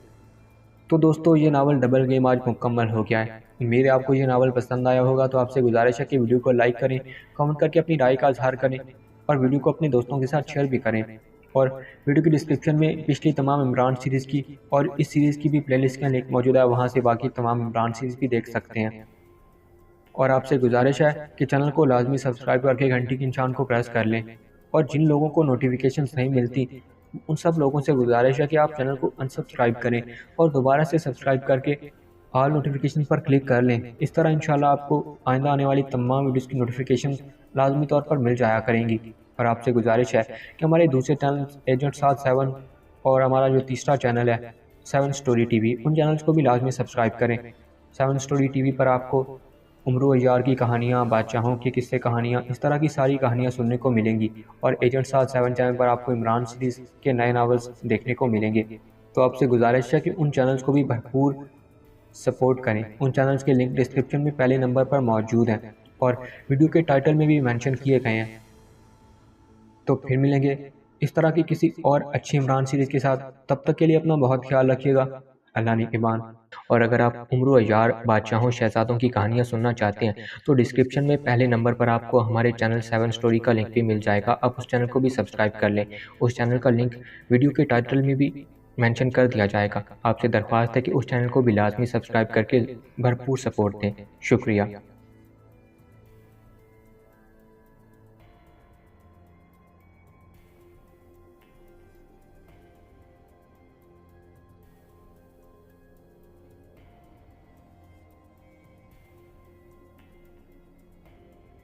تو دوستو یہ ناول ڈبل گیم آج مکمل ہو گیا ہے۔ امید ہے آپ کو یہ ناول پسند آیا ہوگا، تو آپ سے گزارش ہے کہ ویڈیو کو لائک کریں، کمنٹ کر کے اپنی رائے کا اظہار کریں، اور ویڈیو کو اپنے دوستوں کے ساتھ شیئر بھی کریں، اور ویڈیو کی ڈسکرپشن میں پچھلی تمام عمران سیریز کی اور اس سیریز کی بھی پلے لسٹ کا لنک موجود ہے، وہاں سے باقی تمام عمران سیریز بھی دیکھ سکتے ہیں۔ اور آپ سے گزارش ہے کہ چینل کو لازمی سبسکرائب کر کے گھنٹی کے نشان کو پریس کر لیں۔ اور جن لوگوں کو نوٹیفیکیشنز نہیں ملتی ان سب لوگوں سے گزارش ہے کہ آپ چینل کو انسبسکرائب کریں اور دوبارہ سے سبسکرائب کر کے آل نوٹیفیکیشن پر کلک کر لیں۔ اس طرح انشاءاللہ آپ کو آئندہ آنے والی تمام ویڈیوز کی نوٹیفیکیشن لازمی طور پر مل جایا کریں گی۔ اور آپ سے گزارش ہے کہ ہمارے دوسرے چینل ایجنٹ 7 اور ہمارا جو تیسرا چینل ہے 7 اسٹوری ٹی وی، ان چینلز کو بھی لازمی سبسکرائب کریں۔ 7 اسٹوری ٹی وی پر آپ کو عمرو عیار کی کہانیاں، بادشاہوں کی قصے کہانیاں، اس طرح کی ساری کہانیاں سننے کو ملیں گی، اور ایجنٹ 7 چینل پر آپ کو عمران سیریز کے نئے ناولز دیکھنے کو ملیں گے۔ تو آپ سے گزارش ہے کہ ان چینلز کو بھی بھرپور سپورٹ کریں۔ ان چینلز کے لنک ڈسکرپشن میں پہلے نمبر پر موجود ہیں اور ویڈیو کے ٹائٹل میں بھی مینشن کیے گئے ہیں۔ تو پھر ملیں گے اس طرح کی کسی اور اچھی عمران سیریز کے ساتھ، تب تک کے لیے اپنا بہت خیال رکھیے گا۔ اللہ نگہبان۔ اور اگر آپ عمرو عیار، بادشاہوں، شہزادوں کی کہانیاں سننا چاہتے ہیں تو ڈسکرپشن میں پہلے نمبر پر آپ کو ہمارے چینل 7 اسٹوری کا لنک بھی مل جائے گا، آپ اس چینل کو بھی سبسکرائب کر لیں۔ اس چینل کا لنک ویڈیو کے ٹائٹل میں بھی مینشن کر دیا جائے گا۔ آپ سے درخواست ہے کہ اس چینل کو بھی لازمی سبسکرائب کر کے بھرپور سپورٹ دیں۔ شکریہ۔